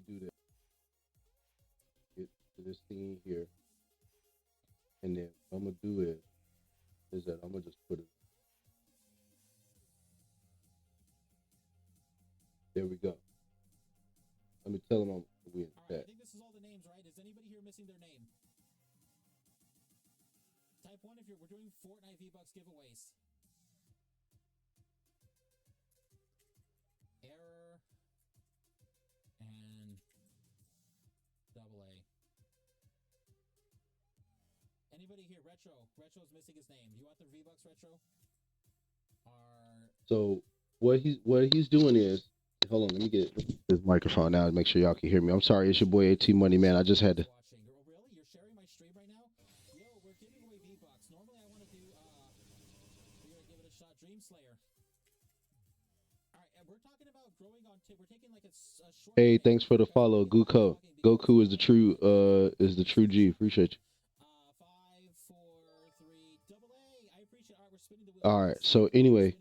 do this, get to this thing here, and then what I'm gonna do is that I'm gonna just put it. There we go. Let me tell them I'm we in All right, chat. I think this is all the names, right? Is anybody here missing their name? Type 1 if we're doing Fortnite V-Bucks giveaways. Error and double A. Anybody here? Retro. Retro's missing his name. You want the V-Bucks, Retro? So what he's doing is, hold on, let me get this microphone now to make sure y'all can hear me. I'm sorry, it's your boy AT Money, man. I just had to. Watching. Oh, really? You're sharing my stream right now? Yo, we're giving away V-Bucks. Normally I want to do, we're going to give it a shot. Dream Slayer. All right, and we're talking about growing on we're taking like a short. Hey, thanks for the follow, Goku. Goku is the true G. Appreciate you. 5, 4, 3, double A. I appreciate it. All right, we're spinning the wheel. All right. So anyway,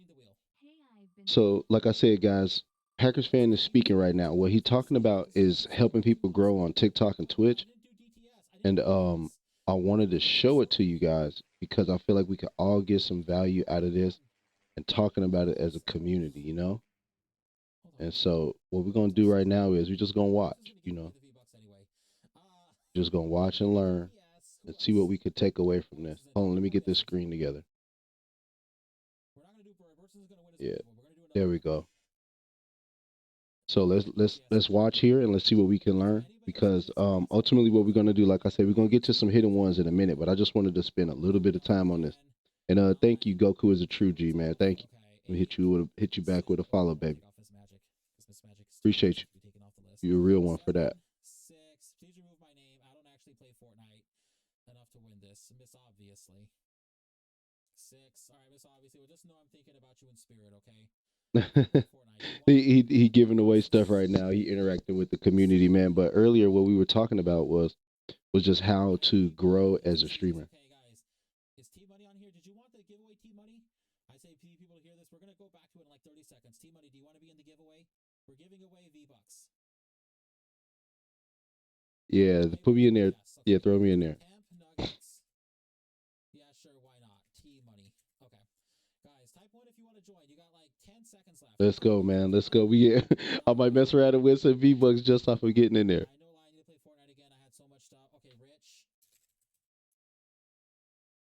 so like I said, guys, Packers fan is speaking right now. What he's talking about is helping people grow on TikTok and Twitch, and I wanted to show it to you guys because I feel like we could all get some value out of this and talking about it as a community, you know. And so what we're gonna do right now is we're just gonna watch, you know, just gonna watch and learn and see what we could take away from this. Hold on, let me get this screen together. Yeah, there we go. So let's watch here and let's see what we can learn because ultimately what we're gonna do, like I said, we're gonna get to some hidden ones in a minute, but I just wanted to spend a little bit of time on this. And thank you, Goku is a true G, man. Thank you. Let me hit you back with a follow, baby. Appreciate you. You're a real one for that. 6. Please remove my name. I don't actually play Fortnite enough to win this. Miss Obviously. 6. All right, Miss Obviously. Well, just know I'm thinking about you in spirit, okay? he giving away stuff right now. He interacting with the community, man. But earlier, what we were talking about was just how to grow as a streamer. Okay, guys. Is T Money on here? Did you want the giveaway, T Money? I say people hear this. We're gonna go back to it in like 30 seconds. T Money, do you want to be in the giveaway? We're giving away V-Bucks. Yeah, put me in there. Yeah, throw me in there. Nuggets. Yeah, sure, why not? T Money. Okay. Guys, type 1 if you want to join. You got like 10 seconds left. Let's go, man. Let's go. I might mess around and win some V-Bucks just off of getting in there. I know I need to play Fortnite again. I had so much stuff. Okay, Rich.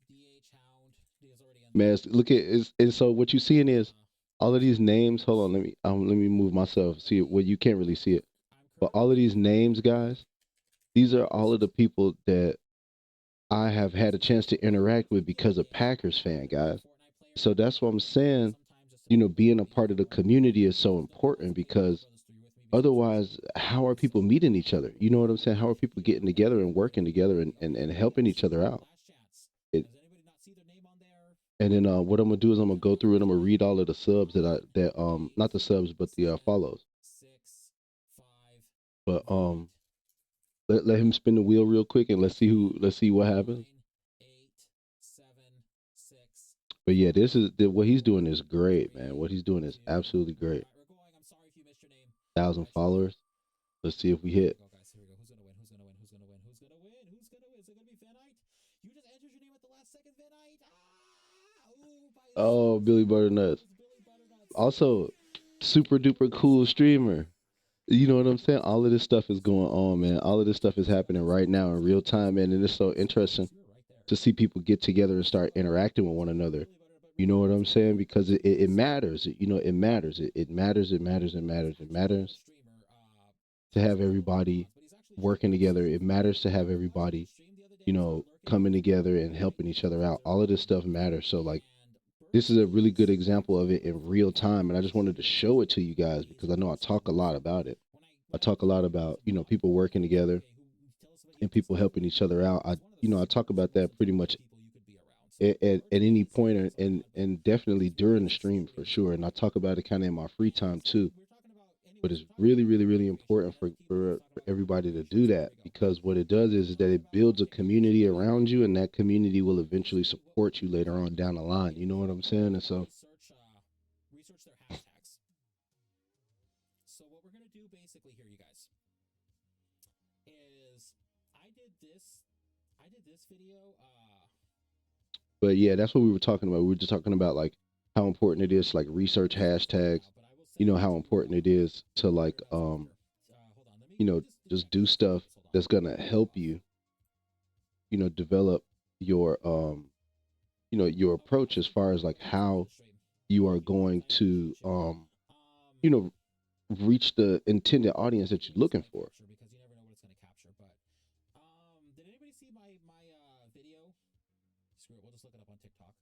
DH Hound. He's already in. Man, look at it. And so what you're seeing is all of these names. Hold on, let me move myself. See it. Well, you can't really see it, but all of these names, guys, these are all of the people that I have had a chance to interact with because of Packers fan, guys. So that's what I'm saying. You know, being a part of the community is so important because otherwise, how are people meeting each other? You know what I'm saying? How are people getting together and working together and helping each other out? And then what I'm gonna do is I'm gonna go through and I'm gonna read all of the subs that not the subs but the follows. 6, 5. But let him spin the wheel real quick and let's see what happens. 9, 8, 7, 6. But yeah, what he's doing is great, man. What he's doing is absolutely great. We're going. I'm sorry if you missed your name. 1,000 followers. Let's see if we hit. Go, guys. Here we go. Who's gonna win? Who's gonna win? Who's gonna win? Who's gonna win? Who's gonna win? Is it gonna be Vanite? You just entered your name at the last second, Vanite. Oh, Billy Butternuts. Also, super duper cool streamer. You know what I'm saying? All of this stuff is going on, man. All of this stuff is happening right now in real time, man. And it's so interesting to see people get together and start interacting with one another. You know what I'm saying? Because it matters. You know, it matters. It matters. It matters. It matters. It matters to have everybody working together. It matters to have everybody, you know, coming together and helping each other out. All of this stuff matters. So, like, this is a really good example of it in real time. And I just wanted to show it to you guys because I know I talk a lot about it. I talk a lot about, you know, people working together and people helping each other out. I talk about that pretty much at any point and definitely during the stream for sure. And I talk about it kind of in my free time too. But it's really, really, really important for everybody to do that because what it does is that it builds a community around you and that community will eventually support you later on down the line. You know what I'm saying? And so research their hashtags. So what we're gonna do basically here, you guys. is I did this video. But yeah, that's what we were talking about. We were just talking about like how important it is to like research hashtags. But I will You send know it how to important it is to like Whereabouts after. Hold on. you Let me know just do just do stuff this. Hold on. that's gonna help you, you know, develop your you know, your Okay, approach as awesome. far as like Welcome to how the stream. you are Welcome to going Tiny to Vacation. you know, reach the intended audience Hopefully that you're this is looking gonna for. capture because you never know what it's gonna capture. But did anybody see my video? Screw it. We'll just look it up on TikTok.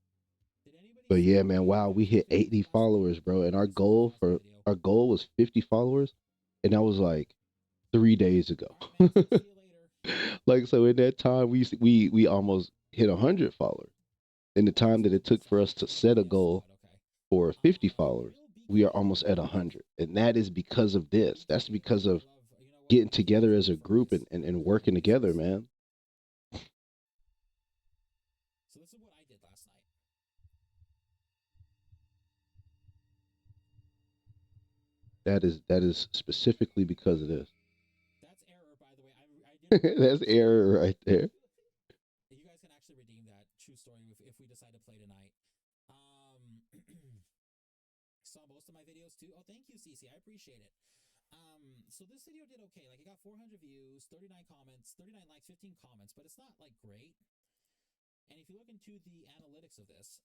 Did anybody But see yeah, my man, wow, we hit 50 80 views last night? followers, bro. And Did somebody watch my video? our goal was 50 followers, and that was like 3 days ago. All right, Max. I'll see you later. Like so, in that time, we almost hit 100 followers. In the time that it took for us to set a Yes, you saw goal it. Okay. for 50 followers, Real we are BK. almost at 100, and that is because of this. That's BK. because I of love. You know what? getting together as a group Fries. and Really working nice together, sauce. man. So this is what I did last night. That is specifically because of this. That's error, by the way. I did redeem That's that. error right there. You guys can actually redeem that. True story. If we decide to play tonight. Saw most of my videos too. Oh, thank you, Cece. I appreciate it. So this video did okay. Like it got 400 views, 39 comments, 39 likes, 15 comments, but it's not like great. And if you look into the analytics of this,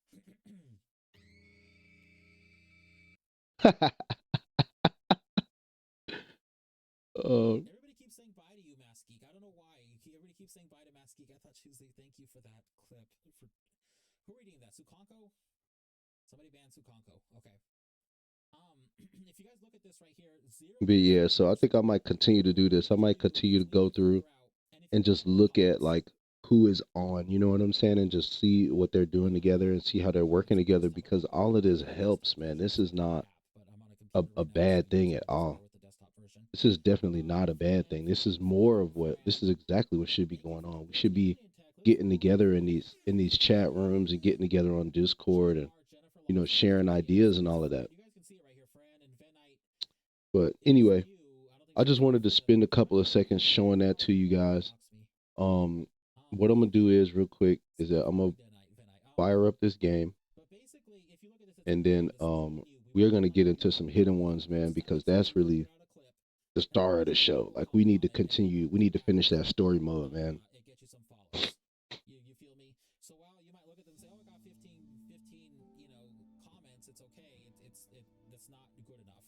uh, everybody keeps saying bye to you, Mass Geek. I don't know why. Everybody keeps saying bye to Mass Geek. I thought she was saying thank you for that clip. Who redeemed that? Sukonko? Somebody banned Sukonko. Okay. If you guys look at this right here, 0 but yeah, so I followers. think I might continue to do this. I might continue to go through and just look at like who is on, you know what I'm saying, and just see what they're doing together and see how they're working together, because all of this helps, man. This is not a bad thing at all. This is definitely not a bad thing. This is more of what this is exactly what should be going on. We should be getting together in these chat rooms and getting together on Discord and, you know, sharing ideas and all of that. You guys can see it right here, Fran and Venite. But If it's anyway, you, I don't think I she just redeemed wanted for to the spend a couple of Venite. seconds showing that to you guys. Unbox me. What I'm gonna do is real quick is that I'm gonna Venite. fire up this game, But basically, if you look at this, it's and okay. then This is totally new. We we're went gonna live on get the into Venite some today. hidden ones, man, because So that's we really put out a clip. the star of the show. Like we need to continue. We need to finish that story mode, man. It gets you some follows. You feel me? So while you might look at them and say, "Oh, I got 15, comments," it's okay. That's not good enough.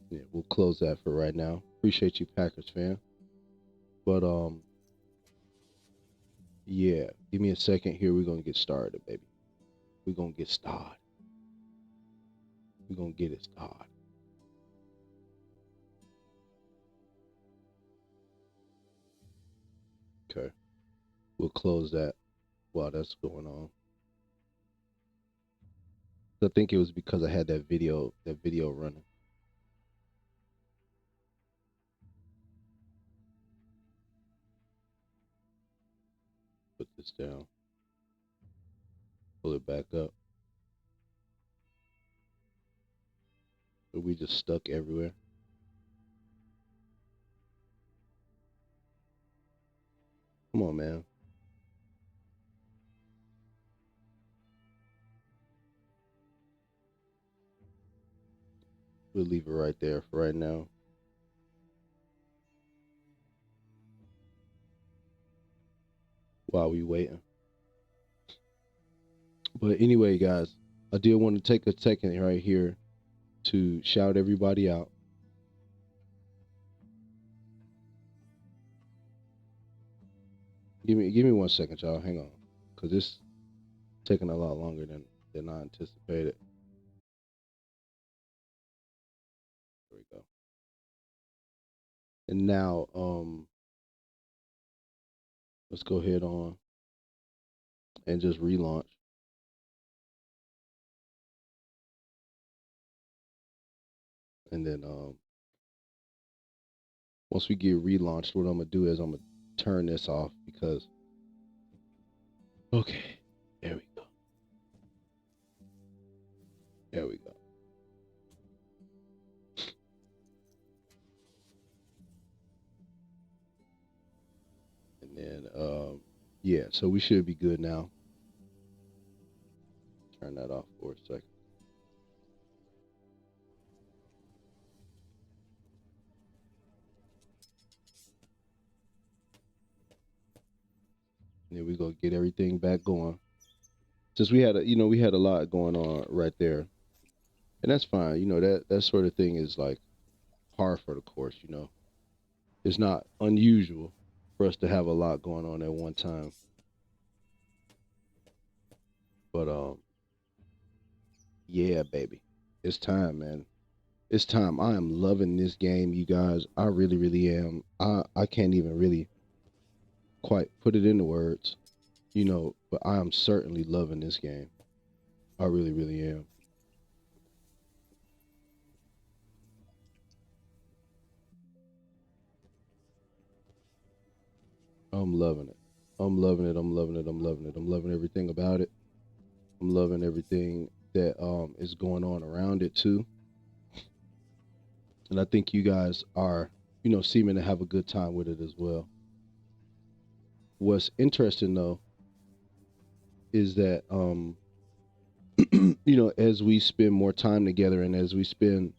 Yeah, we'll close that for right now. Appreciate you, Packers fan. But yeah, give me a second here. We're gonna get started, baby. We're gonna get started. We're gonna get it started. Okay. We'll close that while that's going on. I think it was because I had that video running. Put this down. Pull it back up. But we just stuck everywhere. Come on, man. We'll leave it right there for right now. While we waiting. But anyway, guys, I did want to take a second right here to shout everybody out. Give me 1 second, y'all. Hang on, cause this is taking a lot longer than I anticipated. There we go. And now, let's go ahead on and just relaunch. And then, once we get relaunched, what I'm gonna do is I'm gonna turn this off because, okay, there we go. There we go. yeah, so we should be good now. Turn that off for a second. And then we go get everything back going. Since we had we had a lot going on right there, and that's fine. That sort of thing is like par for the course. It's not unusual for us to have a lot going on at one time. But yeah, baby, it's time, man. It's time. I am loving this game, you guys. I really, really am. I can't even really quite put it into words, but I am certainly loving this game. I really, really am. I'm loving it. I'm loving it. I'm loving it. I'm loving it. I'm loving everything about it. I'm loving everything that is going on around it too. And I think you guys are, seeming to have a good time with it as well. What's interesting though is that as we spend more time together and as we spend,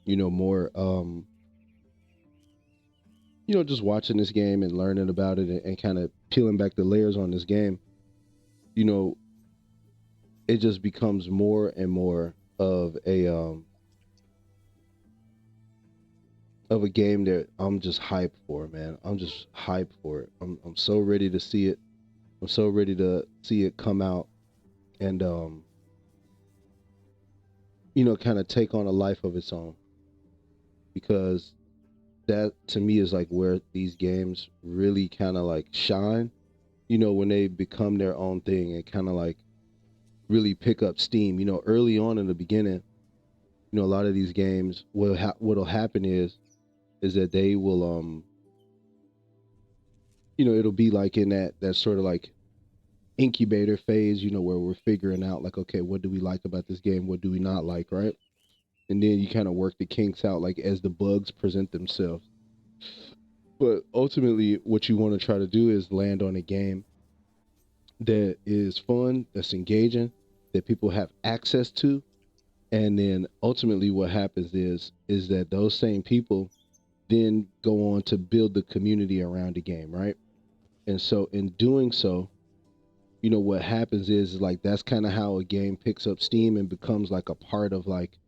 more just watching this game and learning about it and kind of peeling back the layers on this game, you know, it just becomes more and more of a game that I'm just hyped for, man. I'm just hyped for it. I'm so ready to see it. I'm so ready to see it come out and kind of take on a life of its own, because that to me is like where these games really kind of like shine, when they become their own thing and kind of like really pick up steam. Early on in the beginning, a lot of these games what'll happen is that they will it'll be like in that sort of like incubator phase, where we're figuring out like, okay, what do we like about this game? What do we not like, right? And then you kind of work the kinks out like as the bugs present themselves. But ultimately, what you want to try to do is land on a game that is fun, that's engaging, that people have access to, and then ultimately what happens is that those same people then go on to build the community around the game, right? And so in doing so, what happens is like that's kind of how a game picks up steam and becomes like a part of like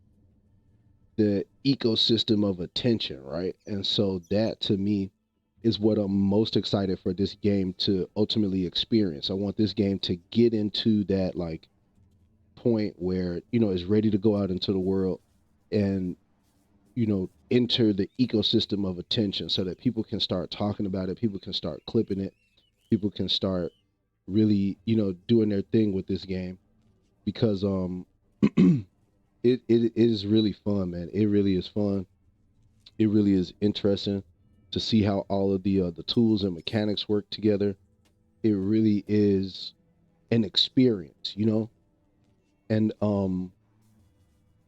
the ecosystem of attention, right? And so that to me is what I'm most excited for this game to ultimately experience. I want this game to get into that like point where, it's ready to go out into the world and, enter the ecosystem of attention so that people can start talking about it, people can start clipping it, people can start really, doing their thing with this game because it is really fun, man. It really is fun. It really is interesting to see how all of the tools and mechanics work together. It really is an experience, and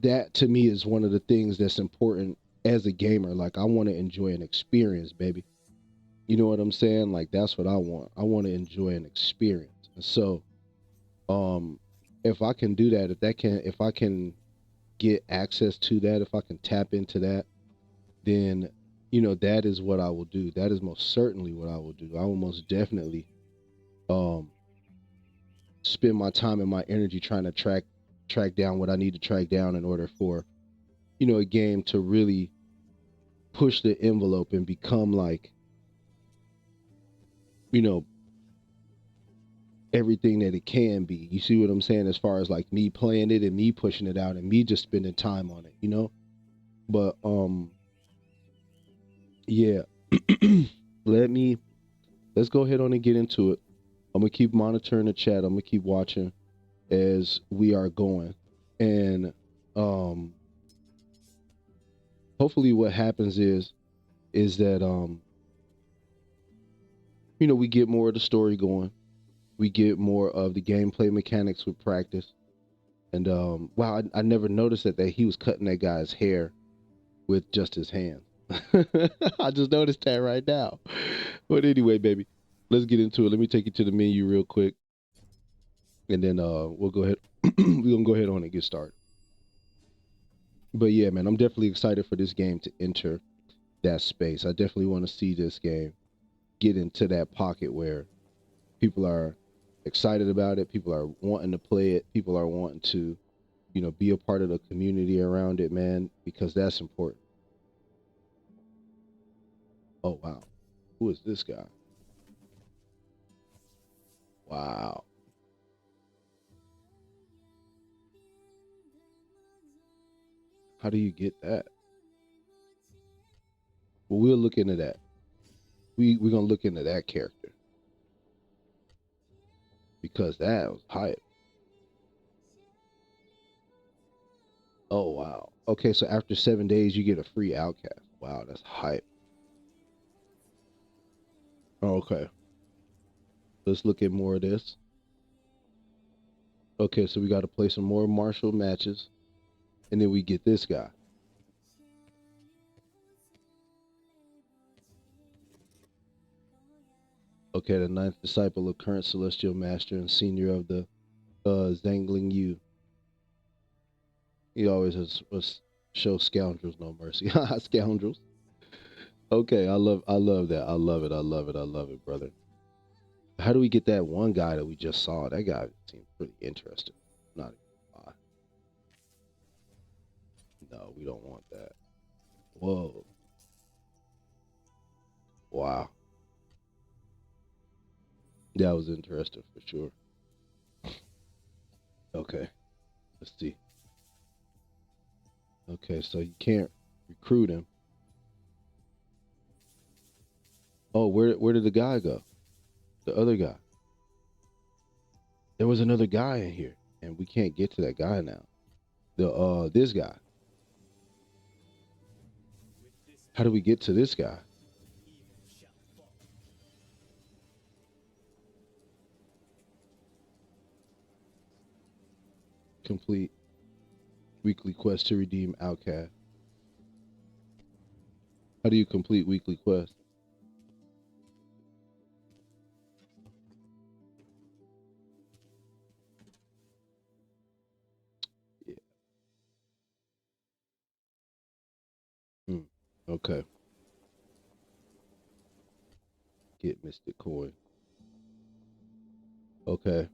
that to me is one of the things that's important as a gamer. Like I want to enjoy an experience, baby. You know what I'm saying? Like that's what I want. I want to enjoy an experience. And so, um, if I can do that, if I can get access to that, if I can tap into that, then that is what I will do. That is most certainly what I will do. I will most definitely um spend my time and my energy trying to track down what I need to track down in order for a game to really push the envelope and become like you know everything that it can be. You see what I'm saying? As far as like me playing it and me pushing it out and me just spending time on it. But yeah. Let's go ahead on and get into it. I'm gonna keep monitoring the chat. I'm gonna keep watching as we are going. And um hopefully what happens is that we get more of the story going. We get more of the gameplay mechanics with practice. And wow, I never noticed that he was cutting that guy's hair with just his hand. I just noticed that right now. But anyway, baby. let's get into it. Let me take you to the menu real quick, and then we'll go ahead. We're gonna go ahead on and get started. But yeah, man, I'm definitely excited for this game to enter that space. I definitely want to see this game get into that pocket where people are excited about it, people are wanting to play it, people are wanting to, be a part of the community around it, man, because that's important. Oh wow. Who is this guy? Wow. How do you get that? Well, we'll look into that. We're gonna look into that character because that was hype. Oh wow. Okay, so after 7 days you get a free outcast. Wow, that's hype. Oh, okay. Let's look at more of this. Okay, so we got to play some more martial matches, and then we get this guy. Okay, the ninth disciple of current celestial master and senior of the Zangling Yu. He always has show scoundrels no mercy. Scoundrels. Okay, I love that. I love it. I love it. I love it, brother. How do we get that one guy that we just saw? That guy seemed pretty interesting. Not even lie. No, we don't want that. Whoa. Wow. That was interesting for sure. Okay, let's see. Okay, so you can't recruit him. Oh, where did the guy go? The other guy. There was another guy in here, and we can't get to that guy now. The this guy. How do we get to this guy? Complete weekly quest to redeem outcast. How do you complete weekly quest? Yeah. Hmm. Okay. Get Mystic Coin. Okay.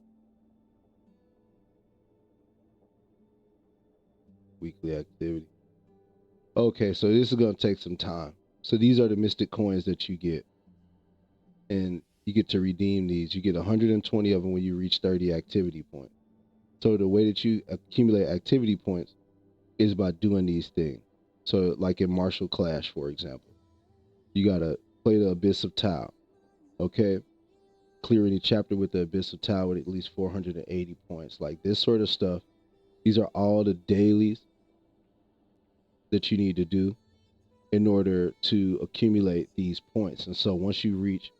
Weekly activity. Okay, so this is gonna take some time. So these are the Mystic Coins that you get, and you get to redeem these. You get 120 of them when you reach 30 activity points. So the way that you accumulate activity points is by doing these things. So like in Martial Clash, for example, you gotta play the Abyss of Tau. Okay, clear any chapter with the Abyss of Tau with at least 480 points. Like this sort of stuff. These are all the dailies that you need to do in order to accumulate these points. And so once you reach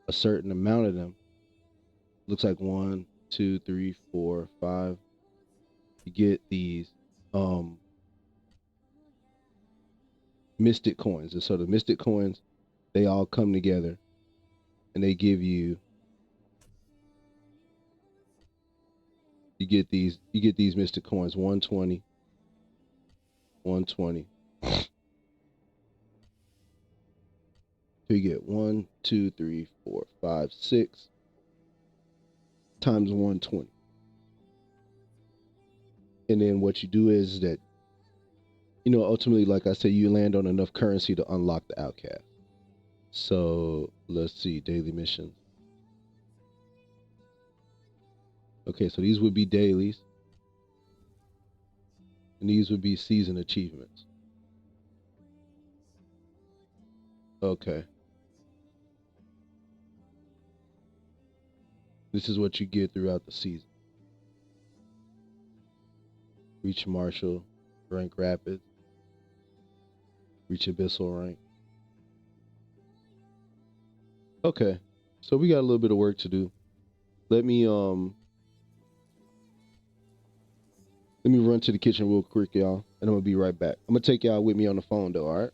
a certain amount of them, looks like 1, 2, 3, 4, 5. You get these um mystic coins. And so the mystic coins, they all come together and they give you get these mystic coins 120, 120. So you get 1, 2, 3, 4, 5, 6 times 120. And then what you do is that, ultimately, like I said, you land on enough currency to unlock the outcast. So let's see, daily missions. Okay, so these would be dailies, and these would be season achievements. Okay, this is what you get throughout the season. Reach Marshall, rank Rapid, reach Abyssal rank. Okay, so we got a little bit of work to do. Let me run to the kitchen real quick, y'all, and I'm gonna be right back. I'm gonna take y'all with me on the phone though, all right?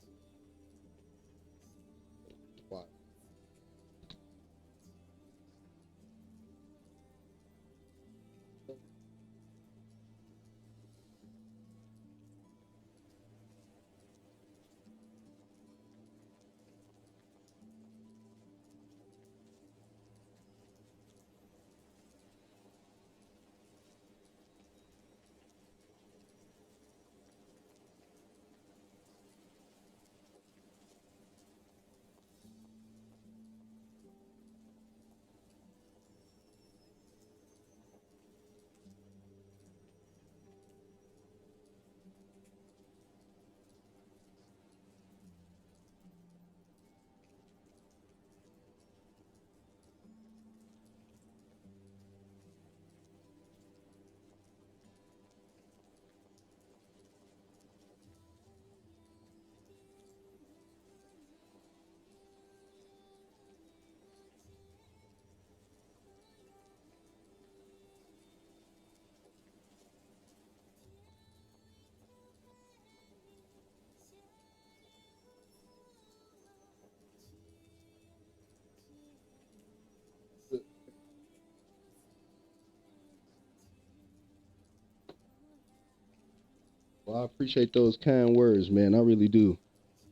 Well, I appreciate those kind words, man. I really do.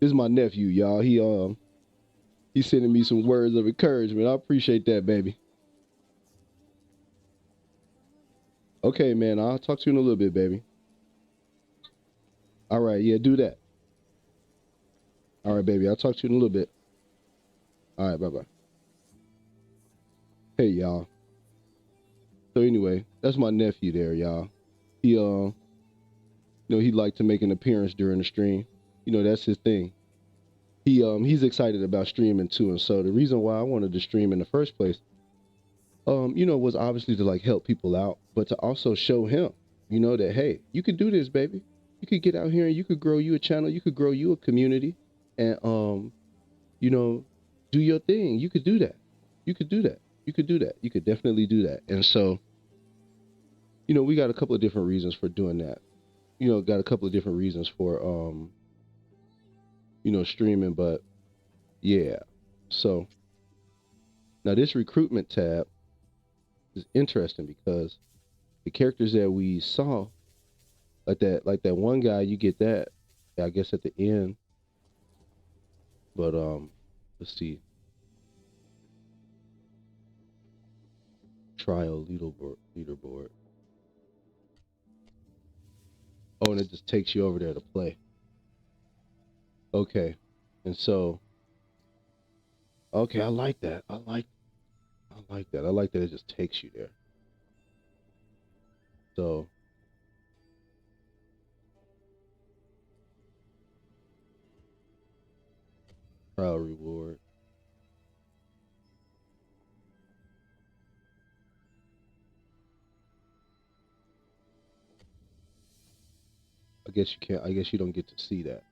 This is my nephew, y'all. He's sending me some words of encouragement. I appreciate that, baby. Okay, man. I'll talk to you in a little bit, baby. All right, yeah, do that. All right, baby. I'll talk to you in a little bit. All right, bye bye. Hey, y'all. So anyway, that's my nephew there, y'all. He'd like to make an appearance during the stream. That's his thing. He's excited about streaming too, and so the reason why I wanted to stream in the first place, was obviously to like help people out, but to also show him, that hey, you could do this, baby. You could get out here and you could grow you a channel, you could grow you a community, and you know, do your thing. You could do that. You could do that. You could do that. You could definitely do that. And so, we got a couple of different reasons for doing that. Got a couple of different reasons for streaming, but yeah. So now this recruitment tab is interesting because the characters that we saw, like that one guy, you get that, I guess at the end. But let's see, trial leaderboard. Oh, and it just takes you over there to play. Okay, and so okay, I like that. I like that. I like that it just takes you there. So trial reward. I guess you can't. I guess you don't get to see that.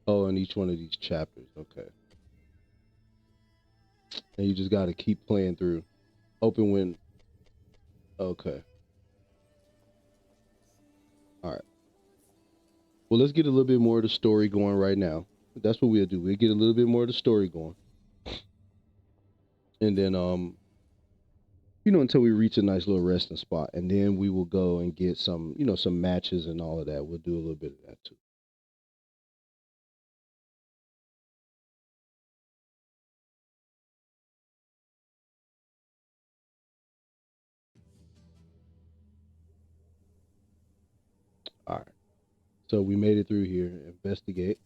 Oh, in each one of these chapters. Okay, and you just got to keep playing through. Open when. Okay. All right. Well, let's get a little bit more of the story going right now. That's what we'll do. We'll get a little bit more of the story going, and then until we reach a nice little resting spot, and then we will go and get some, some matches and all of that. We'll do a little bit of that too. All right. So we made it through here. Investigate.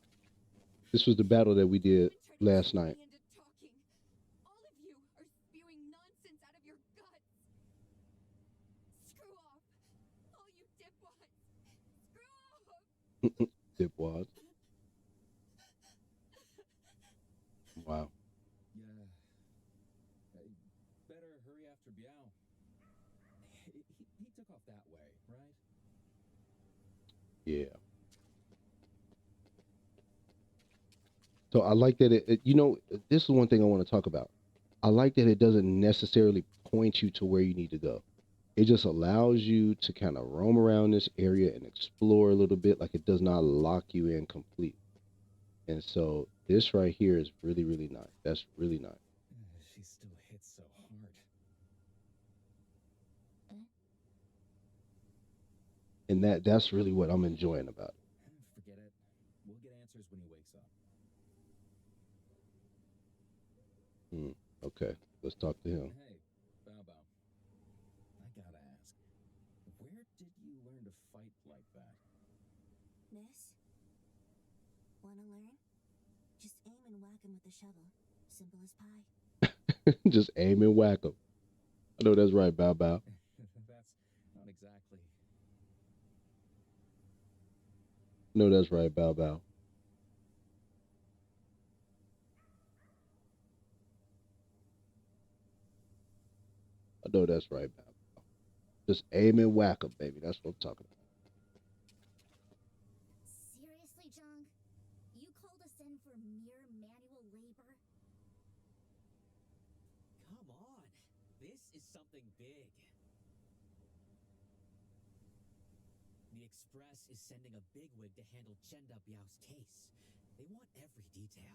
This was the battle that we did last night. All of you are spewing nonsense out of your guts. Screw off. All you dipwads. Screw off. Dipwads. Wow. Yeah. Better hurry after Biao. He took off that way, right? Yeah. So I like that this is one thing I want to talk about. I like that it doesn't necessarily point you to where you need to go. It just allows you to kind of roam around this area and explore a little bit. Like it does not lock you in complete. And so this right here is really, really nice. That's really nice. She still hits so hard. And that's really what I'm enjoying about it. Forget it. We'll get answers when he wakes up. Okay, let's talk to him. Hey, Bao Bao. I gotta ask, where did you learn to fight like that? This? Wanna learn? Just aim and whack him with the shovel. Simple as pie. Just aim and whack him. I know that's right, Bao Bao. That's not exactly. No, that's right, Bao Bao. I know that's right, Bao Bao. Just aim and whack him, baby. That's what I'm talking about. Seriously, Jung? You called us in for mere manual labor? Come on. This is something big. The Express is sending a bigwig to handle Chenda Biao's case. They want every detail.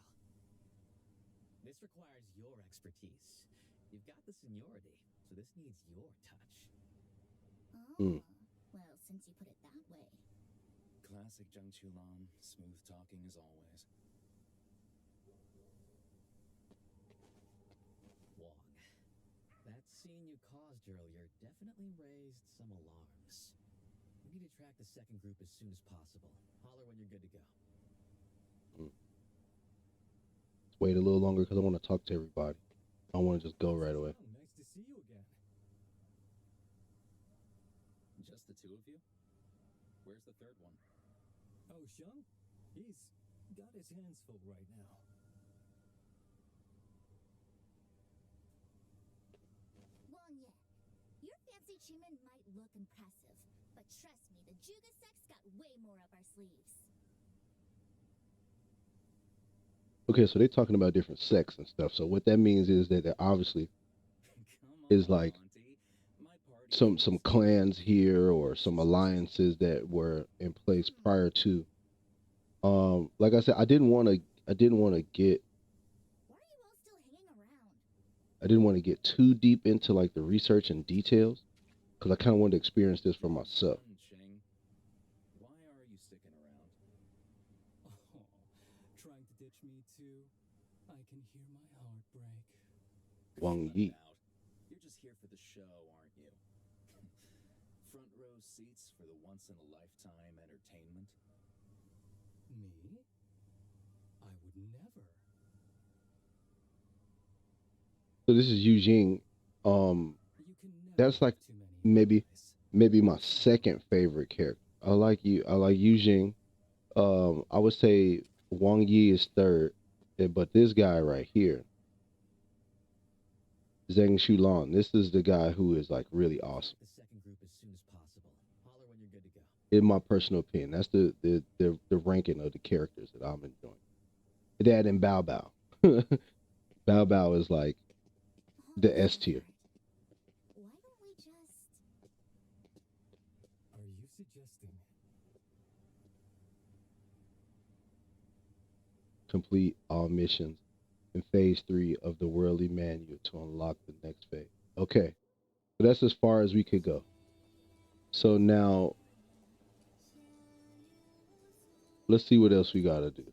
This requires your expertise. You've got the seniority. So this needs your touch. Oh, well, since you put it that way. Classic Zheng Chulan, smooth talking as always. Wong, that scene you caused earlier definitely raised some alarms. We need to track the second group as soon as possible. Holler when you're good to go. Wait a little longer because I want to talk to everybody. I don't want to just go right away. Nice to see you again. Just the two of you? Where's the third one? Oh, Xiang? He's got his hands full right now. Wang Ye, your fancy achievement might look impressive, but trust me, the Juga sect's got way more up our sleeves. Okay, so they're talking about different sects and stuff. So what that means is that there obviously is like some clans here or some alliances that were in place prior to. Like I said, I didn't want to get. Why are you all still hanging around? I didn't want to get too deep into like the research and details because I kind of wanted to experience this for myself. Why are you sticking around? Oh, trying to ditch me too? I can hear my heart break. Wang Yi. You're just here for the show, aren't you? Front row seats for the once-in-a-lifetime entertainment? Me? I would never. So this is Yu Jing. That's like maybe my second favorite character. I like Yu Jing. I would say Wang Yi is third, but this guy right here, Zheng Shulan, this is the guy who is like really awesome. The second group as soon as possible. Holler when you're good to go. In my personal opinion, that's the ranking of the characters that I'm enjoying. That and Bao Bao. Bao Bao is like the S tier. Why don't we just... Are you suggesting... Complete all missions in phase 3 of the worldly manual to unlock the next phase. Okay, so that's as far as we could go. So now let's see what else we gotta do.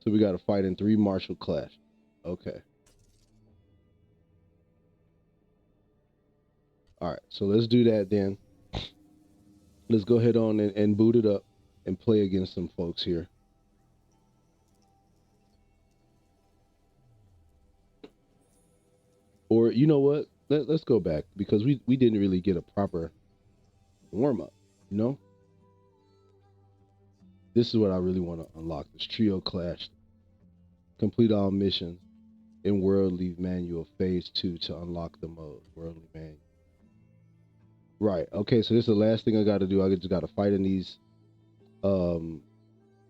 So we gotta fight in 3 martial clash. Okay. All right, so let's do that then. Let's go ahead on and boot it up and play against some folks here. Or you know what? Let's go back because we didn't really get a proper warm up. You know, this is what I really want to unlock: this trio clash. Complete all missions in Worldly Manual Phase 2 to unlock the mode. Worldly Manual. Right. Okay. So this is the last thing I got to do. I just got to fight in these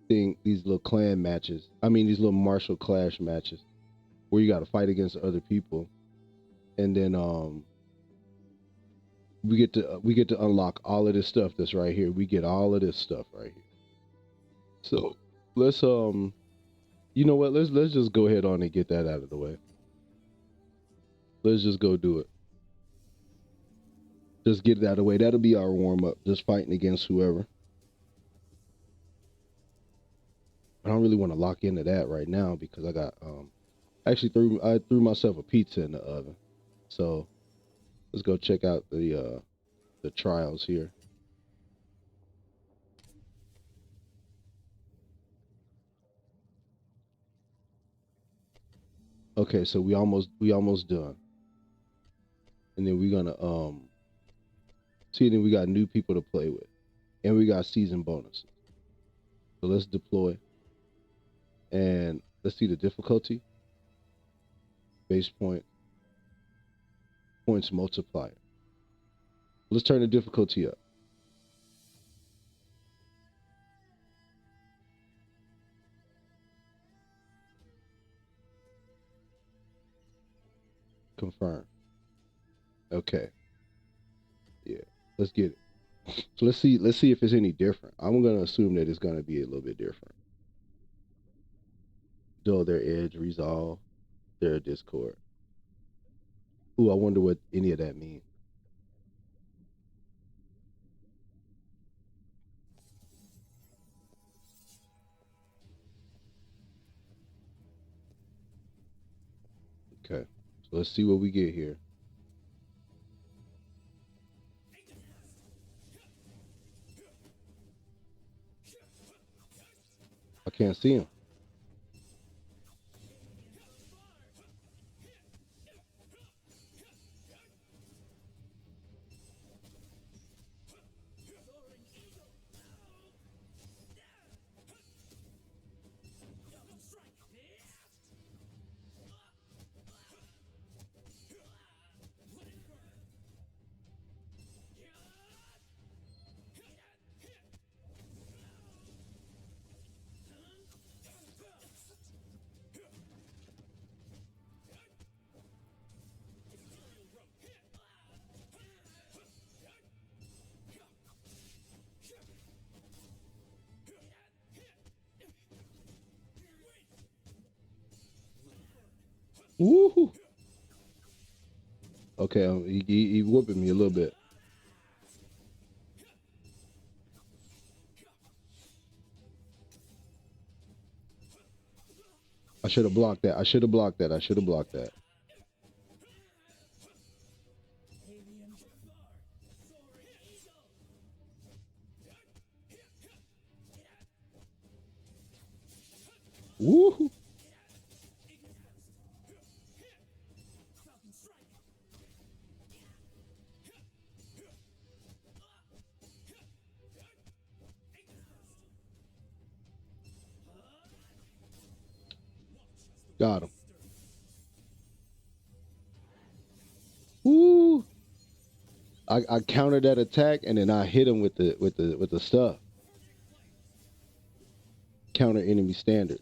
these little clan matches. I mean, these little martial clash matches where you got to fight against other people, and then we get to unlock all of this stuff that's right here. We get all of this stuff right here. So let's you know what? Let's just go ahead on and get that out of the way. Let's just go do it. Just get it out of the way. That'll be our warm up. Just fighting against whoever. I don't really want to lock into that right now because I got actually threw myself a pizza in the oven. So let's go check out the trials here. Okay, so we almost done. And then we're gonna see, then we got new people to play with. And we got season bonuses. So let's deploy. And let's see the difficulty. Base point. Points multiplier. Let's turn the difficulty up. Confirm. Okay. Yeah. Let's get it. So let's see if it's any different. I'm gonna assume that it's gonna be a little bit different. Dull their edge, resolve their discord. Ooh, I wonder what any of that means. Okay, so let's see what we get here. I can't see him. Woohoo! Okay, he whooping me a little bit. I should have blocked that. I should have blocked that. I should have blocked that. Woohoo! Got him. Woo! I countered that attack and then I hit him with the stuff. Counter enemy standard.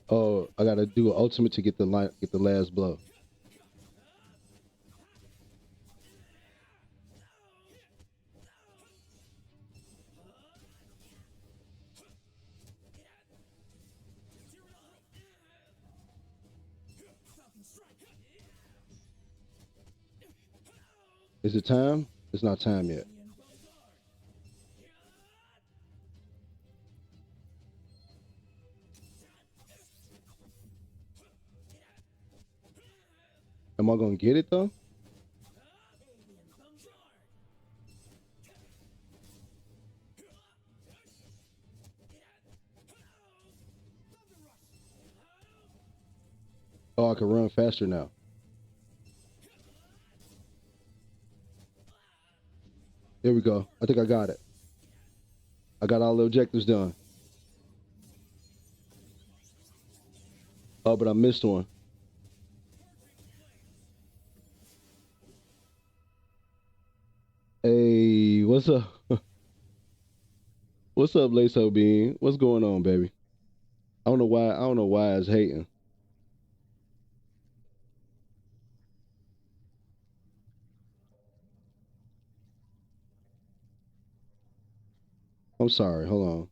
Oh, I gotta do an ultimate to get the last blow. Is it time? It's not time yet. Am I gonna get it though? Oh, I can run faster now. There we go. I think I got it. I got all the objectives done. Oh, but I missed one. Hey, what's up? What's up, Laso Bean? What's going on, baby? I don't know why. I don't know why it's hating. I'm sorry. Hold on.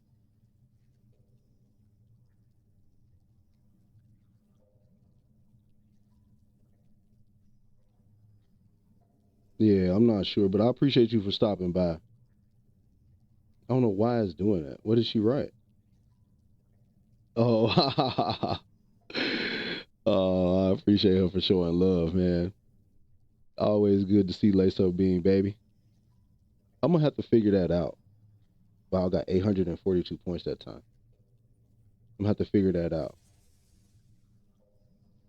Yeah, I'm not sure, but I appreciate you for stopping by. I don't know why it's doing that. What did she write? Oh, oh, I appreciate her for showing love, man. Always good to see Laso Bean, baby. I'm gonna have to figure that out. Wow, I got 842 points that time. I'm gonna have to figure that out.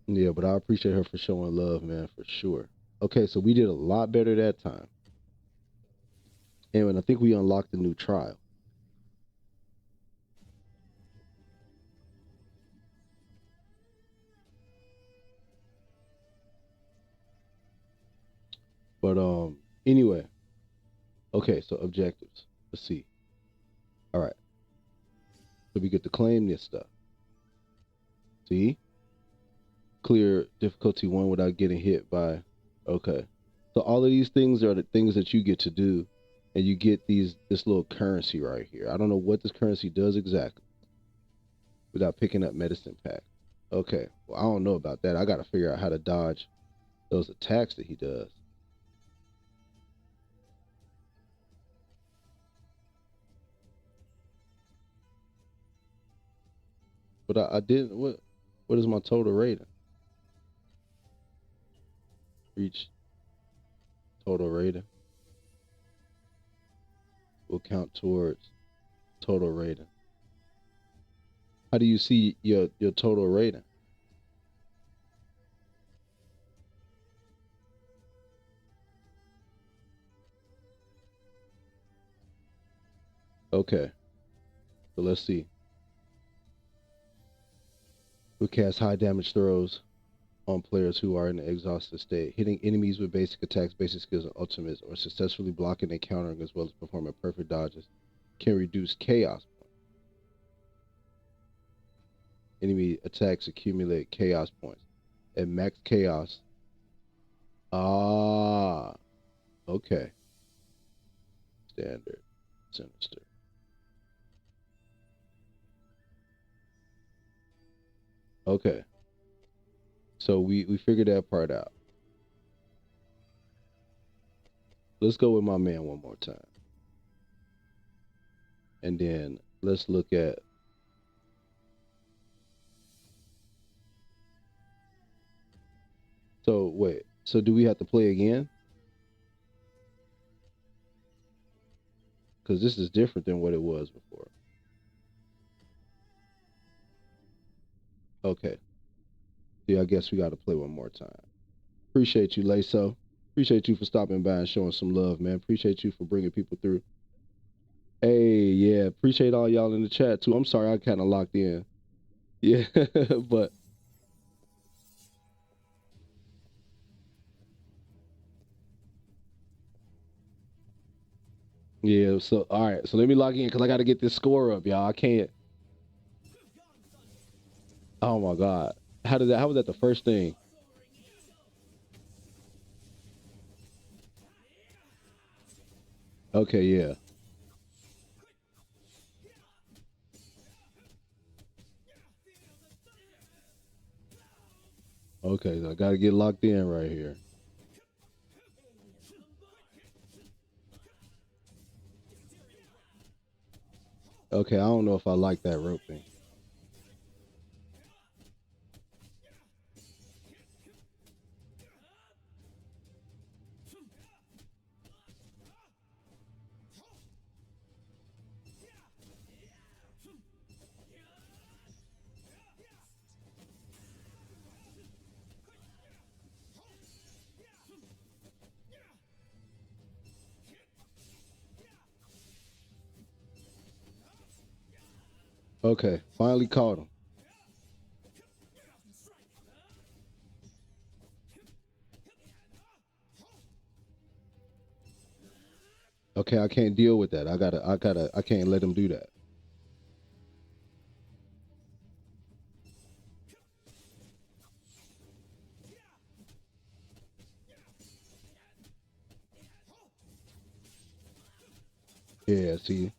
Yeah, but I appreciate her for showing love, man, for sure. Okay, so we did a lot better that time. And I think we unlocked a new trial. But anyway. Okay, so objectives. Let's see. All right. So we get to claim this stuff. See? Clear difficulty 1 without getting hit by. Okay. So all of these things are the things that you get to do, and you get this little currency right here. I don't know what this currency does exactly without picking up medicine pack. Okay. Well, I don't know about that. I got to figure out how to dodge those attacks that he does. But I didn't. What is my total rating? Reach total rating will count towards total rating. How do you see your total rating? Okay. So let's see. Who cast high damage throws on players who are in an exhausted state, hitting enemies with basic attacks, basic skills, and ultimates, or successfully blocking and countering as well as performing perfect dodges, can reduce chaos points. Enemy attacks accumulate chaos points. At max chaos. Ah, okay. Standard, sinister. Okay. So we figured that part out. Let's go with my man one more time. And then let's look at so wait, so do we have to play again? Because this is different than what it was before. Okay. Yeah, I guess we got to play one more time. Appreciate you, Laso. Appreciate you for stopping by and showing some love, man. Appreciate you for bringing people through. Hey, yeah. Appreciate all y'all in the chat, too. I'm sorry I kind of locked in. Yeah, but. Yeah, so, all right. So let me log in because I got to get this score up, y'all. I can't. Oh, my God. How was that the first thing? Okay, yeah. Okay, so I got to get locked in right here. Okay, I don't know if I like that rope thing. Okay, finally caught him. Okay, I can't deal with that. I can't let him do that. Yeah, see.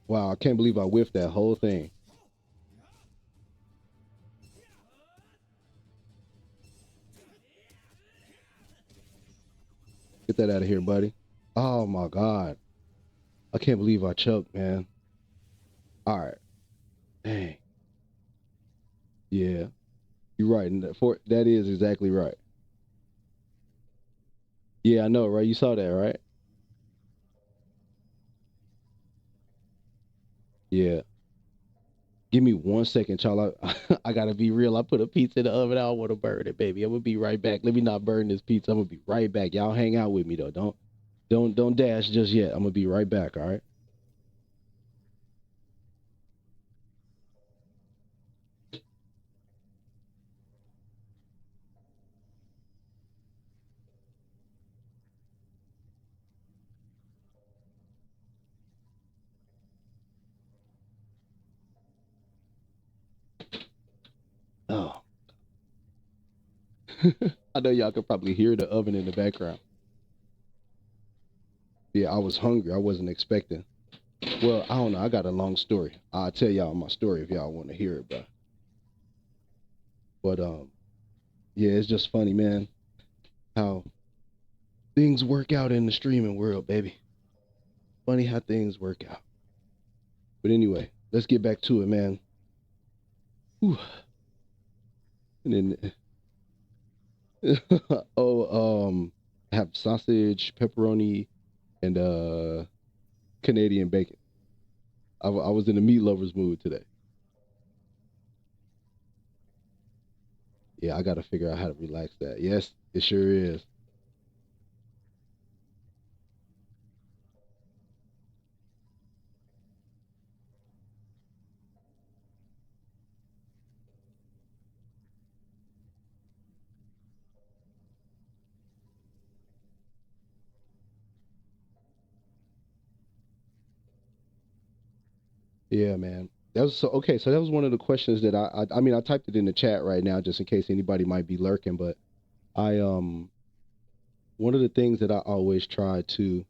Wow, I can't believe I whiffed that whole thing. Get that out of here, buddy. Oh my God. I can't believe I choked, man. All right. Dang. Yeah. You're right. And that is exactly right. Yeah, I know, right? You saw that, right? Yeah. Give me 1 second, child. I gotta be real. I put a pizza in the oven. I don't want to burn it, baby. I'm gonna be right back. Let me not burn this pizza. I'm gonna be right back. Y'all hang out with me though. Don't dash just yet. I'm gonna be right back, all right? I know y'all could probably hear the oven in the background. Yeah, I was hungry. I wasn't expecting. Well, I don't know. I got a long story. I'll tell y'all my story if y'all want to hear it, bro. But yeah, it's just funny, man, how things work out in the streaming world, baby. Funny how things work out. But anyway, let's get back to it, man. Whew. And then, I have sausage, pepperoni, and Canadian bacon. I was in a meat lover's mood today. Yeah, I got to figure out how to relax that. Yes, it sure is. Yeah, man. That was so okay. So that was one of the questions that I mean I typed it in the chat right now just in case anybody might be lurking. But I one of the things that I always try to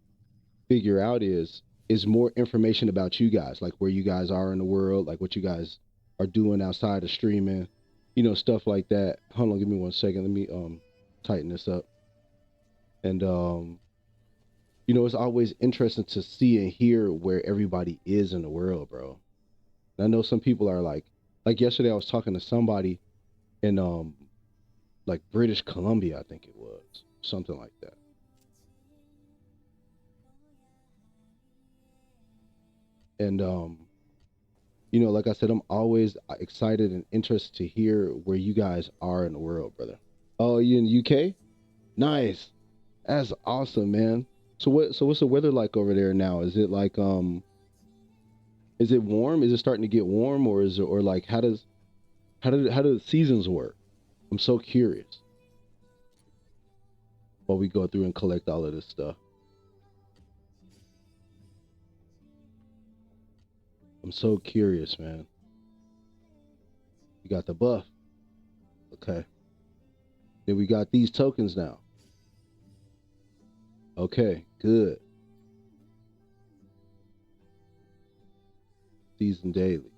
figure out is more information about you guys, like where you guys are in the world, like what you guys are doing outside of streaming, stuff like that. Hold on, give me 1 second. Let me tighten this up. And it's always interesting to see and hear where everybody is in the world, bro. And I know some people are like yesterday I was talking to somebody in like British Columbia, I think it was, something like that. And like I said, I'm always excited and interested to hear where you guys are in the world, brother. Oh, you in the UK? Nice. That's awesome, man. So what's the weather like over there now? Is it like is it warm? Is it starting to get warm, or is it, or like how do the seasons work? I'm so curious while we go through and collect all of this stuff. I'm so curious, man. You got the buff. Okay. Then we got these tokens now. Okay, good. Season daily.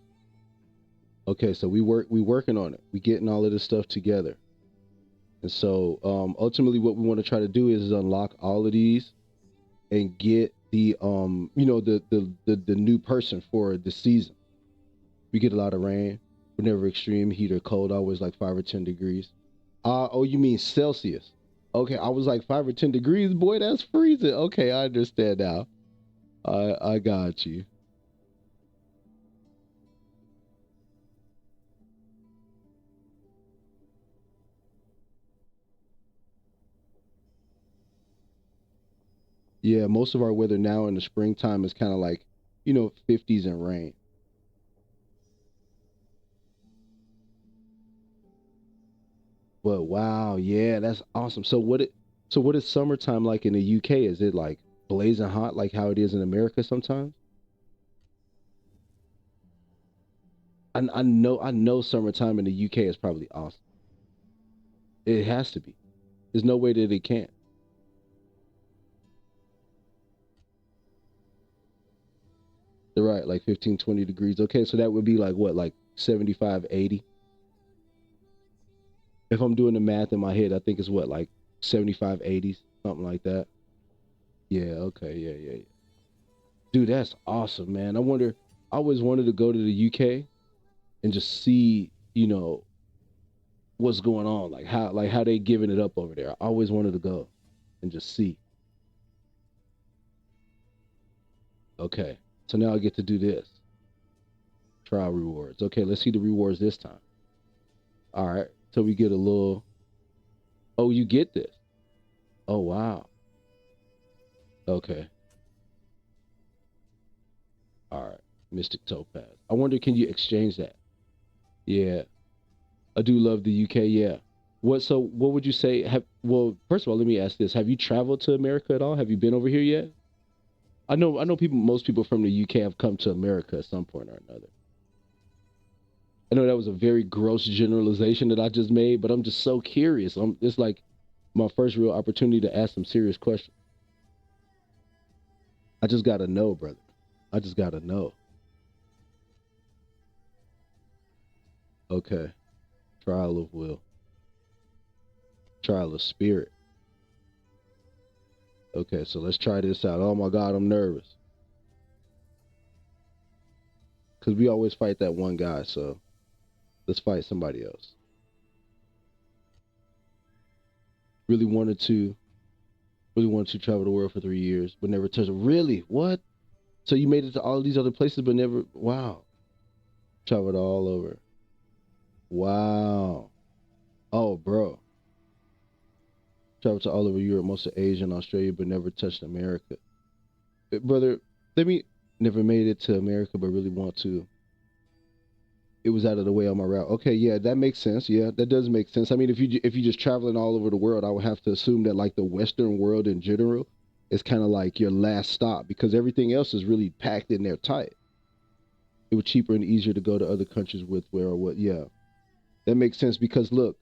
Okay, so we working on it. We getting all of this stuff together. And so ultimately what we want to try to do is unlock all of these and get the the new person for the season. We get a lot of rain. We're never extreme heat or cold, always like 5 or 10 degrees. Oh, you mean Celsius? Okay, I was like 5 or 10 degrees, boy, that's freezing. Okay, I understand now. I got you. Yeah, most of our weather now in the springtime is kind of like, 50s and rain. But wow, yeah, that's awesome. So what is summertime like in the UK? Is it like blazing hot like how it is in America sometimes? I know summertime in the UK is probably awesome. It has to be. There's no way that it can't. They're right, like 15, 20 degrees. Okay, so that would be like what, like 75, 80? If I'm doing the math in my head, I think it's what, like 75, 80s, something like that. Yeah, okay, yeah, yeah, yeah. Dude, that's awesome, man. I always wanted to go to the UK and just see, what's going on, like how they giving it up over there. I always wanted to go and just see. Okay, so now I get to do this. Trial rewards. Okay, let's see the rewards this time. All right, so we get a little. Oh, you get this. Oh wow. Okay. All right. Mystic Topaz. I wonder, can you exchange that? Yeah, I do love the UK. Yeah. What would you say? Well, first of all, let me ask this: have you traveled to America at all? Have you been over here yet? I know people. Most people from the UK have come to America at some point or another. I know that was a very gross generalization that I just made, but I'm just so curious. It's like my first real opportunity to ask some serious questions. I just gotta know, brother. I just gotta know. Okay. Trial of will. Trial of spirit. Okay, so let's try this out. Oh my God, I'm nervous. Because we always fight that one guy, so let's fight somebody else. Really wanted to, really wanted to travel the world for 3 years, but never touched it. Really? What? So you made it to all these other places, but never, wow. Traveled all over. Wow. Oh, bro. Traveled to all over Europe, most of Asia and Australia, but never touched America. Brother, let me, never made it to America, but really want to. It was out of the way on my route. Okay, yeah, that makes sense. Yeah, that does make sense. I mean, if you just traveling all over the world, I would have to assume that like the Western world in general is kind of like your last stop because everything else is really packed in there tight. It was cheaper and easier to go to other countries with where or what. Yeah, that makes sense because look,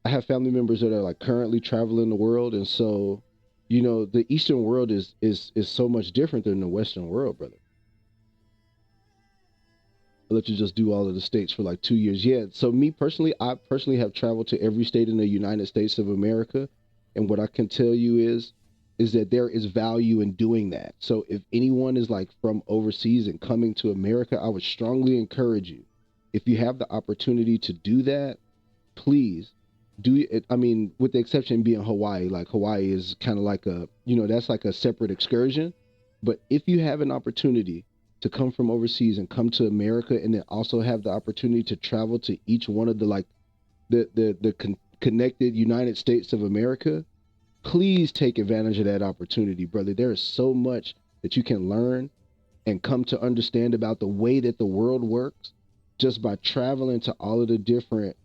I have family members that are like currently traveling the world, and so the Eastern world is so much different than the Western world, brother. I'll let you just do all of the states for like 2 years. Yeah. So me personally, I personally have traveled to every state in the United States of America, and what I can tell you is that there is value in doing that. So if anyone is like from overseas and coming to America, I would strongly encourage you, if you have the opportunity to do that, please do it. I mean, with the exception being Hawaii, like Hawaii is kind of like that's like a separate excursion. But if you have an opportunity to come from overseas and come to America and then also have the opportunity to travel to each one of the like the connected United States of America, please take advantage of that opportunity, brother. There is so much that you can learn and come to understand about the way that the world works just by traveling to all of the different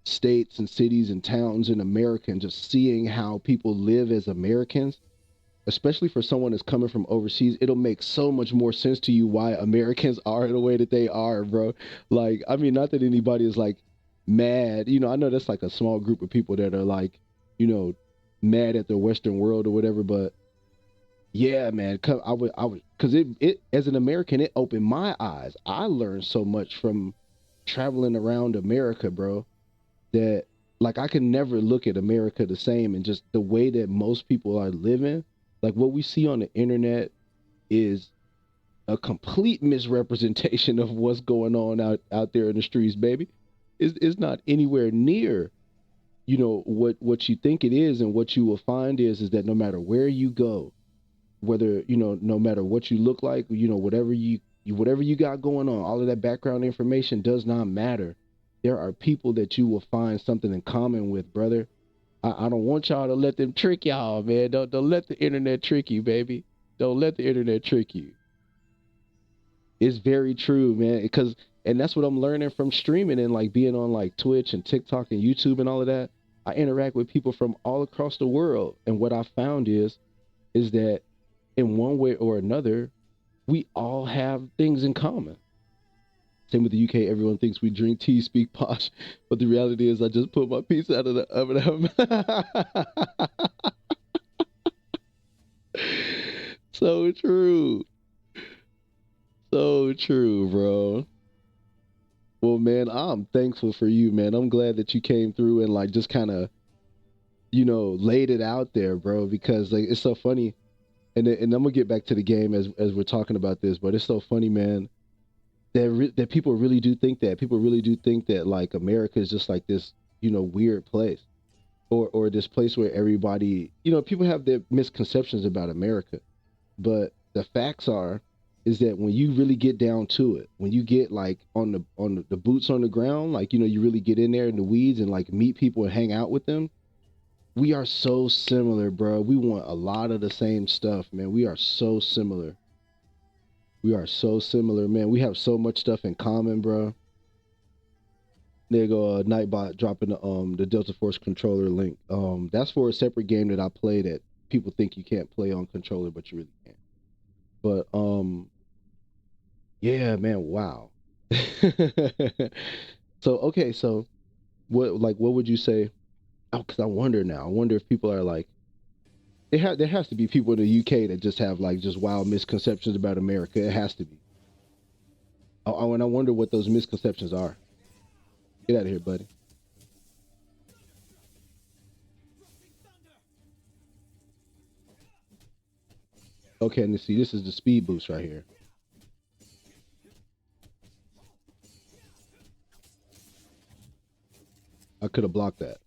states and cities and towns in America and just seeing how people live as Americans, especially for someone that's coming from overseas, it'll make so much more sense to you why Americans are the way that they are, bro. Like, I mean, not that anybody is like mad. I know that's like a small group of people that are like, you know, mad at the Western world or whatever, but yeah, man, because it as an American, it opened my eyes. I learned so much from traveling around America, bro, that like I can never look at America the same, and just the way that most people are living, like what we see on the internet is a complete misrepresentation of what's going on out there in the streets, baby. It's not anywhere near, what you think it is, and what you will find is that no matter where you go, whether no matter what you look like, whatever you got going on, all of that background information does not matter. There are people that you will find something in common with, brother. I don't want y'all to let them trick y'all, man. Don't let the internet trick you, baby. Don't let the internet trick you. It's very true, man. And that's what I'm learning from streaming and like being on like Twitch and TikTok and YouTube and all of that. I interact with people from all across the world, and what I found is that in one way or another, we all have things in common. Same with the UK. Everyone thinks we drink tea, speak posh, but the reality is, I just put my pizza out of the oven. So true, so true, bro. Well, man, I'm thankful for you, man. I'm glad that you came through and like just kind of, laid it out there, bro. Because like it's so funny, and I'm gonna get back to the game as we're talking about this, but it's so funny, man, that people really do think that. People really do think that like America is just like this, weird place, or this place where everybody, people have their misconceptions about America. But the facts are is that when you really get down to it, when you get like on the boots on the ground, like you really get in there in the weeds and like meet people and hang out with them, we are so similar, bro. We want a lot of the same stuff, man. We are so similar. We are so similar, man. We have so much stuff in common, bro. There you go, Nightbot dropping the Delta Force controller link. That's for a separate game that I play that people think you can't play on controller, but you really can. But yeah, man, wow. So okay, so what would you say? Oh, because I wonder now. I wonder if people are like, there has to be people in the UK that just have like just wild misconceptions about America. It has to be. And I wonder what those misconceptions are. Get out of here, buddy. Okay, and see, this is the speed boost right here. I could have blocked that.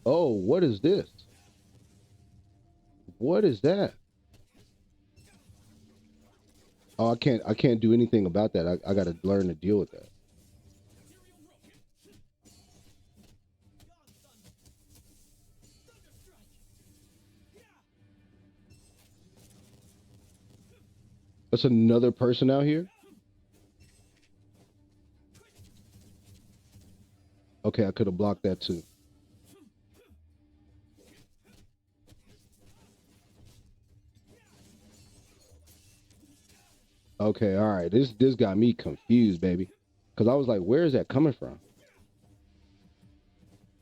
Oh, what is this? What is that? Oh, I can't do anything about that. I got to learn to deal with that. That's another person out here. Okay, I could have blocked that too. Okay, all right. This got me confused, baby. Cause I was like, where is that coming from?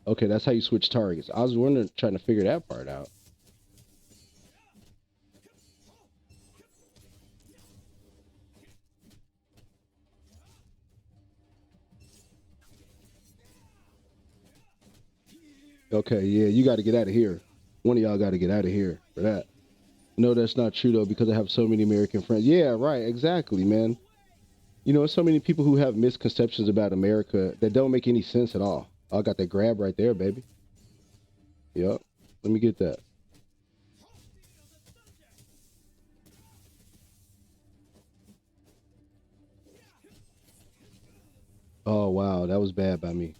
Okay, that's how you switch targets. I was wondering, trying to figure that part out. Okay, yeah, you got to get out of here. One of y'all got to get out of here for that. No, that's not true though, because I have so many American friends. Yeah, right, exactly, man. You know, so many people who have misconceptions about America that don't make any sense at all. I got that grab right there, baby. Yep. Let me get that. Oh wow, that was bad by me.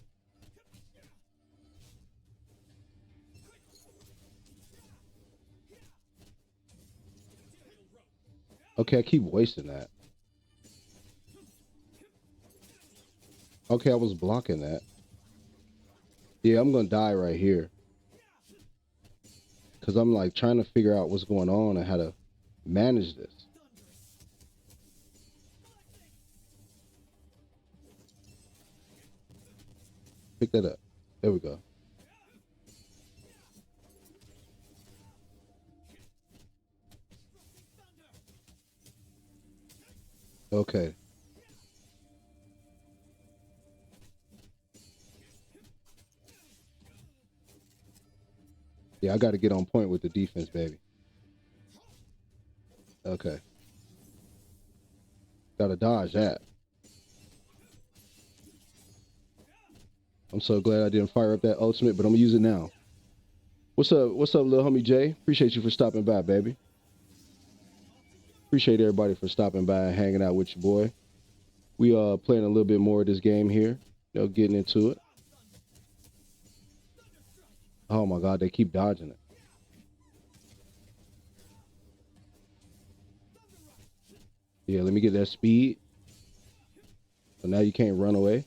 Okay, I keep wasting that. Okay, I was blocking that. Yeah, I'm gonna die right here because I'm like trying to figure out what's going on and how to manage this. Pick that up. There we go. Okay. Yeah, I got to get on point with the defense, baby. Okay. Got to dodge that. I'm so glad I didn't fire up that ultimate, but I'm gonna use it now. What's up? What's up, little homie Jay? Appreciate you for stopping by, baby. Appreciate everybody for stopping by and hanging out with your boy. We playing a little bit more of this game here. You know, getting into it. Oh my God, they keep dodging it. Yeah, let me get that speed. So now you can't run away.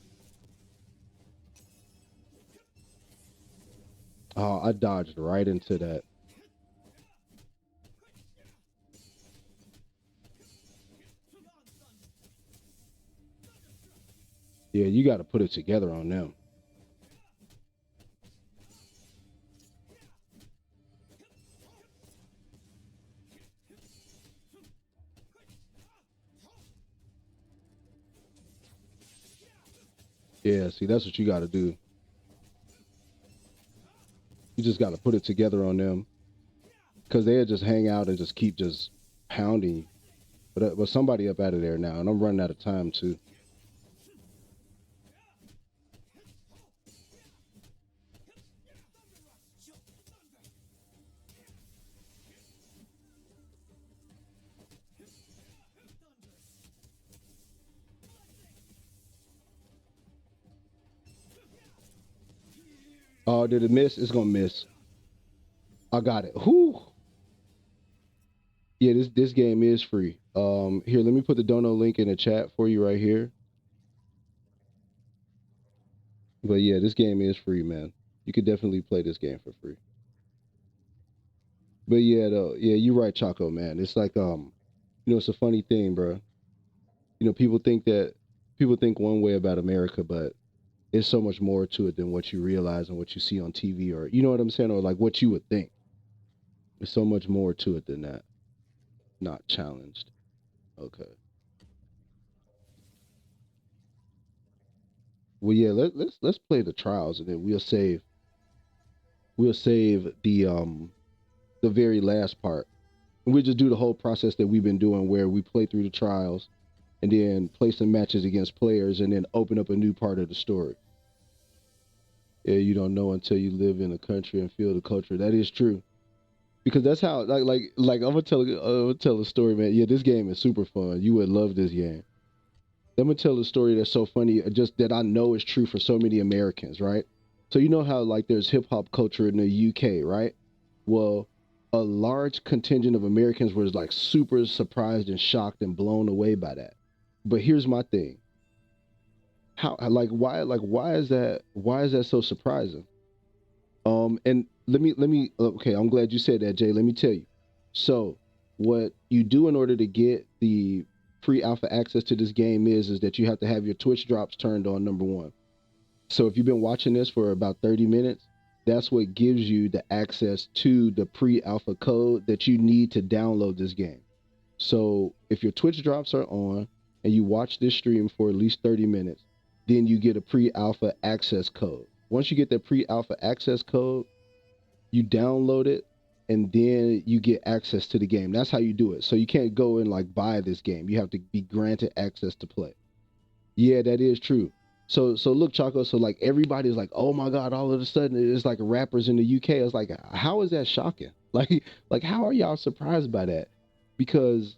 Oh, I dodged right into that. Yeah, you got to put it together on them. Yeah, see, that's what you got to do. You just got to put it together on them because they'll just hang out and just keep just pounding you. But somebody up out of there now, and I'm running out of time too. Oh, did it miss? It's gonna miss. I got it. Whoo! Yeah, this game is free. Here, let me put the dono link in the chat for you right here. But yeah, this game is free, man. You could definitely play this game for free. But yeah, though, yeah, you're right, Choco, man. It's like it's a funny thing, bro. People think one way about America, but there's so much more to it than what you realize and what you see on TV, or you know what I'm saying, or like what you would think. There's so much more to it than that. Not challenged. Okay. Well, yeah. Let's play the trials, and then we'll save the very last part. And we'll just do the whole process that we've been doing, where we play through the trials, and then play some matches against players, and then open up a new part of the story. Yeah, you don't know until you live in a country and feel the culture. That is true. Because that's how like I'm gonna tell a story, man. Yeah, this game is super fun. You would love this game. I'm gonna tell a story that's so funny, just that I know is true for so many Americans, right? So you know how like there's hip hop culture in the UK, right? Well, a large contingent of Americans was like super surprised and shocked and blown away by that. But here's my thing: how why is that so surprising? And let me okay, I'm glad you said that, Jay. Let me tell you. So, what you do in order to get the pre-alpha access to this game is that you have to have your Twitch drops turned on, number one. So if you've been watching this for about 30 minutes, that's what gives you the access to the pre-alpha code that you need to download this game. So if your Twitch drops are on and you watch this stream for at least 30 minutes, then you get a pre-alpha access code. Once you get that pre-alpha access code, you download it, and then you get access to the game. That's how you do it. So you can't go and like buy this game. You have to be granted access to play. Yeah, that is true. So look, Chaco. So like everybody's like, oh my god! All of a sudden, it's like rappers in the UK. It's like, how is that shocking? Like how are y'all surprised by that? Because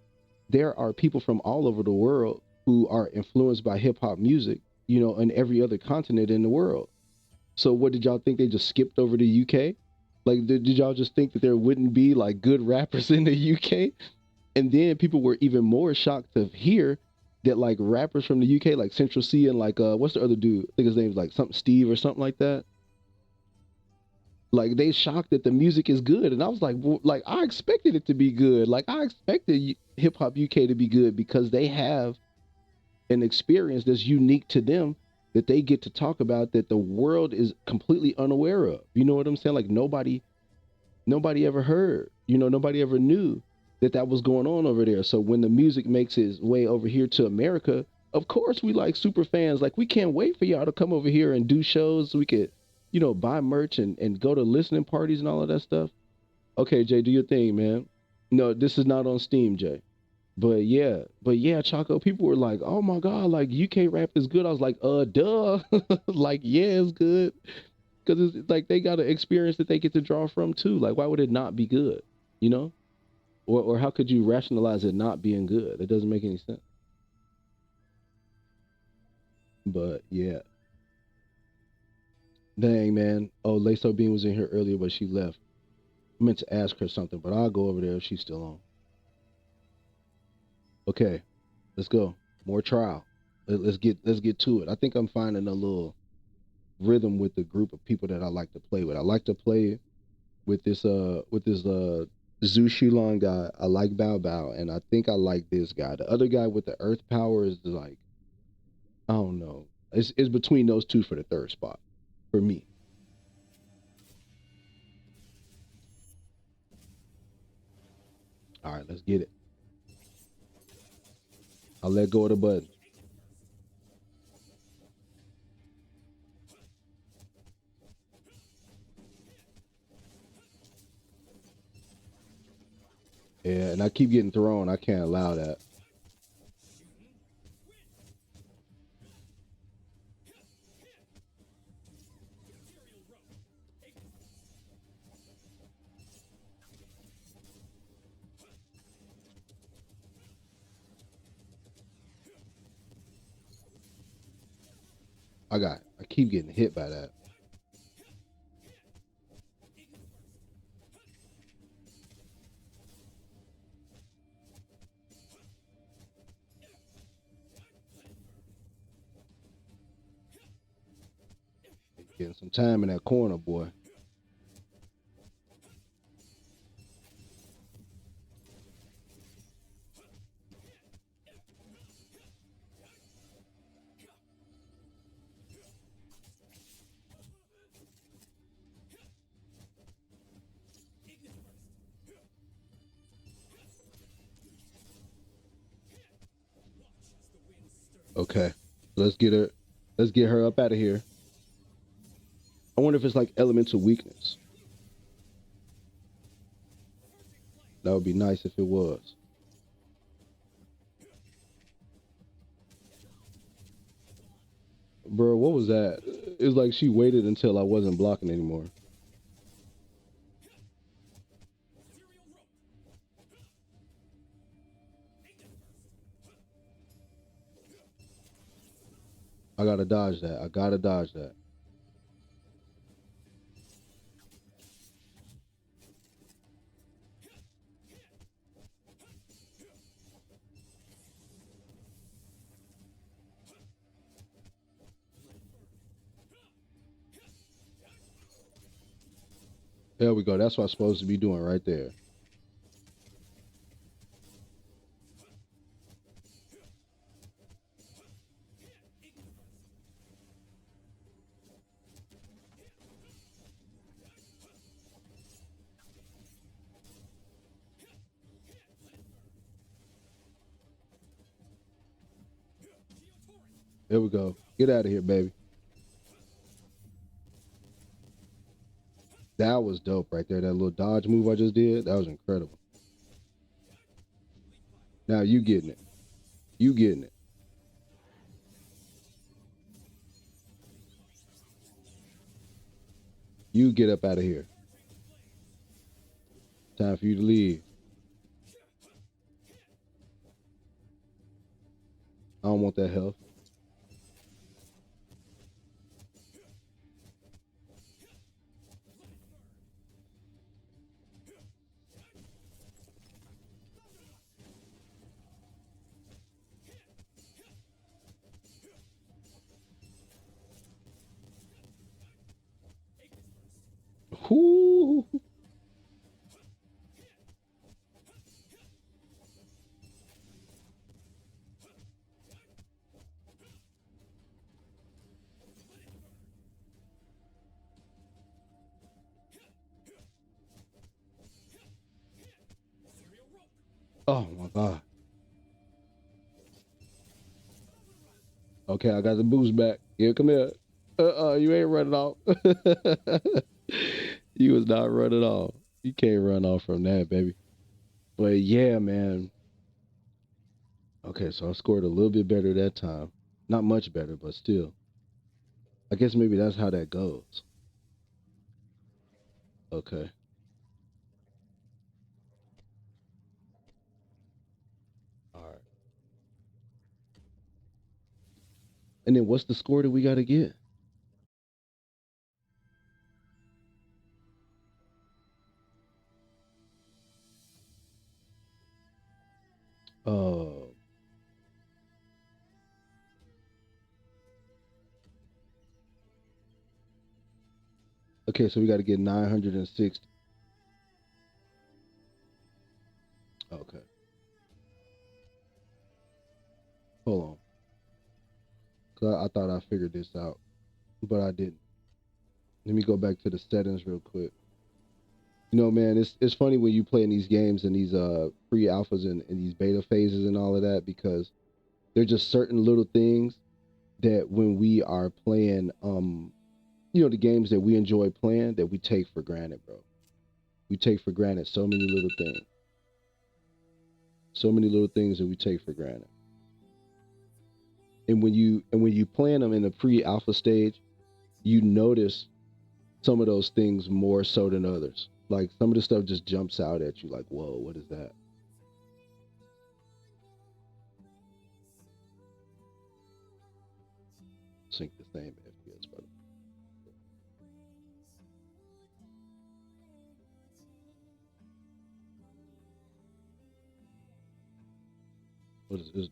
there are people from all over the world who are influenced by hip hop music, in every other continent in the world. So what did y'all think? They just skipped over to UK? Like, did y'all just think that there wouldn't be like good rappers in the UK? And then people were even more shocked to hear that like rappers from the UK, like Central C and like what's the other dude? I think his name's like something Steve or something like that. Like they shocked that the music is good, and I was like, well, like I expected it to be good. Like I expected hip hop UK to be good because they have an experience that's unique to them that they get to talk about that the world is completely unaware of. You know what I'm saying? Like nobody ever heard, nobody ever knew that that was going on over there. So when the music makes its way over here to America, of course we like super fans. Like we can't wait for y'all to come over here and do shows. So we could, buy merch and go to listening parties and all of that stuff. Okay, Jay, do your thing, man. No, this is not on Steam, Jay. But yeah, Choco, people were like, oh my God, like UK rap is good. I was like, duh. Like, yeah, it's good. Because it's like they got an experience that they get to draw from too. Like, why would it not be good? You know? Or how could you rationalize it not being good? It doesn't make any sense. But yeah. Dang, man. Oh, Laso Bean was in here earlier, but she left. I meant to ask her something, but I'll go over there if she's still on. Okay, let's go. More trial. Let's get to it. I think I'm finding a little rhythm with the group of people that I like to play with. I like to play with this Zhu Shulon guy. I like Bao Bao, and I think I like this guy. The other guy with the Earth power is like, I don't know. It's between those two for the third spot for me. All right, let's get it. I'll let go of the button. Yeah, and I keep getting thrown. I can't allow that. I keep getting hit by that. Getting some time in that corner, boy. Okay. Let's get her. Let's get her up out of here. I wonder if it's like elemental weakness. That would be nice if it was. Bro, what was that? It was like she waited until I wasn't blocking anymore. I gotta dodge that. I gotta dodge that. There we go. That's what I'm supposed to be doing right there. There we go. Get out of here, baby. That was dope right there. That little dodge move I just did, that was incredible. Now you getting it. You getting it. You get up out of here. Time for you to leave. I don't want that health. Whoo. Oh my God. Okay, I got the boost back. Here, come here. You ain't running off. You was not running off. You can't run off from that, baby. But yeah, man. Okay, so I scored a little bit better that time. Not much better, but still. I guess maybe that's how that goes. Okay. All right. And then what's the score that we got to get? Uh, okay, so we got to get 960. Okay. Hold on. 'Cause I thought I figured this out, but I didn't. Let me go back to the settings real quick. You know, man, it's funny when you play in these games and these pre-alphas and these beta phases and all of that, because they're just certain little things that when we are playing the games that we enjoy playing, that we take for granted, bro. We take for granted so many little things. So many little things that we take for granted. And when you playing them in the pre-alpha stage, you notice some of those things more so than others. Like some of the stuff just jumps out at you like, whoa, what is that? Sync the same FPS, brother. What is this?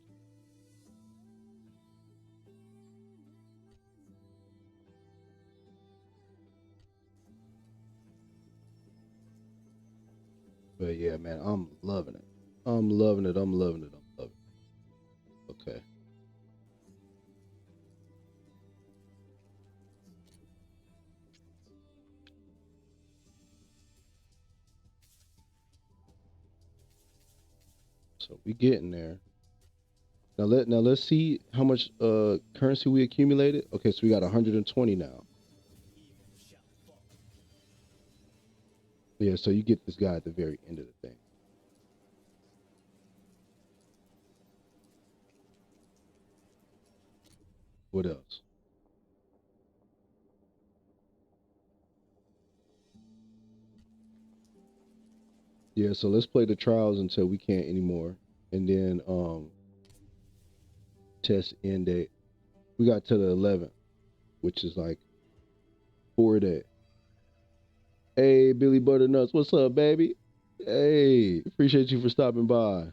But yeah, man, I'm loving it. I'm loving it. I'm loving it. I'm loving it. Okay. So we getting there. Now let's see how much currency we accumulated. Okay, so we got 120 now. Yeah, so you get this guy at the very end of the thing. What else? Yeah, so let's play the trials until we can't anymore. And then test end date. We got to the 11th, which is like 4 days. Hey, Billy Butternuts, what's up, baby? Hey, appreciate you for stopping by.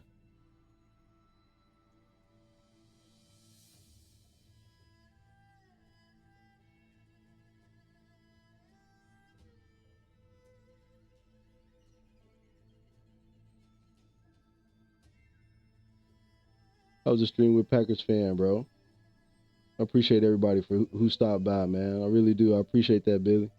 I was a stream with Packers fan, bro. I appreciate everybody for who stopped by, man. I really do. I appreciate that, Billy.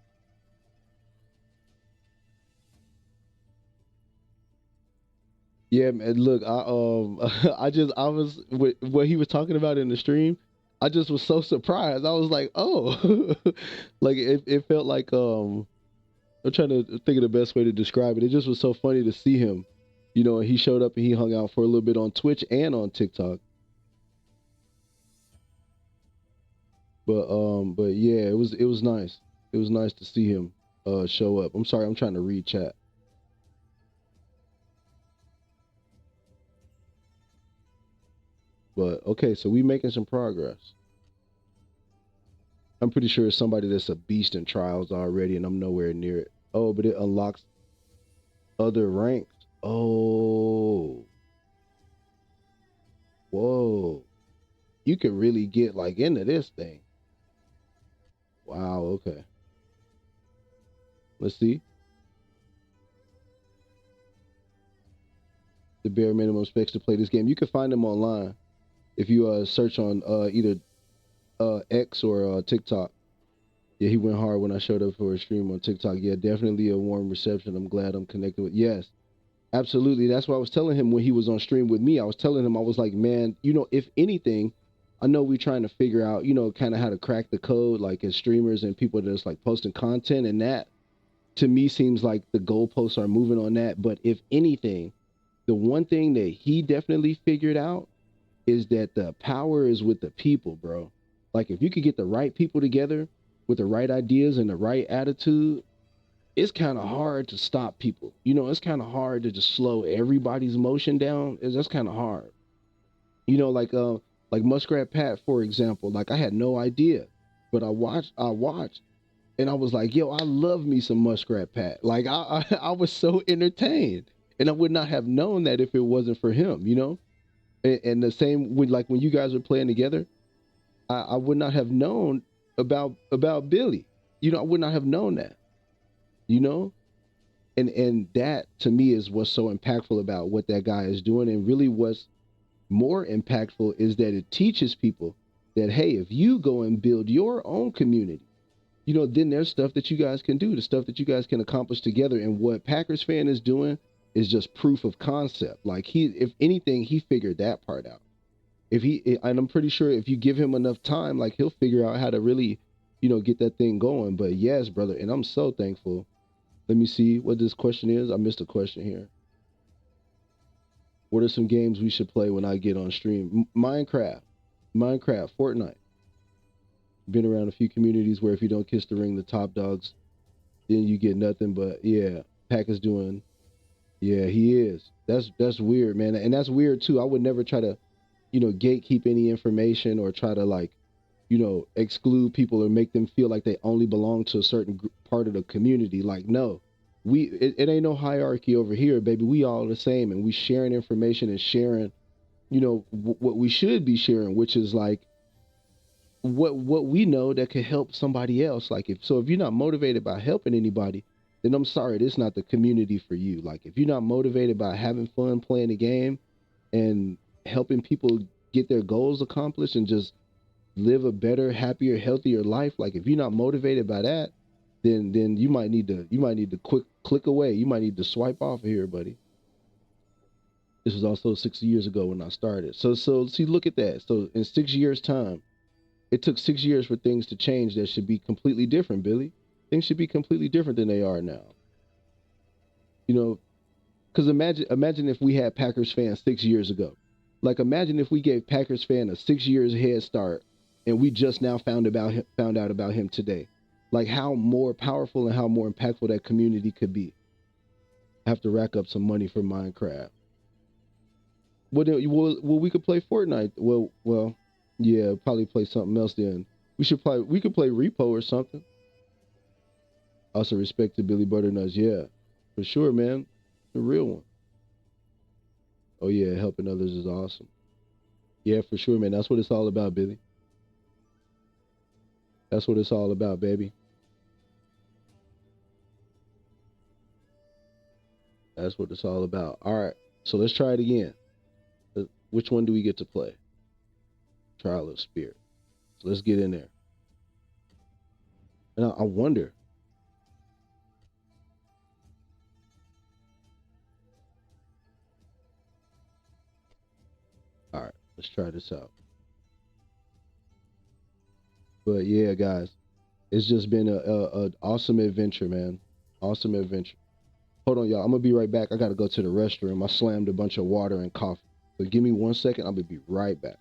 Yeah, man. Look, I was with what he was talking about in the stream. I just was so surprised. I was like, oh, like it felt like I'm trying to think of the best way to describe it. It just was so funny to see him. You know, he showed up and he hung out for a little bit on Twitch and on TikTok. But yeah, it was nice. It was nice to see him show up. I'm sorry, I'm trying to read chat. But okay, so we making some progress. I'm pretty sure it's somebody that's a beast in trials already, and I'm nowhere near it. Oh, but it unlocks other ranks. Oh, whoa! You can really get like into this thing. Wow. Okay. Let's see. The bare minimum specs to play this game. You can find them online if you search on either X or TikTok. Yeah, he went hard when I showed up for a stream on TikTok. Yeah, definitely a warm reception. I'm glad I'm connected with. Yes, absolutely. That's what I was telling him when he was on stream with me. I was telling him, I was like, man, if anything, I know we're trying to figure out, kind of how to crack the code, like as streamers and people that's like posting content, and that to me seems like the goalposts are moving on that. But if anything, the one thing that he definitely figured out is that the power is with the people, bro. Like if you could get the right people together with the right ideas and the right attitude, it's kind of hard to stop people. It's kind of hard to just slow everybody's motion down. That's kind of hard. Like Muskrat Pat, for example. Like I had no idea, but I watched, and I was like, yo, I love me some Muskrat Pat. Like I was so entertained, and I would not have known that if it wasn't for him. And the same with like when you guys were playing together, I would not have known about Billy. I would not have known that. You know, and that to me is what's so impactful about what that guy is doing, and really what's more impactful is that it teaches people that hey, if you go and build your own community, then there's stuff that you guys can do, the stuff that you guys can accomplish together. And what Packers fan is doing is just proof of concept. Like if anything, he figured that part out. And I'm pretty sure if you give him enough time, like he'll figure out how to really, get that thing going. But yes, brother, and I'm so thankful. Let me see what this question is. I missed a question here. What are some games we should play when I get on stream? Minecraft, Fortnite. Been around a few communities where if you don't kiss the ring, the top dogs, then you get nothing. But yeah, Pack is doing. Yeah, he is. That's weird, man, and that's weird too. I would never try to, gatekeep any information or try to like, exclude people or make them feel like they only belong to a certain part of the community. Like, no, it ain't no hierarchy over here, baby. We all the same, and we sharing information and sharing, what we should be sharing, which is like what we know that could help somebody else. Like if you're not motivated by helping anybody, then I'm sorry, this is not the community for you. Like if you're not motivated by having fun playing the game and helping people get their goals accomplished and just live a better, happier, healthier life, like if you're not motivated by that, then you might need to click away. You might need to swipe off of here, buddy. This was also 6 years ago when I started. So see, look at that. So in 6 years' time, it took 6 years for things to change that should be completely different, Billy. Things should be completely different than they are now. You know, because imagine if we had Packers fans 6 years ago. Like imagine if we gave Packers fan a 6 years head start, and we just now found out about him today. Like how more powerful and how more impactful that community could be. I have to rack up some money for Minecraft. Well, we could play Fortnite. Well, yeah, probably play something else then. We could play Repo or something. Also respect to Billy Butternuts, yeah, for sure, man, the real one. Oh yeah, helping others is awesome. Yeah, for sure, man. That's what it's all about, Billy. That's what it's all about, baby. That's what it's all about. All right, so let's try it again. Which one do we get to play? Trial of Spirit. So let's get in there. And I wonder. All right, let's try this out. But yeah, guys, it's just been a awesome adventure, man. Awesome adventure. Hold on, y'all. I'm gonna be right back. I gotta go to the restroom. I slammed a bunch of water and coffee. So give me 1 second. I'm gonna be right back.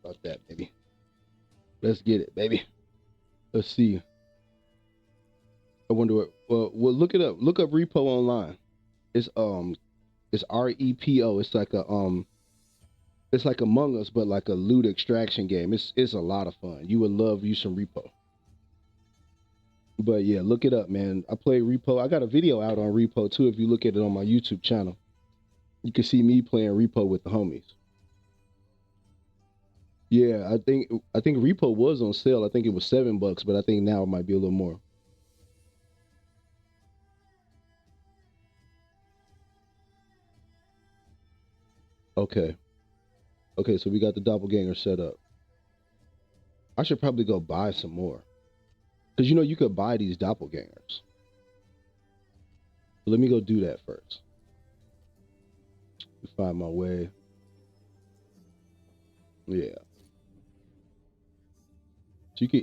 About that, baby. Let's get it, baby. Let's see. I wonder what. Well, look it up. Look up Repo online. It's REPO. It's like Among Us, but like a loot extraction game. It's a lot of fun. You would love you some Repo. But yeah, look it up, man. I play Repo. I got a video out on Repo too. If you look at it on my YouTube channel, you can see me playing Repo with the homies. Yeah, I think Repo was on sale. I think it was $7, but I think now it might be a little more. Okay. Okay, so we got the doppelganger set up. I should probably go buy some more. Because you could buy these doppelgangers. Let me go do that first. Find my way. Yeah.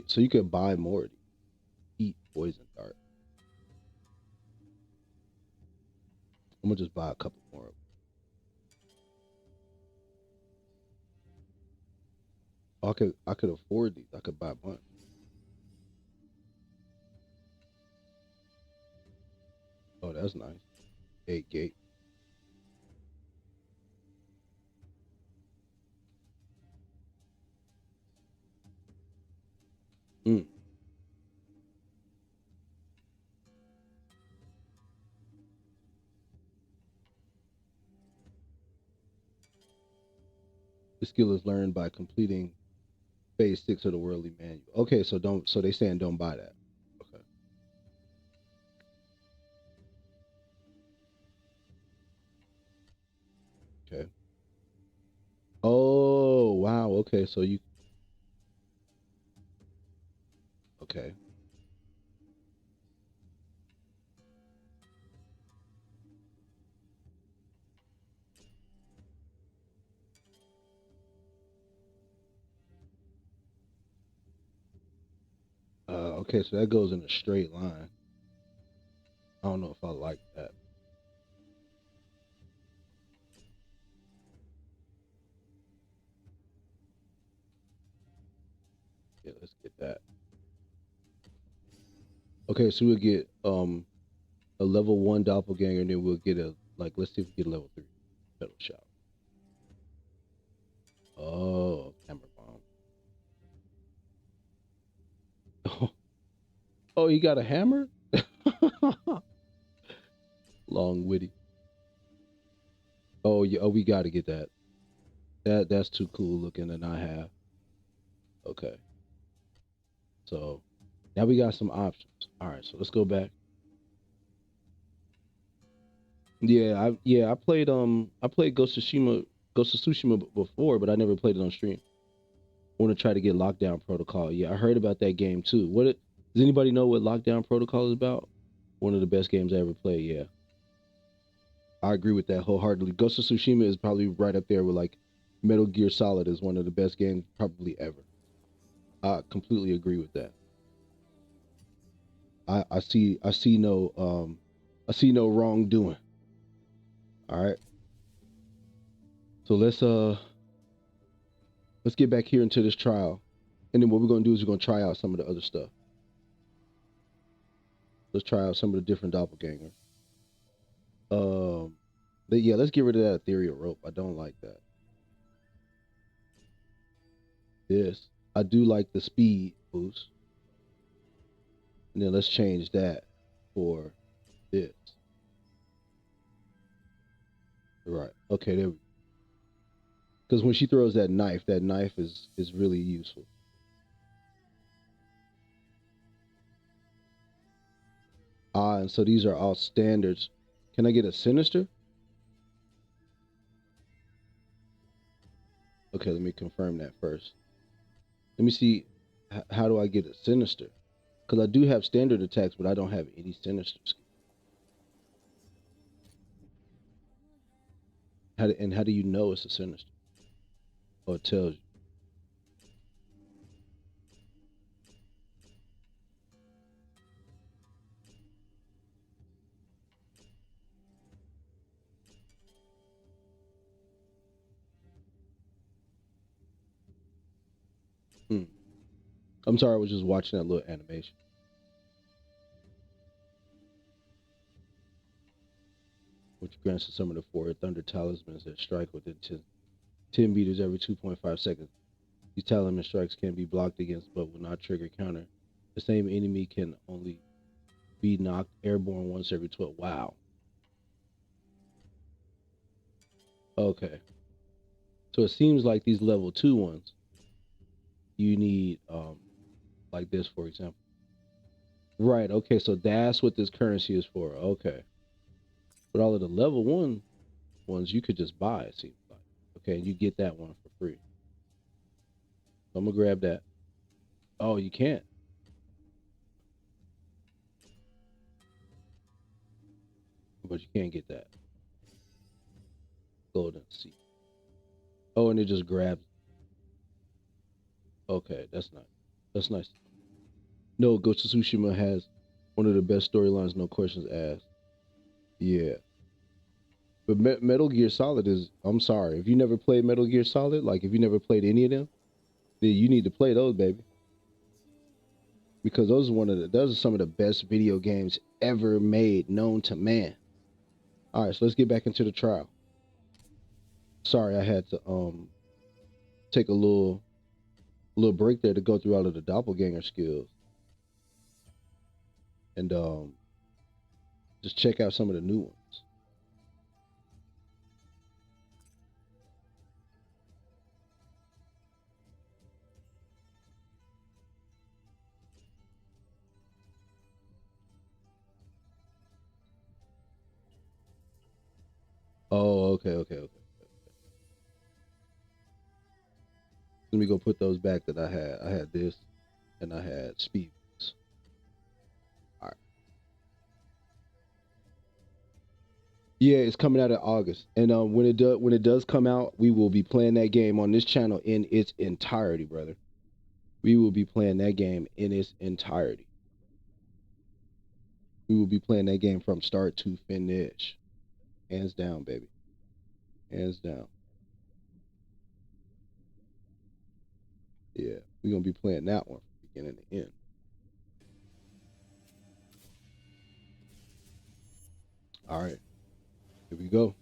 So you could buy more. Eat poison dart. I'm gonna just buy a couple more. I could afford these. I could buy a bunch. 'Oh, that's nice. 8 gate. Mm. The skill is learned by completing phase 6 of the worldly manual. Okay, so don't. So they saying don't buy that. Okay. Okay. Oh wow. Okay, so you. Okay. Okay, so that goes in a straight line. I don't know if I like that. Yeah, let's get that. Okay, so we'll get a level 1 doppelganger, and then we'll get a like. Let's see if we get a level 3 pedal shot. Oh, hammer bomb. Oh, you got a hammer? Long witty. Oh yeah. Oh, we got to get that. That's too cool looking to not have. Okay. So now we got some options. All right. So let's go back. I played Ghost of Tsushima before, but I never played it on stream. I want to try to get Lockdown Protocol. Yeah, I heard about that game too. Does anybody know what Lockdown Protocol is about? One of the best games I ever played. Yeah, I agree with that wholeheartedly. Ghost of Tsushima is probably right up there with like Metal Gear Solid is one of the best games probably ever. I completely agree with that. I see no wrongdoing. All right. So let's get back here into this trial. And then what we're gonna do is we're gonna try out some of the other stuff. Let's try out some of the different doppelgangers. Um but yeah, let's get rid of that ethereal rope. I don't like that. This. I do like the speed boost. And then let's change that for this. Right. Okay, there we go. Because when she throws that knife is really useful. Ah, and so these are all standards. Can I get a sinister? Okay, let me confirm that first. Let me see. How do I get a sinister? Because I do have standard attacks, but I don't have any sinisters. How do you know it's a sinister? Oh, it tells you. Hmm. I'm sorry, I was just watching that little animation. Which grants to summon the four thunder talismans that strike within 10 meters every 2.5 seconds. These talisman strikes can be blocked against but will not trigger counter. The same enemy can only be knocked airborne once every 12. Wow. Okay. So it seems like these level 2 ones, you need like this, for example. Right. Okay. So that's what this currency is for. Okay. But all of the level 1 ones you could just buy, it seems like. Okay. And you get that one for free. So I'm going to grab that. Oh, you can't. But you can't get that. Golden seed. Oh, and it just grabs. Okay. That's nice. That's nice. No, Ghost of Tsushima has one of the best storylines, no questions asked. Yeah. But Metal Gear Solid is, I'm sorry, if you never played Metal Gear Solid, like if you never played any of them, then you need to play those, baby. Because those are some of the best video games ever made, known to man. All right, so let's get back into the trial. Sorry, I had to take a little little break there to go through all of the doppelganger skills and just check out some of the new ones. Oh, okay. Let me go put those back that I had. I had this, and I had speed. All right. Yeah, it's coming out in August, and when it does come out, we will be playing that game on this channel in its entirety, brother. We will be playing that game in its entirety. We will be playing that game from start to finish, hands down, baby, hands down. Yeah, we're gonna be playing that one from beginning to end. All right, here we go.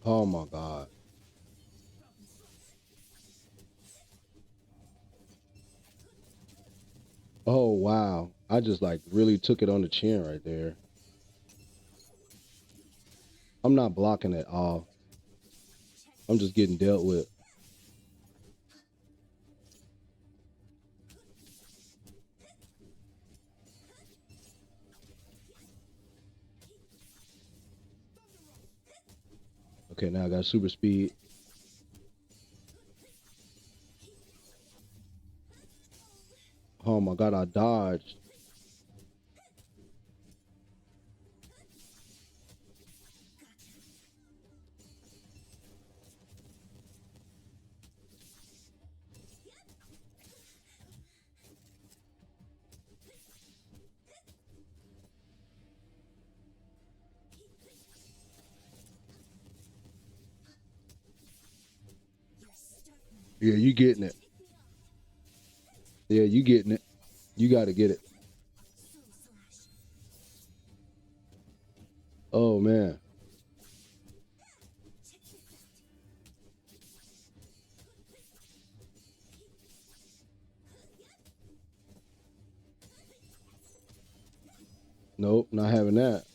Oh my God. Oh wow. I just like really took it on the chin right there. I'm not blocking at all. I'm just getting dealt with. Okay, now I got super speed. Oh my God, I dodged. Yeah, you getting it. Yeah, you getting it. You got to get it. Oh man. Nope, not having that.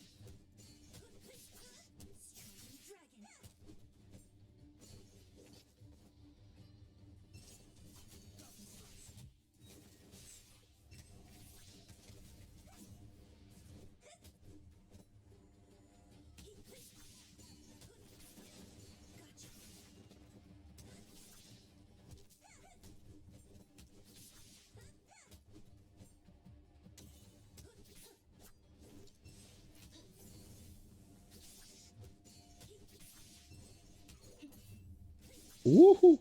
Woohoo.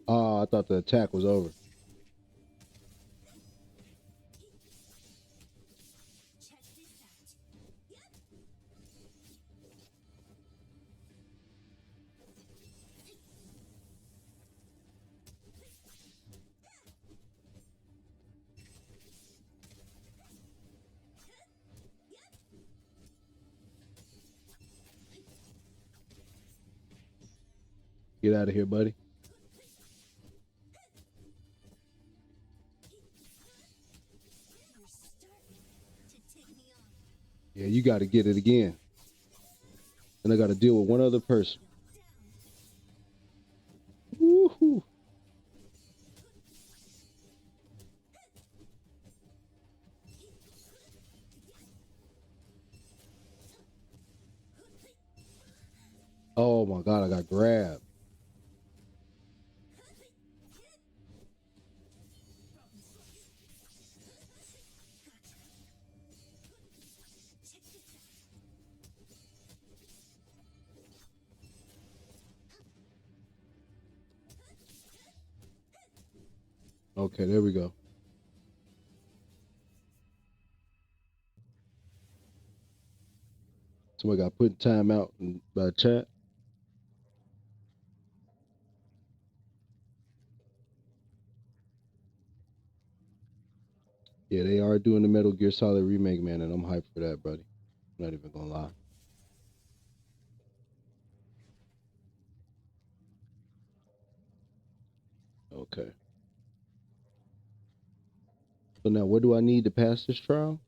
Oh, I thought the attack was over. Get out of here, buddy. Yeah, you got to get it again. And I got to deal with one other person. Woohoo. Oh my God, I got grabbed. Okay, there we go. Somebody got put time out by chat. Yeah, they are doing the Metal Gear Solid remake, man, and I'm hyped for that, buddy. I'm not even gonna lie. Okay. So now, what do I need to pass this trial?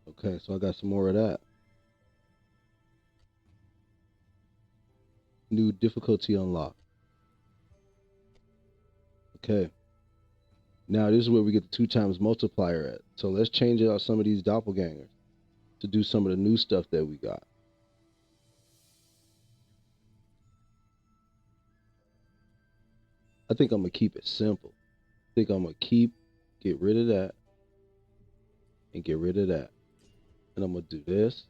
Okay, so I got some more of that. New difficulty unlocked. Okay. Now this is where we get the 2 times multiplier at. So let's change out some of these doppelgangers to do some of the new stuff that we got. I think I'm gonna keep it simple. I think I'm gonna get rid of that, and get rid of that. And I'm gonna do this.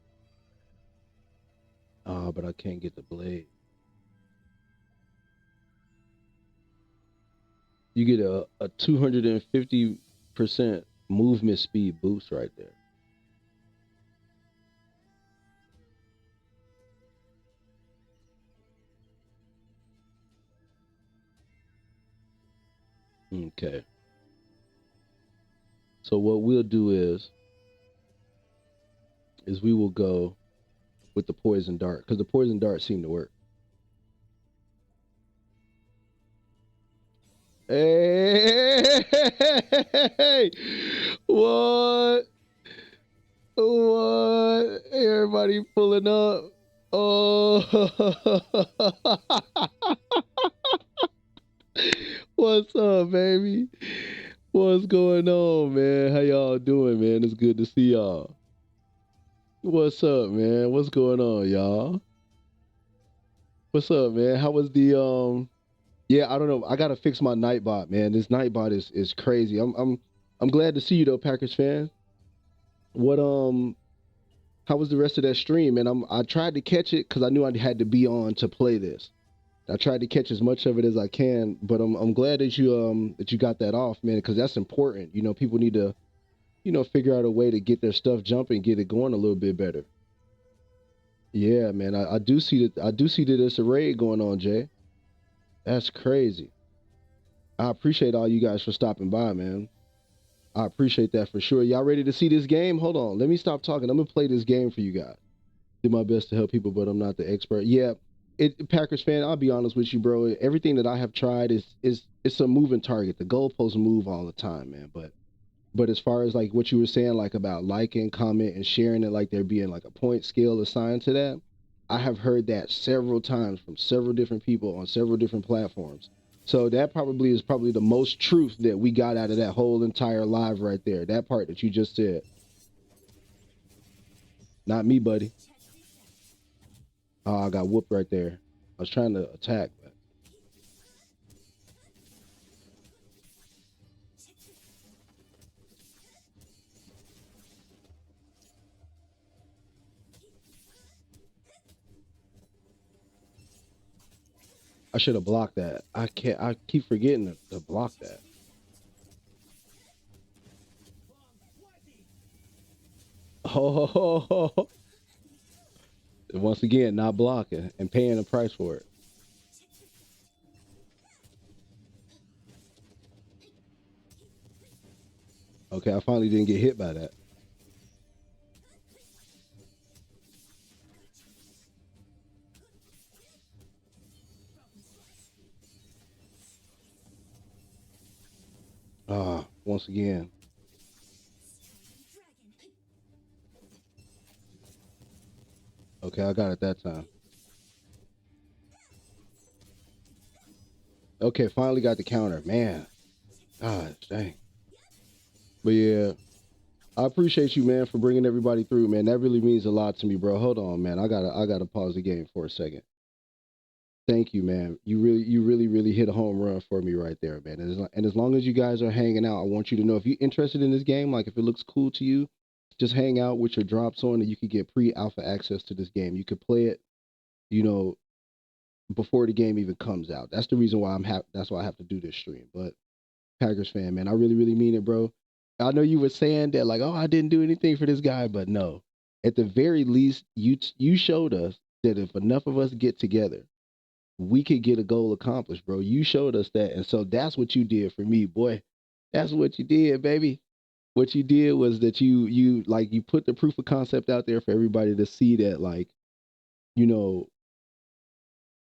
Ah, but I can't get the blade. You get a 250% movement speed boost right there. Okay. So what we'll do is we will go with the poison dart, because the poison dart seemed to work. Hey, what? What? Everybody pulling up. Oh, what's up, baby? What's going on, man? How y'all doing, man? It's good to see y'all. What's up, man? What's going on, y'all? What's up, man? How was the? Yeah, I don't know. I gotta fix my Nightbot, man. This Nightbot is crazy. I'm glad to see you though, Packers fan. What how was the rest of that stream? And I tried to catch it because I knew I had to be on to play this. I tried to catch as much of it as I can, but I'm glad that you got that off, man, because that's important. You know, people need to, figure out a way to get their stuff jumping, get it going a little bit better. Yeah, man. I do see that there's a raid going on, Jay. That's crazy. I appreciate all you guys for stopping by, man. I appreciate that for sure. Y'all ready to see this game? Hold on. Let me stop talking. I'm gonna play this game for you guys. Do my best to help people, but I'm not the expert. Yeah, Packers fan, I'll be honest with you, bro. Everything that I have tried is it's a moving target. The goalposts move all the time, man. But as far as like what you were saying, like about liking, comment, and sharing it, like there being like a point scale assigned to that, I have heard that several times from several different people on several different platforms. So that probably is the most truth that we got out of that whole entire live right there. That part that you just said. Not me, buddy. Oh, I got whooped right there. I was trying to attack, but I should have blocked that. I can't. I keep forgetting to block that. Oh, once again, not blocking and paying the price for it. Okay, I finally didn't get hit by that. Ah, once again. Okay, I got it that time. Okay, finally got the counter. Man, God dang. But yeah, I appreciate you, man, for bringing everybody through, man. That really means a lot to me, bro. Hold on, man. I gotta pause the game for a second. Thank you, man. You really hit a home run for me right there, man. And as long as you guys are hanging out, I want you to know if you're interested in this game, like if it looks cool to you, just hang out with your drops on, and you can get pre-alpha access to this game. You could play it, you know, before the game even comes out. That's the reason why that's why I have to do this stream. But Packers fan, man, I really mean it, bro. I know you were saying that like, oh, I didn't do anything for this guy, but no. At the very least, you showed us that if enough of us get together, we could get a goal accomplished, bro. You showed us that. And so that's what you did for me, boy. That's what you did, baby. What you did was that you put the proof of concept out there for everybody to see that, like, you know,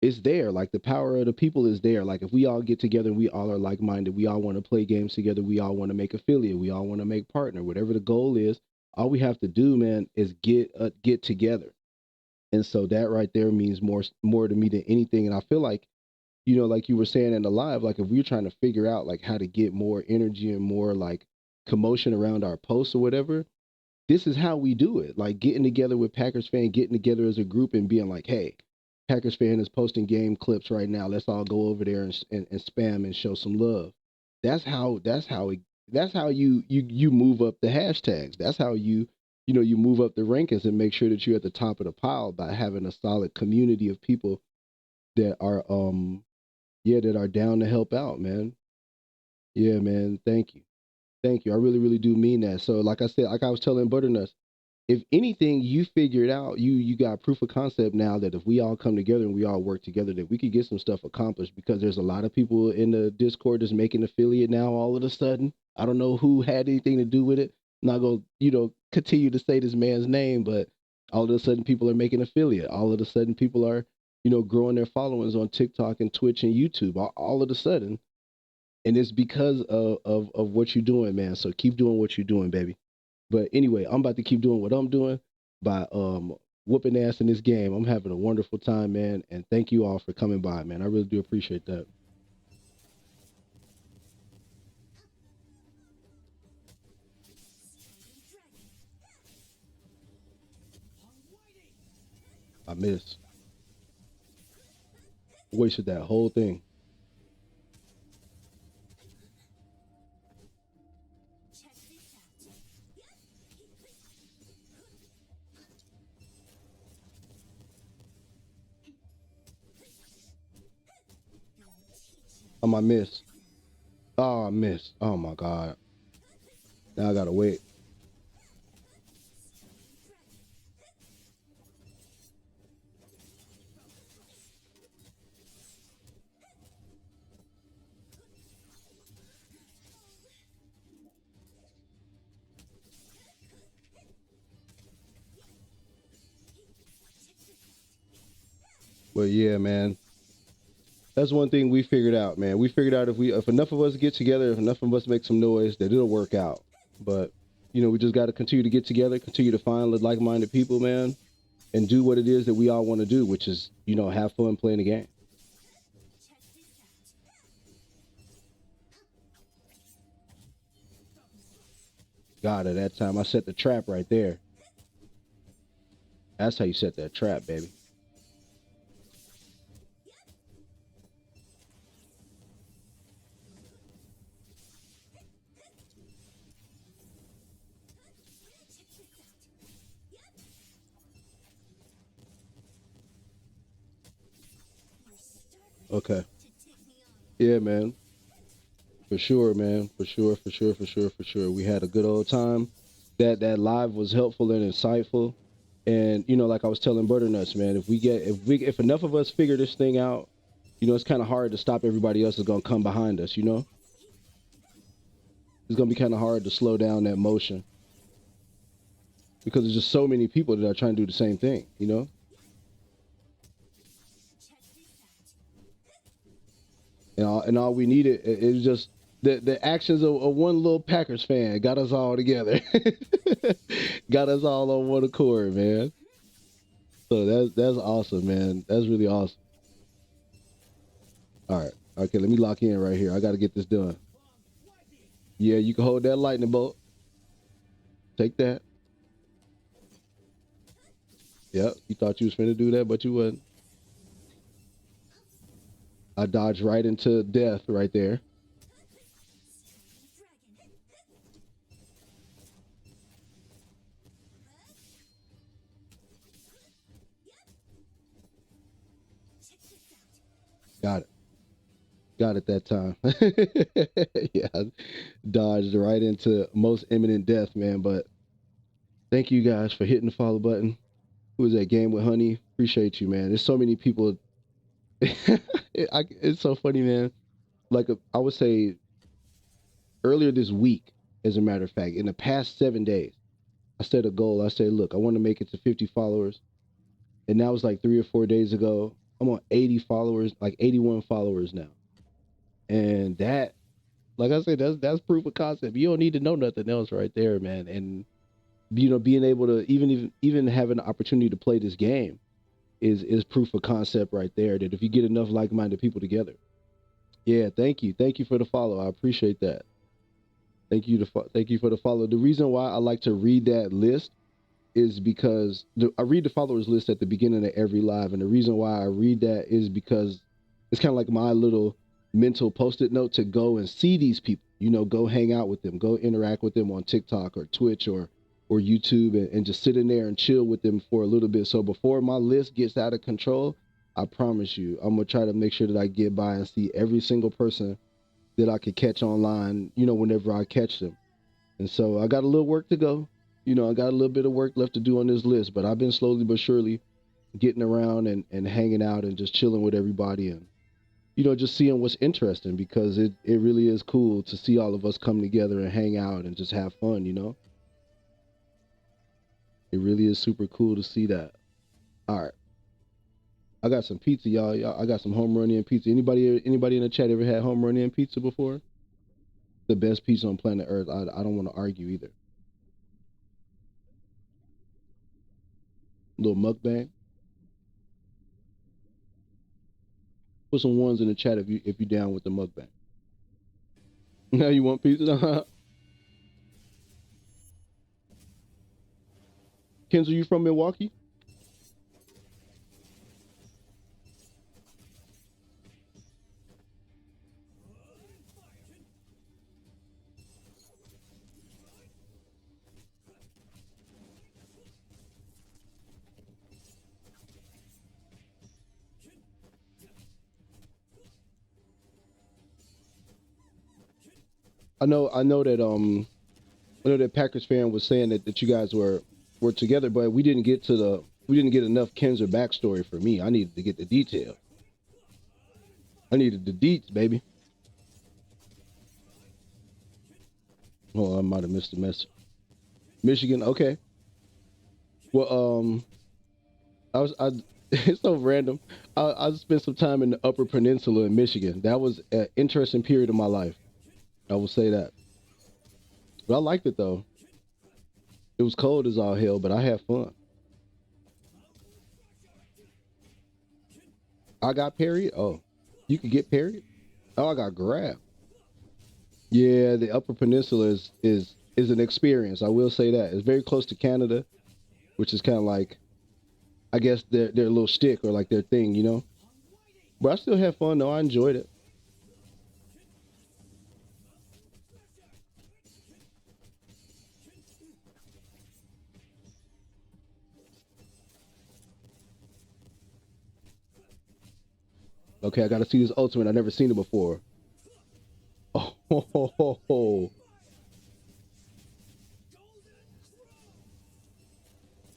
it's there. Like the power of the people is there. Like if we all get together and we all are like minded, we all want to play games together, we all want to make affiliate, we all want to make partner, whatever the goal is, all we have to do, man, is get together. And so that right there means more to me than anything. And I feel like, you know, like you were saying in the live, like if we're trying to figure out like how to get more energy and more like commotion around our posts or whatever, this is how we do it. Like getting together with Packers fan, getting together as a group and being like, hey, Packers fan is posting game clips right now. Let's all go over there and spam and show some love. That's how you move up the hashtags. That's how you move up the rankings and make sure that you're at the top of the pile by having a solid community of people that are that are down to help out, man. Yeah, man. Thank you. Thank you. I really do mean that. So like I said, like I was telling Butternuts, if anything, you figured out, you got proof of concept now that if we all come together and we all work together, that we could get some stuff accomplished, because there's a lot of people in the Discord that's making affiliate now all of a sudden. I don't know who had anything to do with it. I'm not gonna, continue to say this man's name, but all of a sudden people are making affiliate. All of a sudden people are, growing their followings on TikTok and Twitch and YouTube. All of a sudden. And it's because of what you're doing, man. So keep doing what you're doing, baby. But anyway, I'm about to keep doing what I'm doing by whooping ass in this game. I'm having a wonderful time, man. And thank you all for coming by, man. I really do appreciate that. I missed. Wasted that whole thing. I missed. Oh, I missed. Oh my God. Now I gotta wait. But yeah, man. That's one thing we figured out, man. We figured out if enough of us get together, if enough of us make some noise, that it'll work out. But we just got to continue to get together, continue to find like-minded people, man, and do what it is that we all want to do, which is have fun playing the game. God, at that time I set the trap right there. That's how you set that trap, baby. Okay. Yeah, man. For sure, man. For sure. We had a good old time. That live was helpful and insightful. And like I was telling Butternuts, man, if enough of us figure this thing out, it's kind of hard to stop everybody else that's gonna come behind us. It's gonna be kind of hard to slow down that motion, because there's just so many people that are trying to do the same thing. And all we needed is just the actions of one little Packers fan got us all together, got us all on one accord, man. So that's awesome, man. That's really awesome. All right, okay, let me lock in right here. I got to get this done. Yeah, you can hold that lightning bolt. Take that. Yep, you thought you was finna do that, but you wasn't. I dodged right into death right there. Got it. Got it that time. Yeah, I dodged right into most imminent death, man. But thank you guys for hitting the follow button. Who was that game with Honey? Appreciate you, man. There's so many people. It's so funny, man. Like I would say earlier this week, as a matter of fact, in the past 7 days, I set a goal. I said, look, I want to make it to 50 followers. And that was like 3 or 4 days ago. I'm on 80 followers, like 81 followers now. And that, like I said, that's proof of concept. You don't need to know nothing else right there, man. And being able to even having the opportunity to play this game is proof of concept right there. That if you get enough like-minded people together. Yeah, thank you for the follow. I appreciate that. Thank you for the follow. The reason why I like to read that list is because I read the followers list at the beginning of every live, and the reason why I read that is because it's kind of like my little mental post-it note to go and see these people. Go hang out with them, go interact with them on TikTok or Twitch or YouTube, and just sit in there and chill with them for a little bit. So before my list gets out of control, I promise you, I'm gonna try to make sure that I get by and see every single person that I could catch online. Whenever I catch them. And so I got a little work to go. I got a little bit of work left to do on this list, but I've been slowly but surely getting around and hanging out and just chilling with everybody and, just seeing what's interesting because it really is cool to see all of us come together and hang out and just have fun. It really is super cool to see that. All right. I got some pizza, y'all. I got some home run in pizza. Anybody in the chat ever had home run in pizza before? The best pizza on planet Earth. I don't want to argue either. Little mukbang. Put some ones in the chat if you down with the mukbang. Now you want pizza? Kenzo, you from Milwaukee? I know that Packers fan was saying that you guys were together, but we didn't get enough Kenzo backstory for me. I needed to get the detail. I needed the deets, baby. Oh, I might have missed the message. Michigan, okay. Well, I it's so random. I spent some time in the Upper Peninsula in Michigan. That was an interesting period of my life. I will say that. But I liked it though. It was cold as all hell, but I had fun. I got parried. Oh, you could get parried. Oh, I got grabbed. Yeah, the Upper Peninsula is an experience. I will say that it's very close to Canada, which is kind of like, I guess their little shtick or like their thing. But I still had fun though. I enjoyed it. Okay, I got to see this ultimate. I never seen it before. Oh, ho, ho, ho, ho.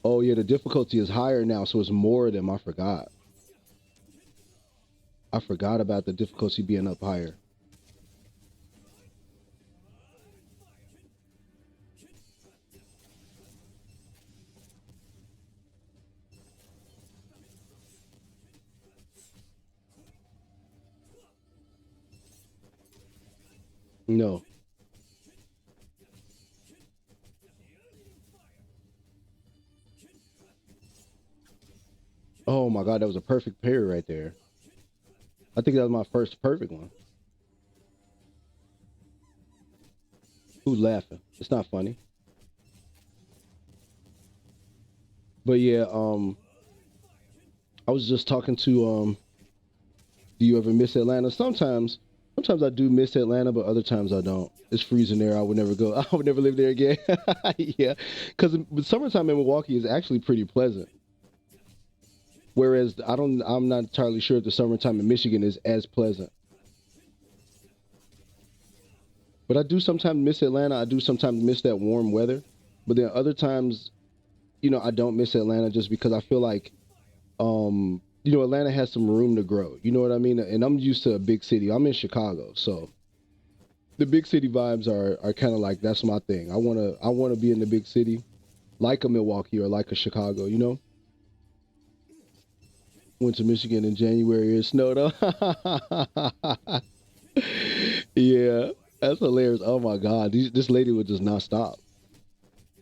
Oh yeah, the difficulty is higher now, so it's more of them. I forgot. I forgot about the difficulty being up higher. No. Oh my god, that was a perfect parry right there. I think that was my first perfect one. Who's laughing? It's not funny. But yeah, I was just talking to Do you ever miss Atlanta? Sometimes. Sometimes I do miss Atlanta, but other times I don't. It's freezing there. I would never go. I would never live there again. Yeah, because summertime in Milwaukee is actually pretty pleasant. Whereas I'm not entirely sure if the summertime in Michigan is as pleasant. But I do sometimes miss Atlanta. I do sometimes miss that warm weather. But then other times, I don't miss Atlanta just because I feel like, Atlanta has some room to grow. You know what I mean? And I'm used to a big city. I'm in Chicago, so the big city vibes are kind of like that's my thing. I wanna be in the big city, like a Milwaukee or like a Chicago. Went to Michigan in January. It snowed up. Yeah, that's hilarious. Oh my God, this lady would just not stop.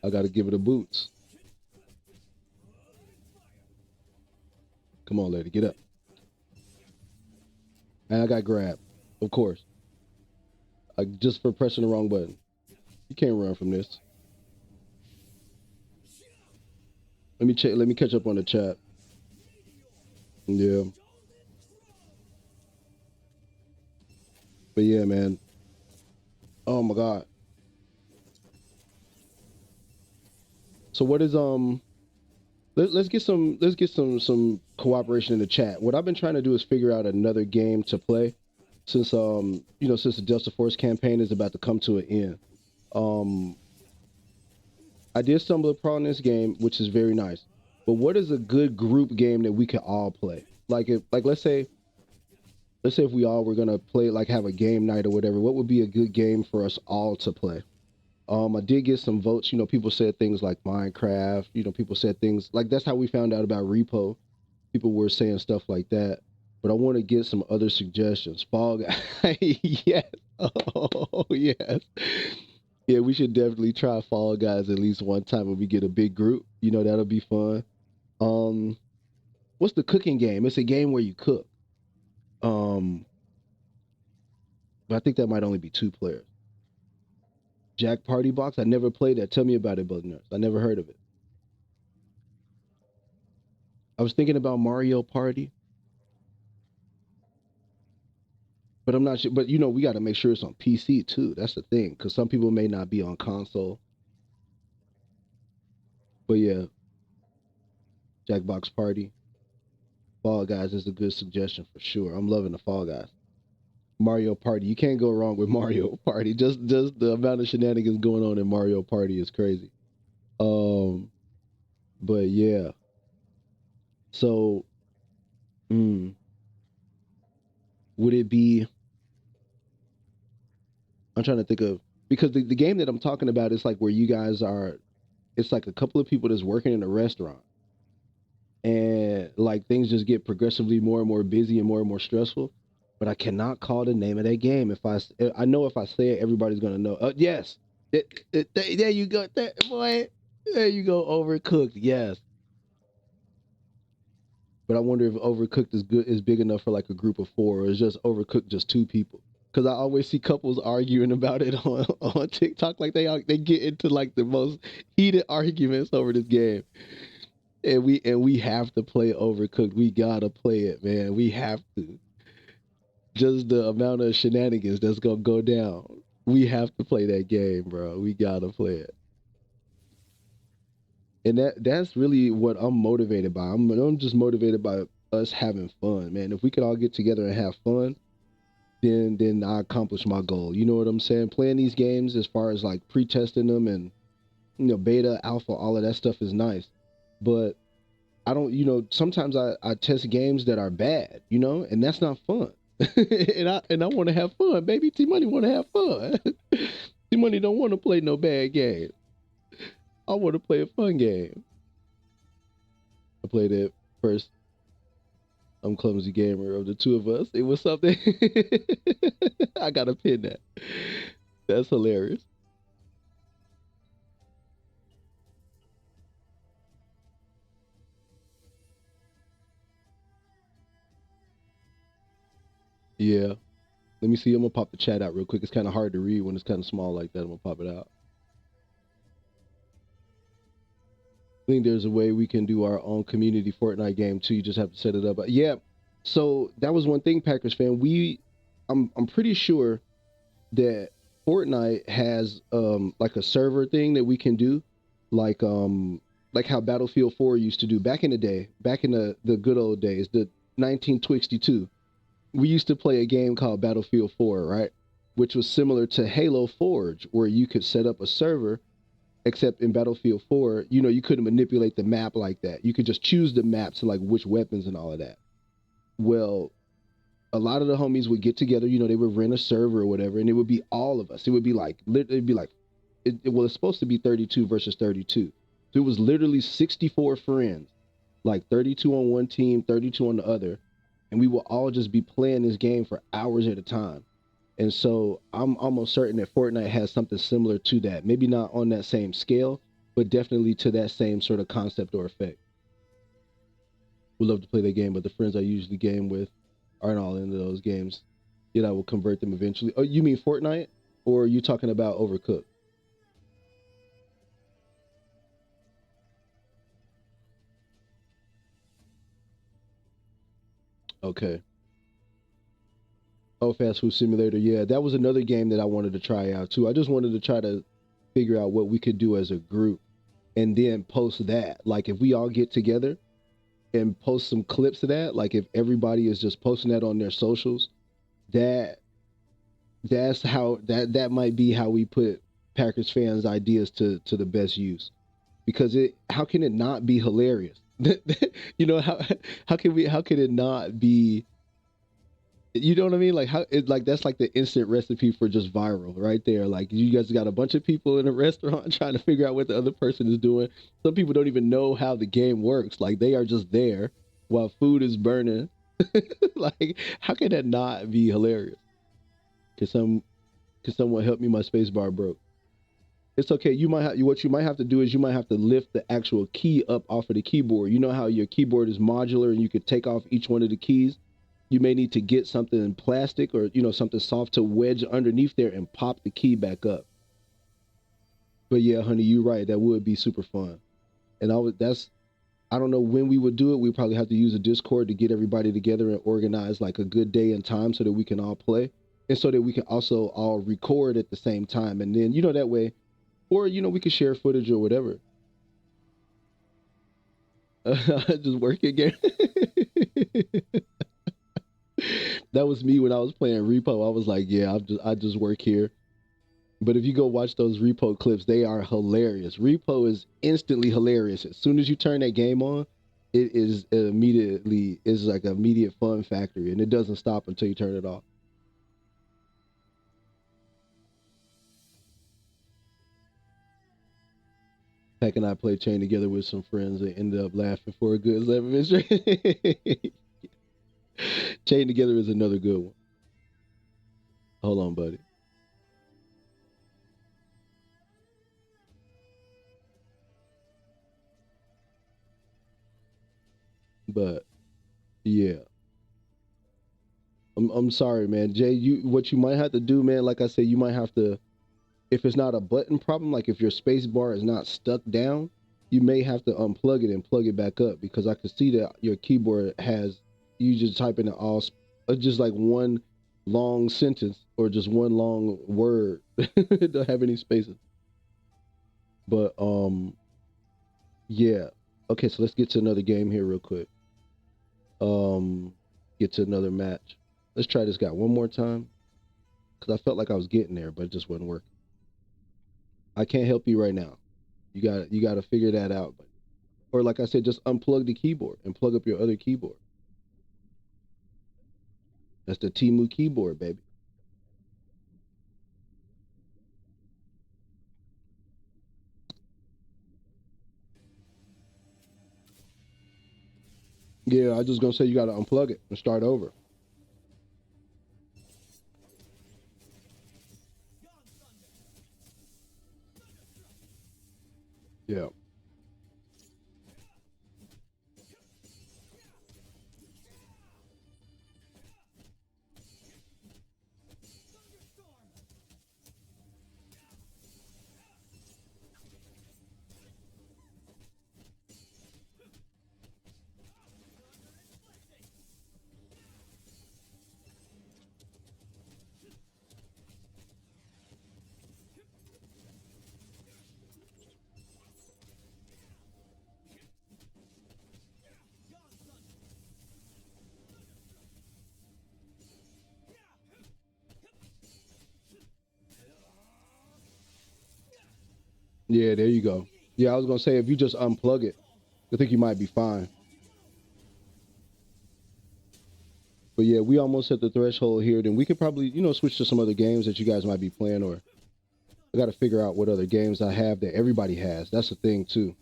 I got to give her the boots. Come on, lady, get up. And I got grabbed, of course, just for pressing the wrong button. You can't run from this. Let me check. Let me catch up on the chat. Yeah, but yeah, man. Oh my God. So what is let's get some cooperation in the chat. What I've been trying to do is figure out another game to play since since the Delta Force campaign is about to come to an end. Um I did stumble upon this game, which is very nice. But what is a good group game that we can all play? Like let's say if we all were gonna play, like have a game night or whatever, what would be a good game for us all to play? I did get some votes. People said things like Minecraft. People said things like that's how we found out about Repo. People were saying stuff like that. But I want to get some other suggestions. Fall Guy, yes. Oh, yes. Yeah, we should definitely try Fall Guys at least one time when we get a big group. That'll be fun. Um, what's the cooking game? It's a game where you cook. Um, but I think that might only be two players. Jack Party Box. I never played that. Tell me about it, Bug Nerds. I never heard of it. I was thinking about Mario Party, but I'm not sure. But we got to make sure it's on PC too. That's the thing, because some people may not be on console. But yeah, Jackbox Party, Fall Guys is a good suggestion for sure. I'm loving the Fall Guys. Mario Party, you can't go wrong with Mario Party. Just the amount of shenanigans going on in Mario Party is crazy. Um, but yeah. So, mm, would it be? I'm trying to think of, because the game that I'm talking about is like where you guys are. It's like a couple of people that's working in a restaurant, and like things just get progressively more and more busy and more stressful. But I cannot call the name of that game. I know if I say it, everybody's gonna know. Yes, there you go, boy. There you go, Overcooked. Yes, but I wonder if Overcooked is big enough for like a group of four, or is just Overcooked just two people? Because I always see couples arguing about it on TikTok. Like they get into like the most heated arguments over this game. And we have to play Overcooked. We gotta play it, man. We have to. Just the amount of shenanigans that's gonna go down. We have to play that game, bro. We gotta play it. And that's really what I'm motivated by. I'm just motivated by us having fun, man. If we could all get together and have fun, then I accomplish my goal. You know what I'm saying? Playing these games as far as like pre-testing them and beta, alpha, all of that stuff is nice. But I don't, sometimes I test games that are bad, and that's not fun. and I want to have fun, baby. T Money want to have fun. T Money don't want to play no bad game. I want to play a fun game. I played it first. I'm clumsy gamer of the two of us. It was something. I gotta pin that. That's hilarious. Yeah. Let me see. I'm gonna pop the chat out real quick. It's kind of hard to read when it's kind of small like that. I'm gonna pop it out. I think there's a way we can do our own community Fortnite game too. You just have to set it up. Yeah, So that was one thing, Packers fan. I'm pretty sure that Fortnite has like a server thing that we can do, like like how Battlefield 4 used to do back in the day, back in the good old days, the 1962. We used to play a game called Battlefield 4, right? Which was similar to Halo Forge, where you could set up a server, except in Battlefield 4, you know, you couldn't manipulate the map like that. You could just choose the map to like which weapons and all of that. Well, a lot of the homies would get together, you know, they would rent a server or whatever, and it would be all of us. It would be like, it'd be like, well, it's supposed to be 32 versus 32. So it was literally 64 friends, like 32 on one team, 32 on the other. And we will all just be playing this game for hours at a time. And so I'm almost certain that Fortnite has something similar to that. Maybe not on that same scale, but definitely to that same sort of concept or effect. Would love to play that game, but the friends I usually game with aren't all into those games. Yet I will convert them eventually. Oh, you mean Fortnite? Or are you talking about Overcooked? Okay. Oh, Fast Food Simulator. Yeah, that was another game that I wanted to try out too. I just wanted to try to figure out what we could do as a group and then post that. Like if we all get together and post some clips of that, like if everybody is just posting that on their socials, that that's how that might be how we put Packers fans' ideas to the best use. Because it how can it not be hilarious? You know how can it not be, you know what I mean? Like how it like that's like the instant recipe for just viral right there. Like you guys got a bunch of people in a restaurant trying to figure out what the other person is doing. Some people don't even know how the game works. Like they are just there while food is burning. Like how can that not be hilarious? Can someone help me? My space bar broke. It's okay. You might have what you might have to do is you might have to lift the actual key up off of the keyboard. You know how your keyboard is modular and you could take off each one of the keys. You may need to get something in plastic or you know something soft to wedge underneath there and pop the key back up. But yeah, honey, you're right. That would be super fun. And I don't know when we would do it. We probably have to use a Discord to get everybody together and organize like a good day and time so that we can all play. And so that we can also all record at the same time. And then, you know, that way, or, you know, we could share footage or whatever. Just work again. That was me when I was playing Repo. I was like, yeah, I just work here. But if you go watch those Repo clips, they are hilarious. Repo is instantly hilarious. As soon as you turn that game on, it is immediately is like an immediate fun factory, and it doesn't stop until you turn it off. Peck and I played Chain together with some friends and ended up laughing for a good 11 minutes. Chain together is another good one. Hold on, buddy. But yeah, I'm sorry, man. Jay, you what you might have to do, man. Like I said, you might have to if it's not a button problem, like if your space bar is not stuck down, you may have to unplug it and plug it back up because I could see that your keyboard has you just type in all just like one long sentence or just one long word. It don't have any spaces. But yeah. Okay, so let's get to another game here real quick. Um get to another match. Let's try this guy one more time because I felt like I was getting there, but it just wasn't working. I can't help you right now. You got to figure that out. But or like I said, just unplug the keyboard and plug up your other keyboard. That's the Timu keyboard, baby. Yeah, I just gonna say you got to unplug it and start over. Yeah. Yeah, there you go. Yeah, I was gonna say if you just unplug it, I think you might be fine. But yeah, we almost hit the threshold here. Then we could probably, switch to some other games that you guys might be playing, or I got to figure out what other games I have that everybody has. That's the thing too.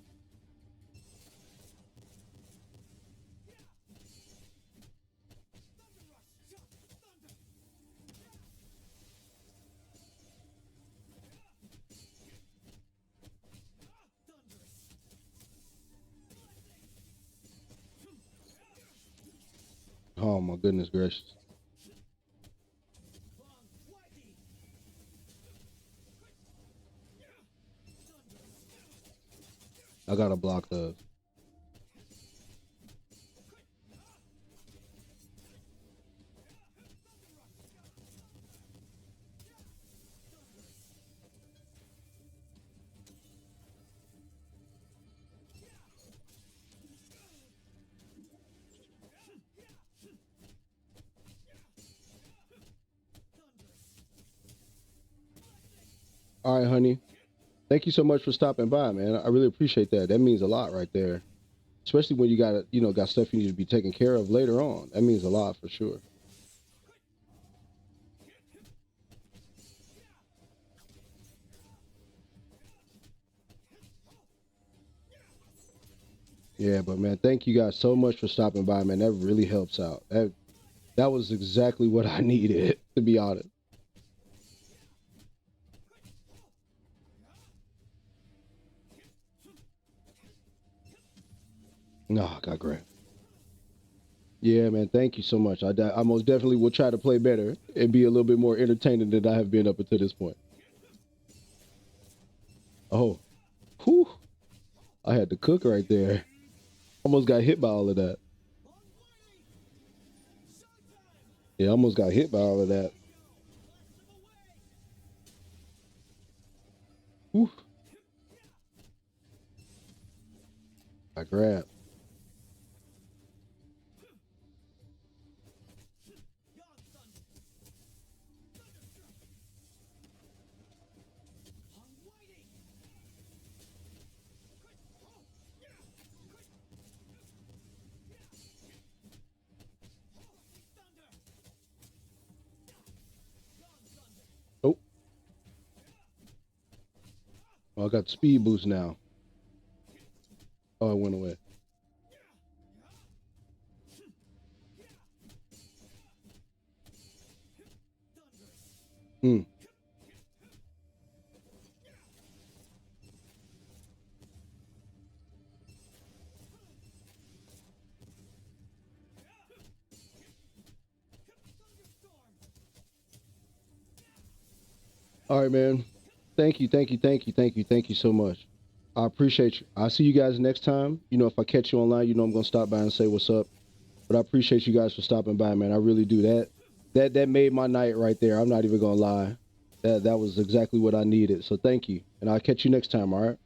Oh my goodness gracious! I gotta block those. All right, honey. Thank you so much for stopping by, man. I really appreciate that. That means a lot right there. Especially when you got stuff you need to be taken care of later on. That means a lot for sure. Yeah, but man, thank you guys so much for stopping by, man. That really helps out. That was exactly what I needed, to be honest. No, I got grabbed. Yeah, man. Thank you so much. I most definitely will try to play better and be a little bit more entertaining than I have been up until this point. Oh, whew. I had to cook right there. Almost got hit by all of that. Yeah, almost got hit by all of that. Whew. I grabbed. Oh, I got the speed boost now. Oh, it went away. Hmm. All right, man. Thank you, thank you, thank you, thank you, thank you so much. I appreciate you. I'll see you guys next time. If I catch you online, I'm gonna stop by and say what's up. But I appreciate you guys for stopping by, man. I really do that. That made my night right there. I'm not even gonna lie. That was exactly what I needed. So thank you. And I'll catch you next time, all right?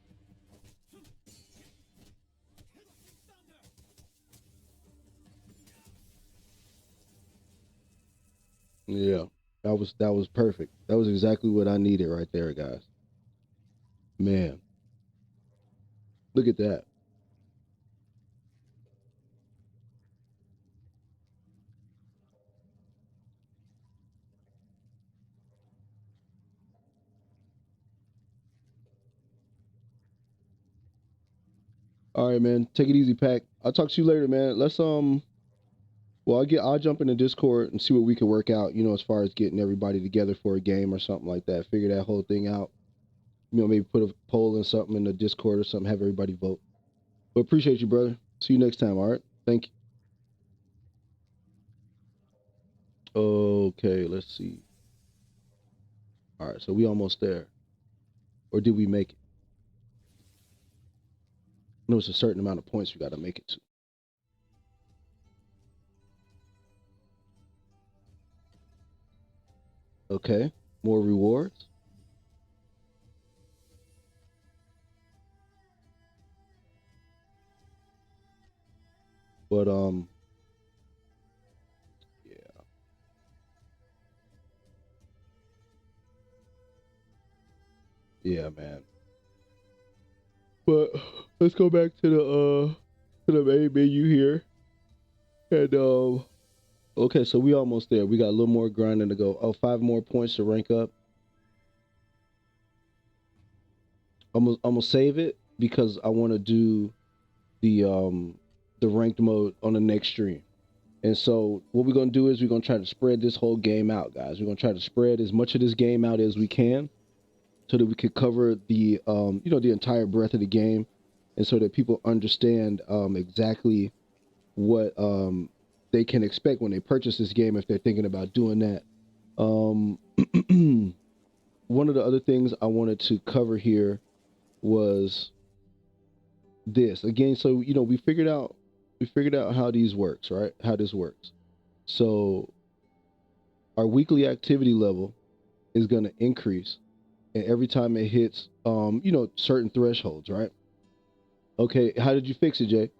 Yeah. That was perfect. That was exactly what I needed right there, guys. Man, look at that. All right, man. Take it easy, Pack. I'll talk to you later, man. Well, I'll jump into Discord and see what we can work out, as far as getting everybody together for a game or something like that. Figure that whole thing out. Maybe put a poll and something in the Discord or something, have everybody vote. But appreciate you, brother. See you next time, all right? Thank you. Okay, let's see. All right, so we almost there. Or did we make it? No, it's a certain amount of points we got to make it to. Okay, more rewards. But yeah, yeah, man. But let's go back to the main menu here. And okay, so we almost there. We got a little more grinding to go. Oh, 5 more points to rank up. I'm gonna save it because I want to do the ranked mode on the next stream. And so what we're gonna do is we're gonna try to spread this whole game out, guys. We're gonna try to spread as much of this game out as we can, so that we could cover the the entire breadth of the game, and so that people understand exactly what they can expect when they purchase this game if they're thinking about doing that. Um, one of the other things I wanted to cover here was this again. So we figured out how these works, right? How this works. So our weekly activity level is going to increase, and every time it hits certain thresholds, right? Okay, how did you fix it, Jay?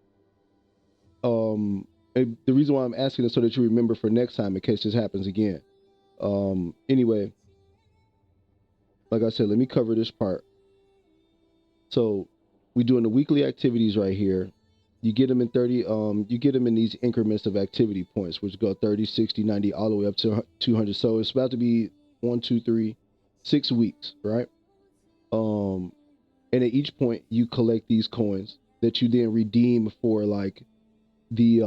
And the reason why I'm asking is so that you remember for next time in case this happens again. Anyway, like I said, let me cover this part. So we're doing the weekly activities right here. You get them in 30, you get them in these increments of activity points, which go 30, 60, 90, all the way up to 200. So it's about to be 1, 2, 3, 6 weeks, right? And at each point you collect these coins that you then redeem for like the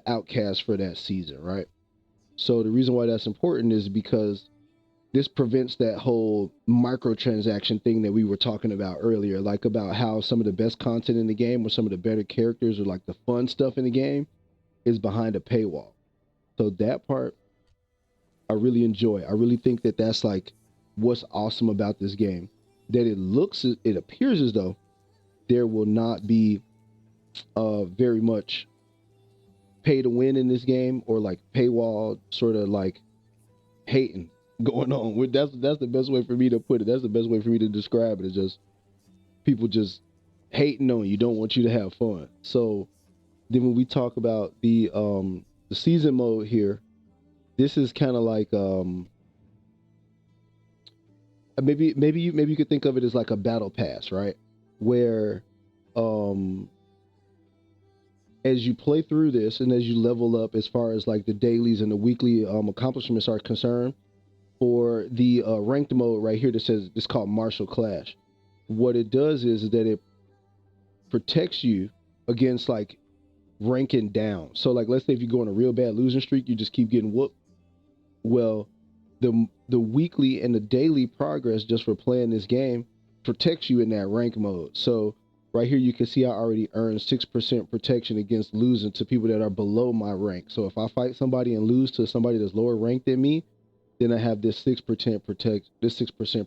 outcast for that season, right? So the reason why that's important is because this prevents that whole microtransaction thing that we were talking about earlier, like about how some of the best content in the game or some of the better characters or like the fun stuff in the game is behind a paywall. So that part I really enjoy. I really think that that's like what's awesome about this game. That it appears as though there will not be very much pay to win in this game or like paywall sort of like hating going on. That's the best way for me to put it. That's the best way for me to describe it. It's just people just hating on you, don't want you to have fun. So then when we talk about the season mode here, this is kind of like maybe you could think of it as like a battle pass, right? Where um as you play through this and as you level up as far as like the dailies and the weekly accomplishments are concerned, for the ranked mode right here that says it's called Martial Clash, what it does is that it protects you against like ranking down. So like let's say if you go on a real bad losing streak, you just keep getting whooped. Well, the weekly and the daily progress just for playing this game protects you in that rank mode. So right here you can see I already earned 6% protection against losing to people that are below my rank. So if I fight somebody and lose to somebody that's lower ranked than me, then I have this 6%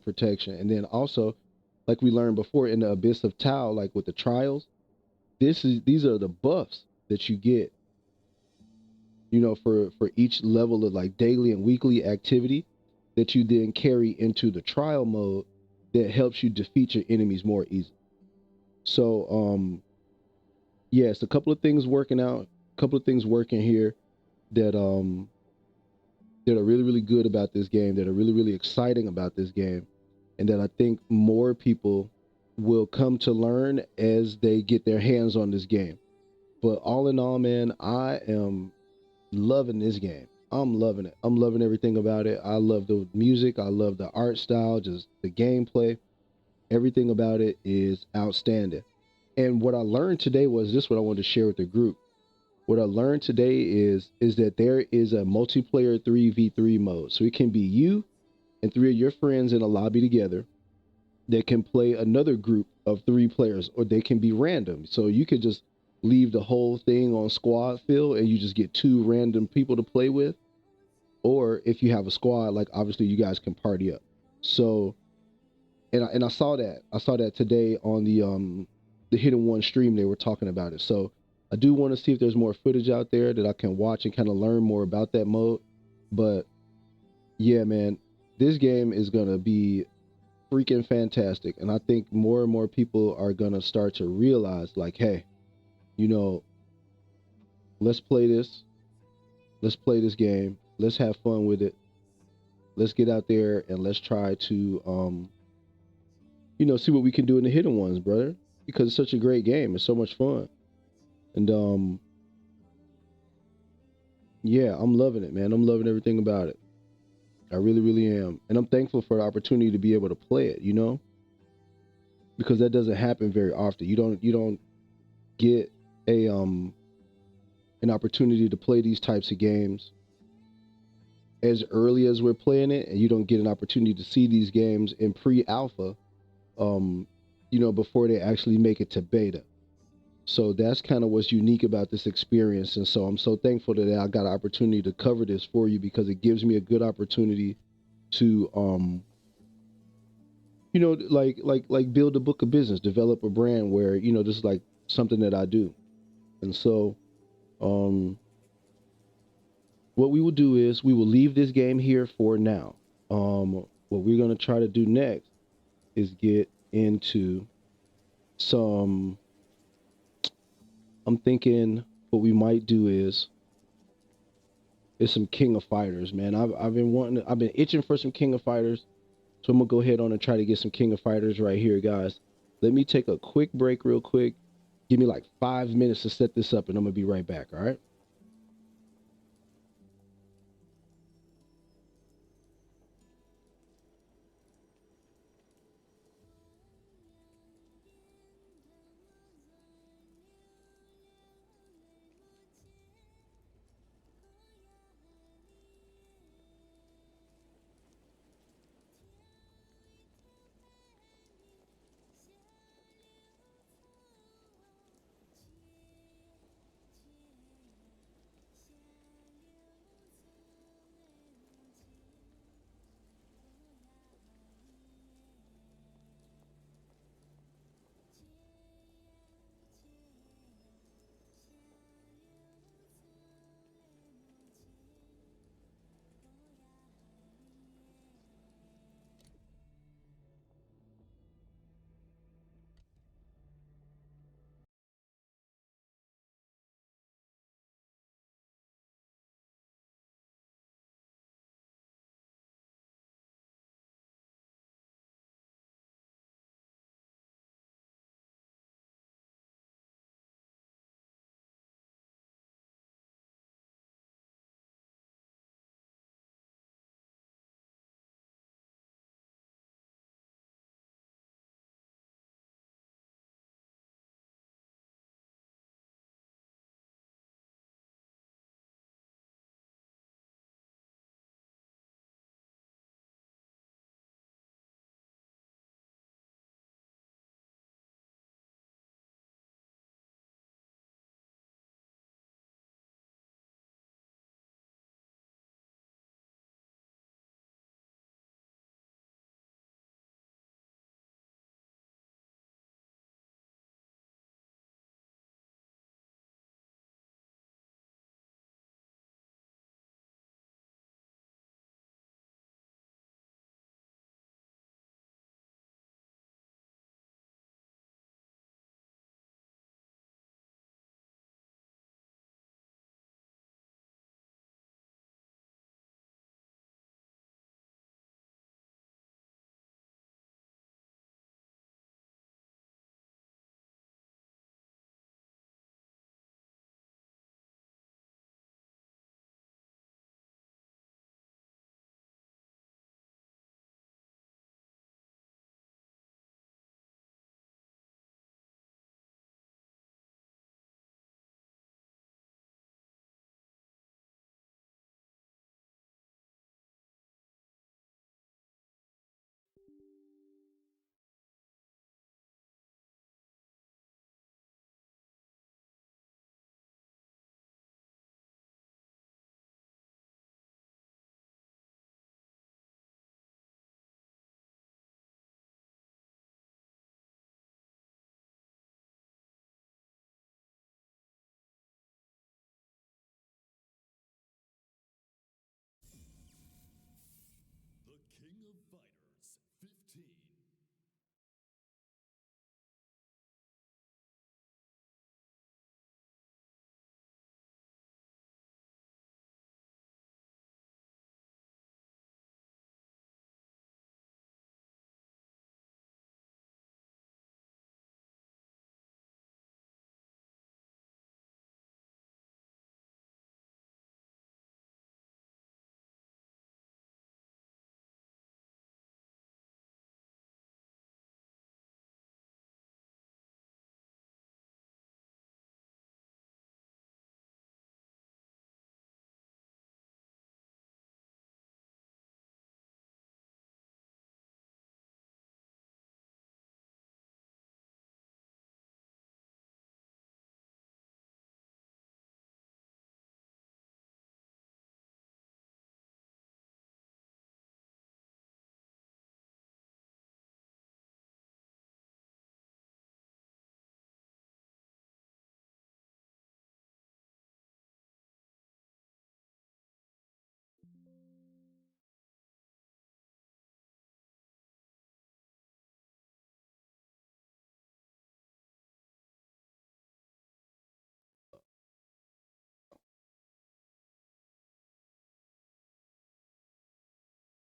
protection. And then also, like we learned before in the Abyss of Tau, like with the trials, these are the buffs that you get, for each level of like daily and weekly activity that you then carry into the trial mode that helps you defeat your enemies more easily. So yes, a couple of things working out, a couple of things working here that that are really, really good about this game, that are really, really exciting about this game, and that I think more people will come to learn as they get their hands on this game. But all in all, man, I am loving this game. I'm loving it. I'm loving everything about it. I love the music. I love the art style, just the gameplay. Everything about it is outstanding. And what I learned today was this: what I wanted to share with the group. What I learned today is that there is a multiplayer 3v3 mode. So it can be you and 3 of your friends in a lobby together that can play another group of 3 players, or they can be random. So you could just leave the whole thing on squad fill and you just get 2 random people to play with. Or if you have a squad, like obviously you guys can party up. So and I saw that today on the Hidden One stream. They were talking about it. So I do want to see if there's more footage out there that I can watch and kind of learn more about that mode. But yeah, man, this game is gonna be freaking fantastic, and I think more and more people are gonna start to realize, like, hey, you know, let's play this, let's play this game, let's have fun with it, let's get out there and let's try to see what we can do in the hidden ones, brother. because it's such a great game. It's so much fun. And yeah, I'm loving it, man. I'm loving everything about it. I really, really am. And I'm thankful for the opportunity to be able to play it, because that doesn't happen very often. You don't get a an opportunity to play these types of games as early as we're playing it, and you don't get an opportunity to see these games in pre-alpha, um, before they actually make it to beta. So that's kind of what's unique about this experience. And so I'm so thankful that I got an opportunity to cover this for you, because it gives me a good opportunity to like build a book of business, develop a brand where, this is like something that I do. And so um what we will do is we will leave this game here for now. What we're going to try to do next is get into some. I'm thinking what we might do is some King of Fighters, man. I've been itching for some King of Fighters, so I'm gonna go ahead on and try to get some King of Fighters right here, guys. Let me take a quick break, real quick. Give me like 5 minutes to set this up, and I'm gonna be right back. All right.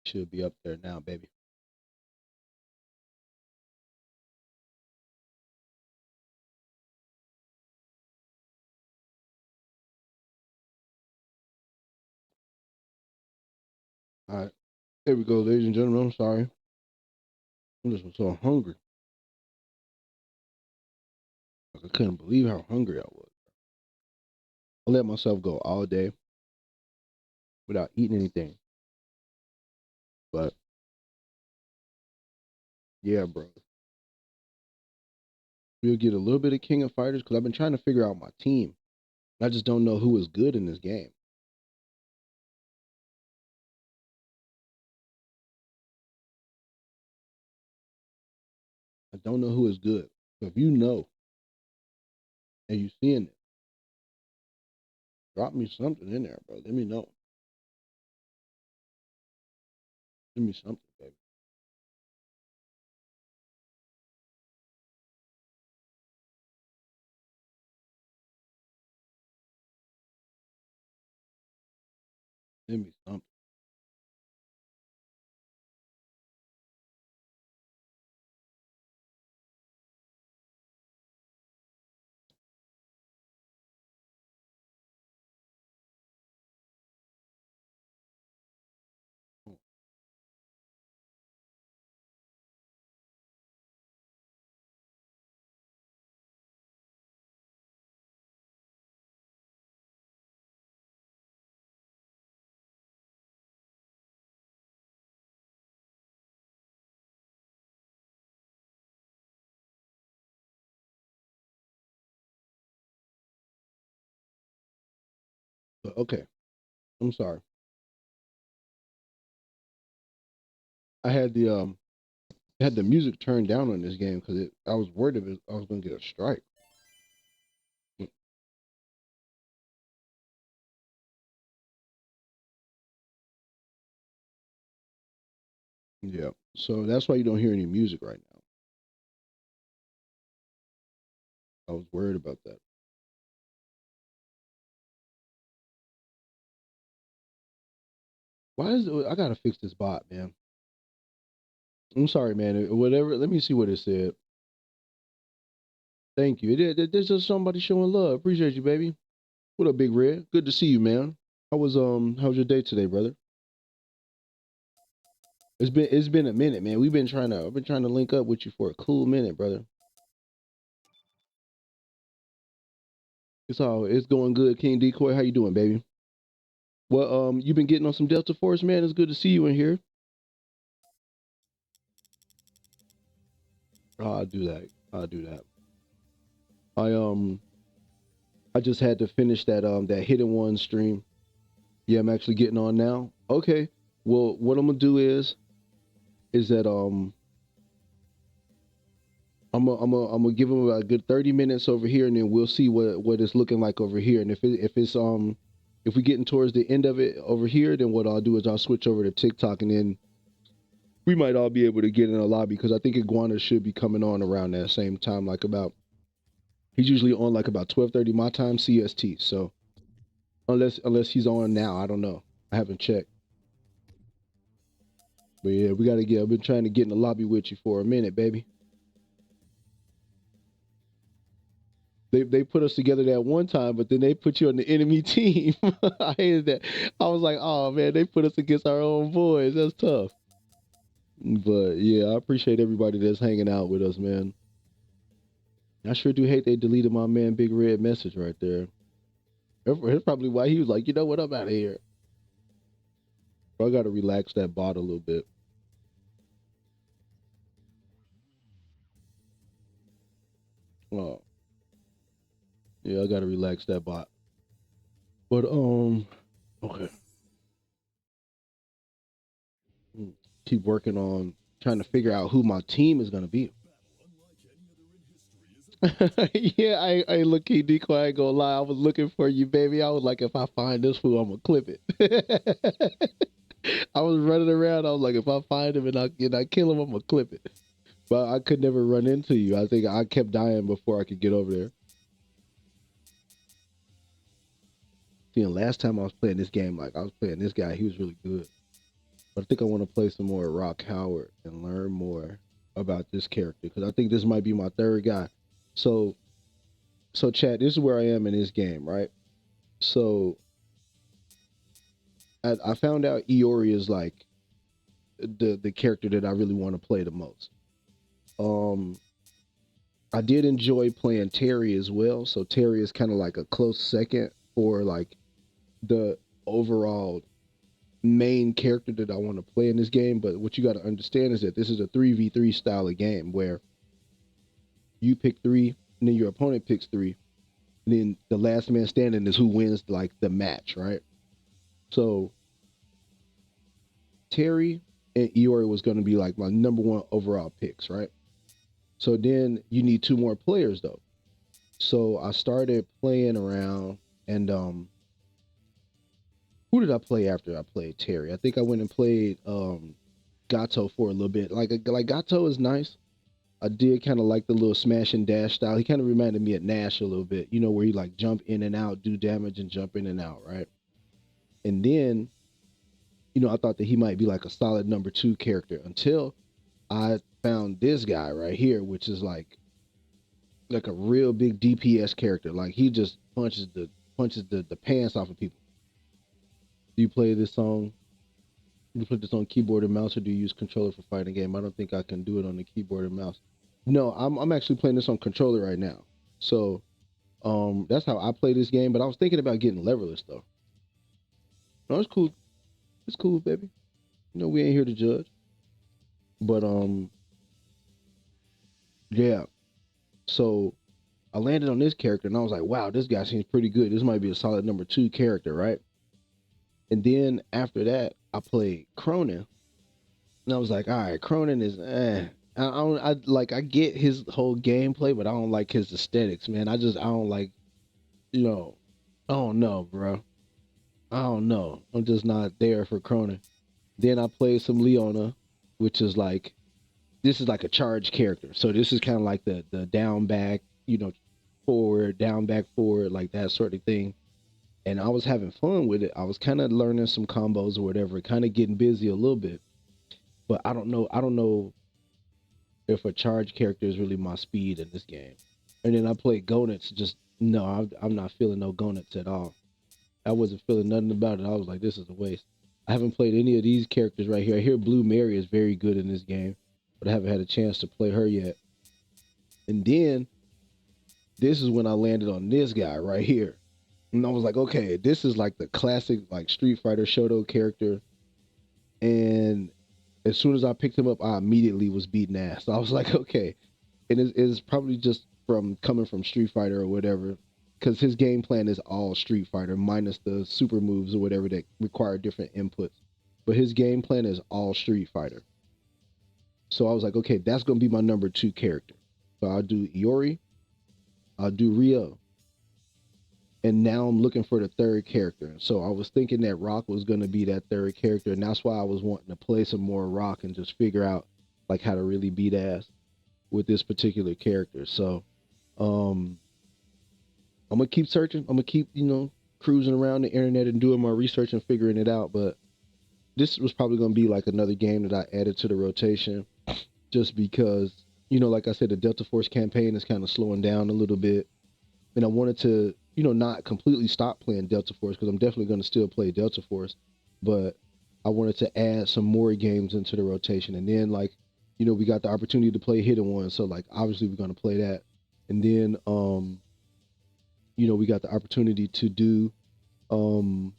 Should be up there now, baby. All right. There we go, ladies and gentlemen. I'm sorry. I'm just so hungry. Like, I couldn't believe how hungry I was. I let myself go all day without eating anything. But yeah, bro. We'll get a little bit of King of Fighters because I've been trying to figure out my team. I just don't know who is good in this game. I don't know who is good. So if you know and you seeing it, drop me something in there, bro. Let me know. Give me something, baby. Give me something. But okay, I'm sorry. I had the music turned down on this game because I was worried if I was gonna get a strike. Yeah, so that's why you don't hear any music right now. I was worried about that. Why is it, I gotta fix this bot, man? I'm sorry, man. Whatever. Let me see what it said. Thank you. There's just somebody showing love. Appreciate you, baby. What up, Big Red? Good to see you, man. How's your day today, brother? It's been a minute, man. I've been trying to link up with you for a cool minute, brother. It's going good, King Decoy. How you doing, baby? Well, you been getting on some Delta Force, man. It's good to see you in here. Oh, I'll do that. I'll do that. I I just had to finish that Hidden One stream. Yeah, I'm actually getting on now. Okay. Well, what I'm gonna do is that I'm gonna give him about a good 30 minutes over here, and then we'll see what it's looking like over here. And if we're getting towards the end of it over here, then what I'll do is I'll switch over to TikTok, and then we might all be able to get in a lobby because I think Iguana should be coming on around that same time, like about he's usually on like about 12:30 my time CST. So unless he's on now, I don't know. I haven't checked. But yeah, we gotta get. I've been trying to get in the lobby with you for a minute, baby. They put us together that one time, but then they put you on the enemy team. I hated that. I was like, oh man, they put us against our own boys. That's tough. But yeah, I appreciate everybody that's hanging out with us, man. I sure do hate they deleted my man Big Red message right there. That's probably why he was like, you know what, I'm out of here. Bro, I gotta relax that bot a little bit. Oh, yeah, I gotta relax that bot. But okay. Keep working on trying to figure out who my team is gonna be. Yeah, I look key decoy. I ain't gonna lie. I was looking for you, baby. I was like, if I find this fool, I'm gonna clip it. I was running around. I was like, if I find him and I kill him, I'm gonna clip it. But I could never run into you. I think I kept dying before I could get over there. See, and last time I was playing this game, like I was playing this guy, he was really good. But I think I want to play some more Rock Howard and learn more about this character because I think this might be my third guy. So, so chat, this is where I am in this game, right? So I found out Iori is like the character that I really want to play the most. Um, I did enjoy playing Terry as well. So Terry is kind of like a close second for like the overall main character that I want to play in this game. But what you got to understand is that this is a 3v3 style of game where you pick three, and then your opponent picks three, and then the last man standing is who wins like the match, right? So Terry and Iori was going to be like my number one overall picks, right? So then you need two more players though. So I started playing around, and who did I play after I played Terry? I think I went and played Gato for a little bit. Like Gato is nice. I did kind of like the little smash and dash style. He kind of reminded me of Nash a little bit, you know, where he like jump in and out, do damage and jump in and out, right? And then, you know, I thought that he might be like a solid number two character until I found this guy right here, which is like a real big DPS character. Like he just punches the pants off of people. Do you play this song? Do you play this on keyboard and mouse, or do you use controller for fighting game? I don't think I can do it on the keyboard and mouse. No, I'm actually playing this on controller right now. So that's how I play this game. But I was thinking about getting leverless though. No, it's cool. It's cool, baby. You know, we ain't here to judge. But yeah. So I landed on this character and I was like, wow, this guy seems pretty good. This might be a solid number two character, right? And then after that, I played Cronin. And I was like, all right, Cronin is I get his whole gameplay, but I don't like his aesthetics, man. I don't like, you know, I don't know, bro. I don't know. I'm just not there for Cronin. Then I played some Leona, which is like this is like a charge character. So this is kind of like the down back, you know, forward, down back forward, like that sort of thing. And I was having fun with it. I was kind of learning some combos or whatever, kind of getting busy a little bit. But I don't know. I don't know if a charge character is really my speed in this game. And then I played Gonets. Just no, I'm not feeling no Gonets at all. I wasn't feeling nothing about it. I was like, this is a waste. I haven't played any of these characters right here. I hear Blue Mary is very good in this game, but I haven't had a chance to play her yet. And then this is when I landed on this guy right here. And I was like, okay, this is like the classic like Street Fighter Shoto character. And as soon as I picked him up, I immediately was beating ass. So I was like, okay. And it's probably just from coming from Street Fighter or whatever, because his game plan is all Street Fighter minus the super moves or whatever that require different inputs. But his game plan is all Street Fighter. So I was like, okay, that's gonna be my number two character. So I'll do Iori, I'll do Rio, and now I'm looking for the third character. So I was thinking that Rock was gonna be that third character, and that's why I was wanting to play some more Rock and just figure out like how to really beat ass with this particular character. So um I'm gonna keep searching. I'm gonna keep, you know, cruising around the internet and doing my research and figuring it out. But this was probably gonna be like another game that I added to the rotation, just because, you know, like I said, the Delta Force campaign is kind of slowing down a little bit, and I wanted to, you know, not completely stop playing Delta Force because I'm definitely gonna still play Delta Force, but I wanted to add some more games into the rotation, and then like, you know, we got the opportunity to play Hidden Ones, so like obviously we're gonna play that, and then you know, we got the opportunity to do um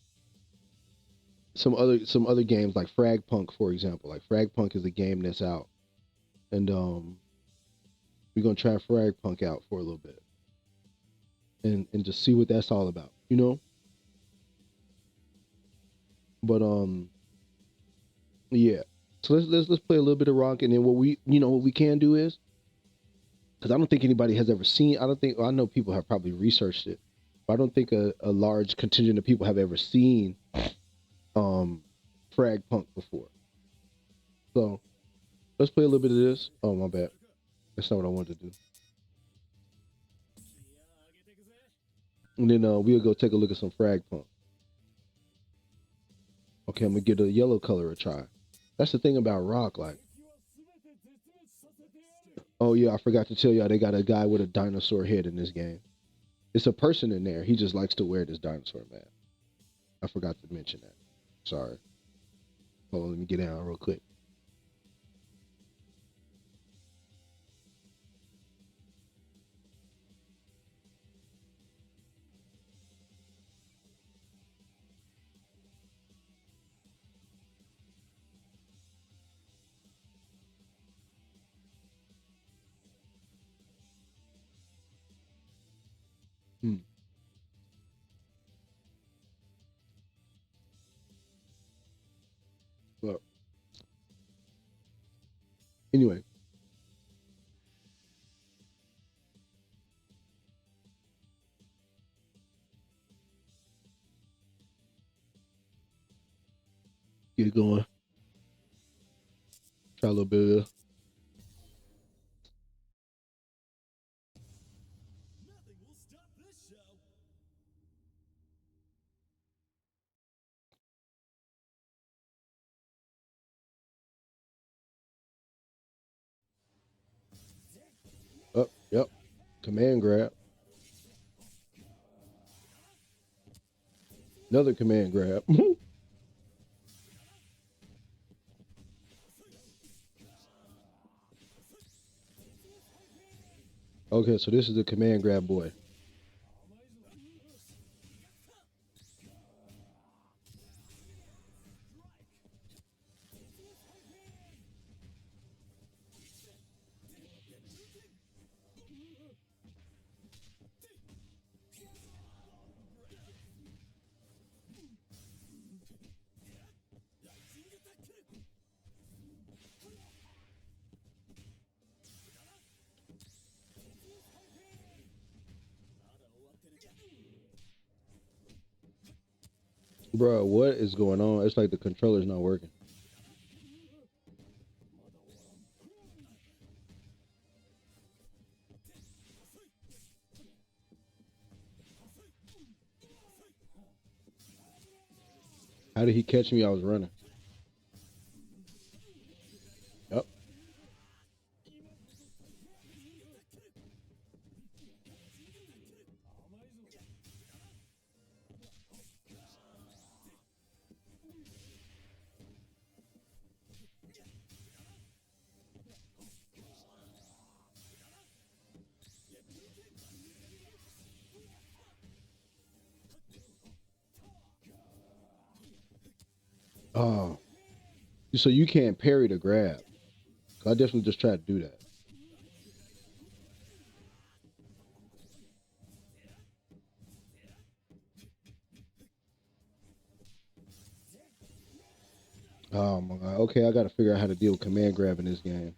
some other games like Frag Punk, for example. Like Frag Punk is a game that's out, and we're gonna try Frag Punk out for a little bit, and just see what that's all about, you know. But yeah. So let's play a little bit of rock, and then what we can do is, because I don't think anybody has ever seen. I don't think, well, I know people have probably researched it, but I don't think a large contingent of people have ever seen um Frag Punk before. So let's play a little bit of this. Oh, my bad. That's not what I wanted to do. And then we'll go take a look at some Frag Punk. Okay, I'm gonna give the yellow color a try. That's the thing about Rock. Like, oh yeah, I forgot to tell y'all they got a guy with a dinosaur head in this game. It's a person in there. He just likes to wear this dinosaur mask. I forgot to mention that. Sorry. Hold on, let me get down real quick. Hmm. Well, anyway, get going. Try a little bit of this. Nothing will stop this show. Oh, yep. Command grab. Another command grab. Okay, so this is the command grab boy. Bro, what is going on? It's like the controller's not working. How did he catch me? I was running. Yep. Oh, so you can't parry the grab. I definitely just tried to do that. Oh my god. Okay, I got to figure out how to deal with command grab in this game.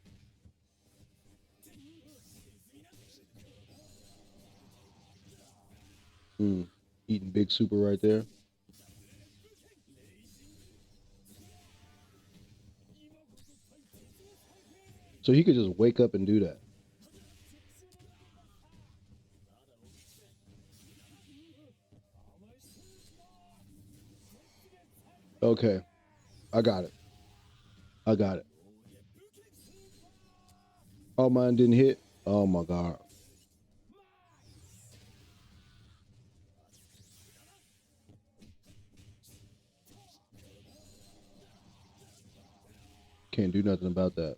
Hmm. Eating big super right there. So he could just wake up and do that. Okay, I got it. I got it. Oh, mine didn't hit. Oh my god. Can't do nothing about that.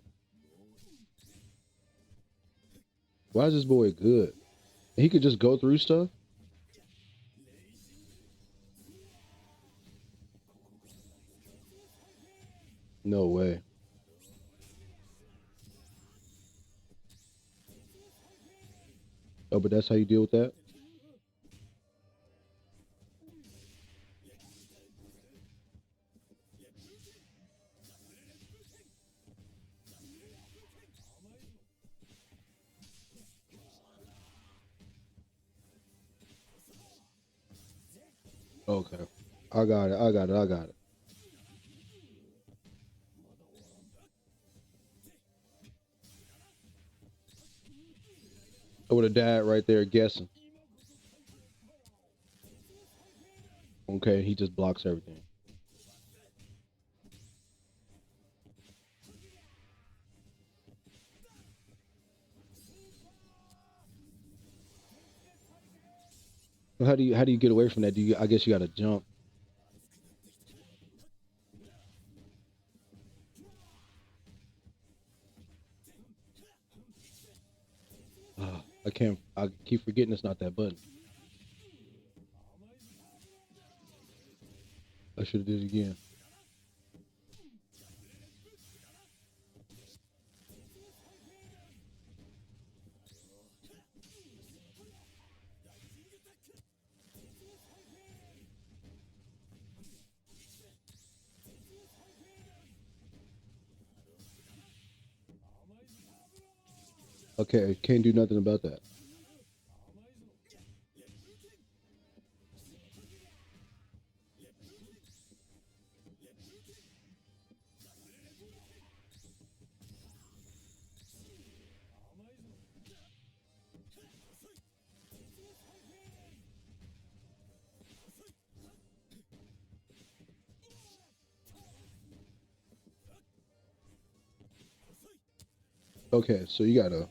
Why is this boy good? He could just go through stuff? No way. Oh, but that's how you deal with that? Okay. I got it. I got it. I got it. I would have died right there guessing. Okay, he just blocks everything. Well, how do you get away from that? Do you? I guess you got to jump. I can't. I keep forgetting it's not that button. I should have did it again. Okay, can't do nothing about that. Okay, so you gotta.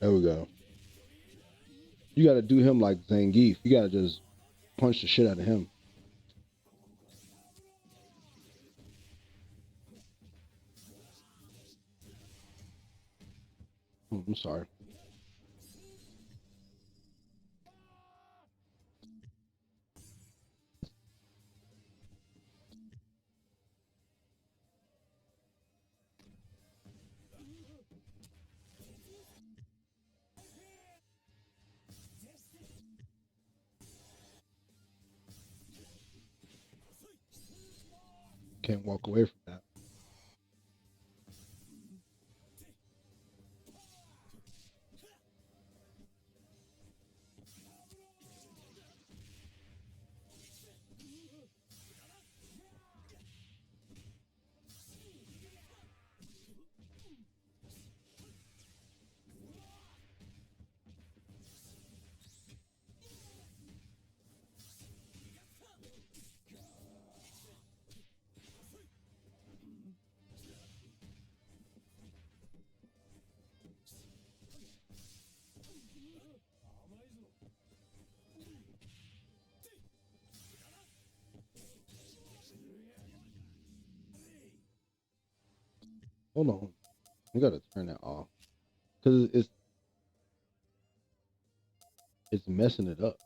There we go. You gotta do him like Zangief. You gotta just punch the shit out of him. I'm sorry. Can't walk away from that. Hold on. We gotta turn that off because it's messing it up.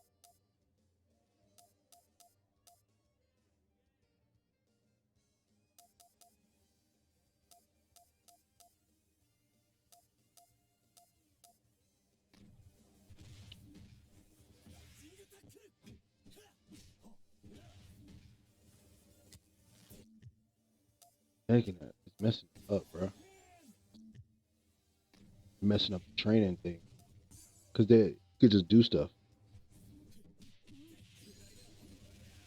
Taking that, it's messing it up, bro. Messing up the training thing because they could just do stuff.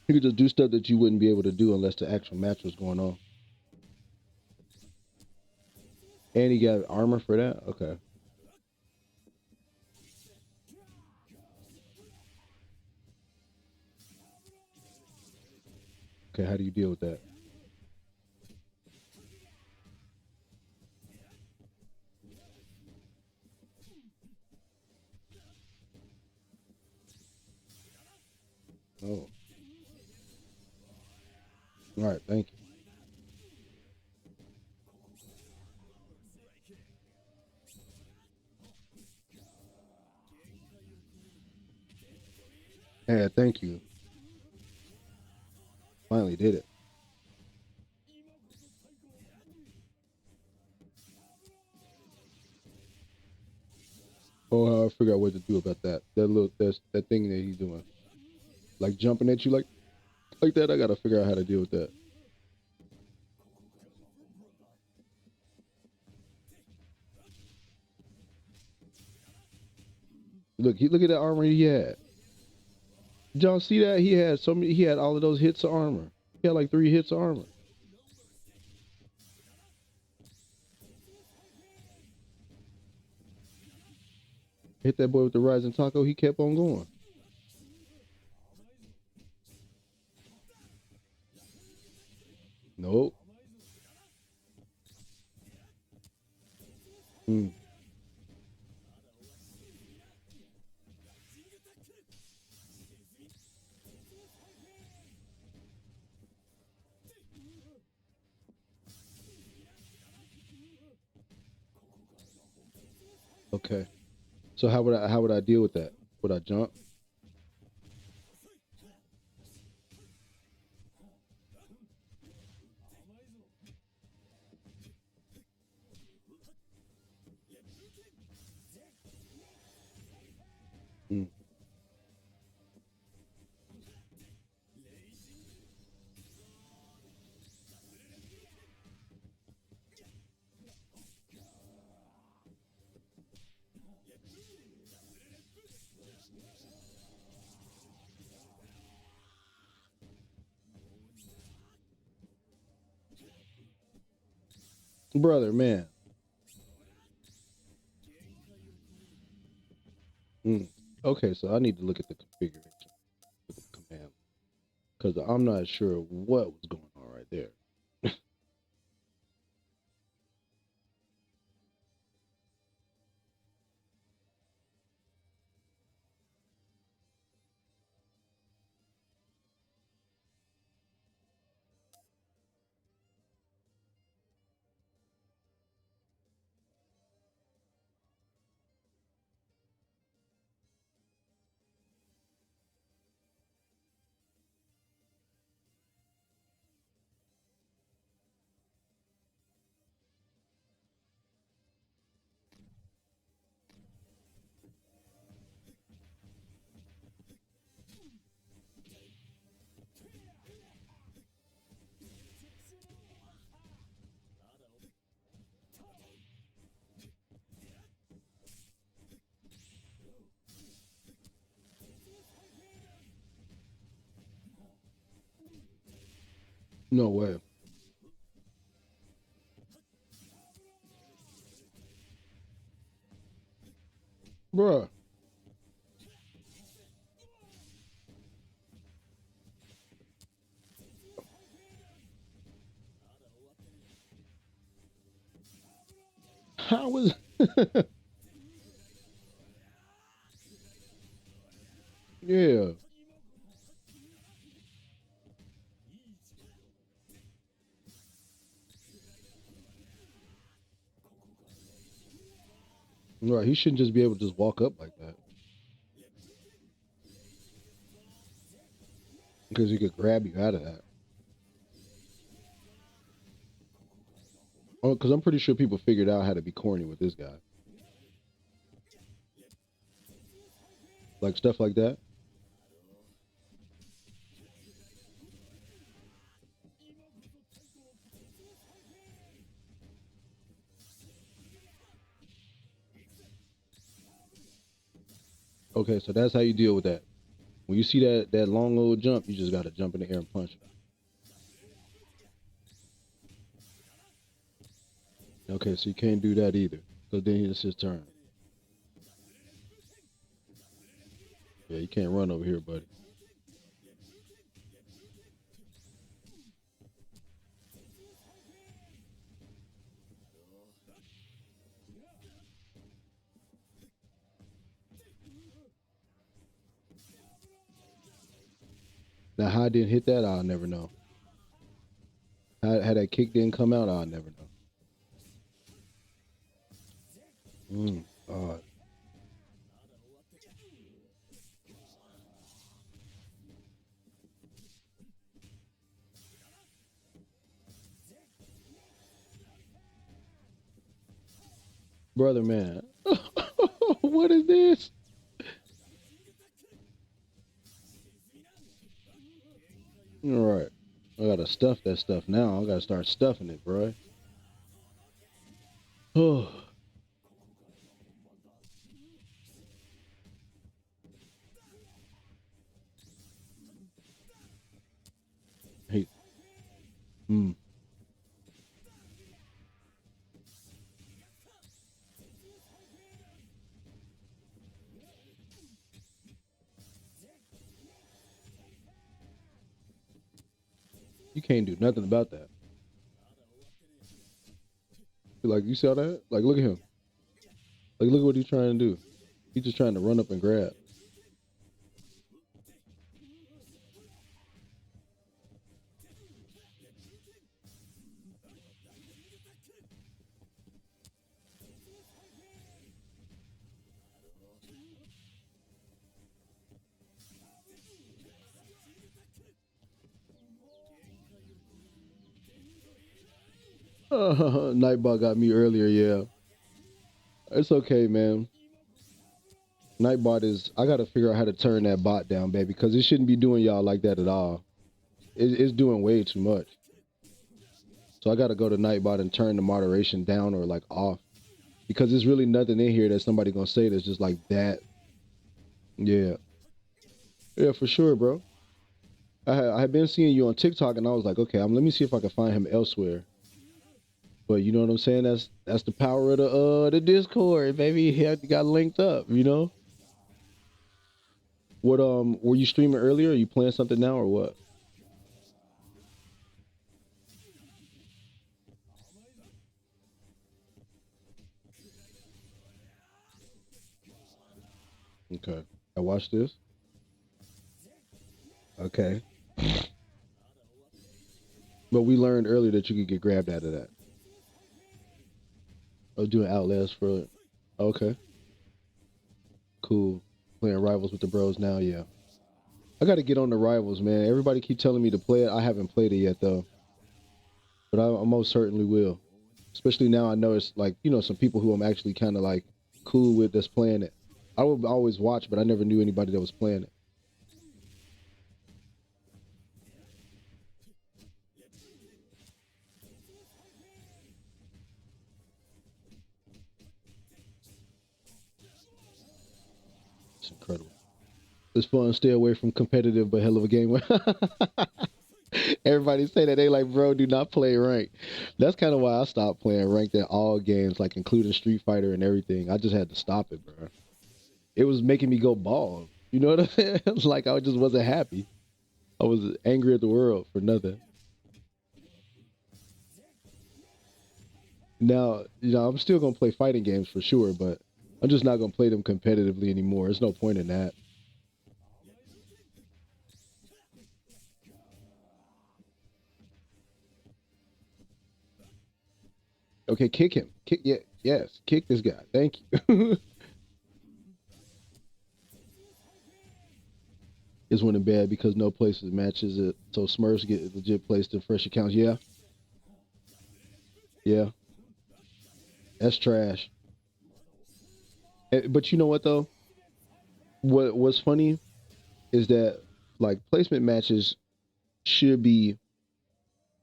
You could just do stuff that you wouldn't be able to do unless the actual match was going on. And he got armor for that? Okay. Okay, how do you deal with that? Oh. All right, thank you. Yeah, thank you. Finally did it. Oh, I forgot what to do about that. That thing that he's doing. Like jumping at you like that. I gotta figure out how to deal with that. Look at that armor he had. Did y'all see that? He had all of those hits of armor. He had like 3 hits of armor. Hit that boy with the rising taco, he kept on going. Nope. Mm. Okay. So how would I deal with that? Would I jump? Mm. Brother, man. Mm. Okay, so I need to look at the configuration, look at the command, because I'm not sure what was going on right there. No way. Bruh. How was Yeah. Right. He shouldn't just be able to just walk up like that. Because he could grab you out of that. Oh, because I'm pretty sure people figured out how to be corny with this guy. Like stuff like that. Okay, so that's how you deal with that. When you see that long old jump, you just gotta jump in the air and punch him. Okay, so you can't do that either. Because then it's his turn. Yeah, you can't run over here, buddy. Now, how I didn't hit that, I'll never know. How that kick didn't come out, I'll never know. God. Brother, man. What is this? All right. I gotta stuff that stuff now. I gotta start stuffing it, bro. Oh. Hey. Mm. You can't do nothing about that. Like, you saw that? Like, look at him. Like, look what he's trying to do. He's just trying to run up and grab. Nightbot got me earlier, yeah. It's okay, man. Nightbot is, I gotta figure out how to turn that bot down, baby, because it shouldn't be doing y'all like that at all. It's doing way too much. So I gotta go to Nightbot and turn the moderation down or like off. Because there's really nothing in here that somebody gonna say that's just like that. Yeah. Yeah, for sure, bro. I had been seeing you on TikTok and I was like, okay, let me see if I can find him elsewhere. But you know what I'm saying? That's the power of the Discord, baby. He got linked up, you know? What were you streaming earlier? Are you playing something now or what? Okay. I watched this. Okay. But we learned earlier that you could get grabbed out of that. I was doing Outlast for it. Okay. Cool. Playing Rivals with the bros now, yeah. I gotta get on the Rivals, man. Everybody keep telling me to play it. I haven't played it yet though. But I most certainly will. Especially now I know it's like, you know, some people who I'm actually kind of like cool with that's playing it. I would always watch, but I never knew anybody that was playing it. It's incredible. It's fun. Stay away from competitive, but hell of a game. Everybody say that they like, bro, do not play ranked. That's kind of why I stopped playing ranked in all games, like including Street Fighter and everything. I just had to stop it, bro. It was making me go bald. You know what I'm saying? Like I just wasn't happy. I was angry at the world for nothing. Now, you know, I'm still gonna play fighting games for sure, but I'm just not gonna play them competitively anymore. There's no point in that. Okay, kick him. Kick, yeah, yes, kick this guy. Thank you. It's winning bad because no places matches it. So Smurfs get legit placed in fresh accounts. Yeah, yeah, that's trash. But you know what though? What's funny is that like placement matches should be.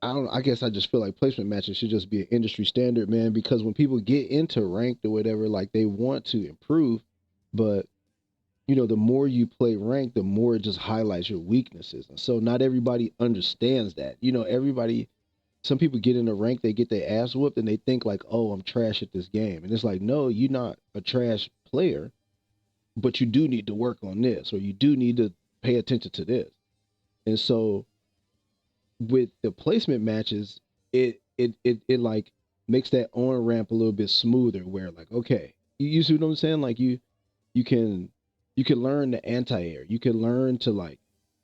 I don't. I guess I just feel like placement matches should just be an industry standard, man. Because when people get into ranked or whatever, like they want to improve, but you know, the more you play ranked, the more it just highlights your weaknesses. And so not everybody understands that. You know, everybody. Some people get in a rank, they get their ass whooped, and they think like, "Oh, I'm trash at this game," and it's like, no, you're not a trash player, but you do need to work on this, or you do need to pay attention to this. And so with the placement matches, it like makes that on ramp a little bit smoother. Where like, okay, you see what I'm saying? Like you can you can learn the anti-air. You can learn to like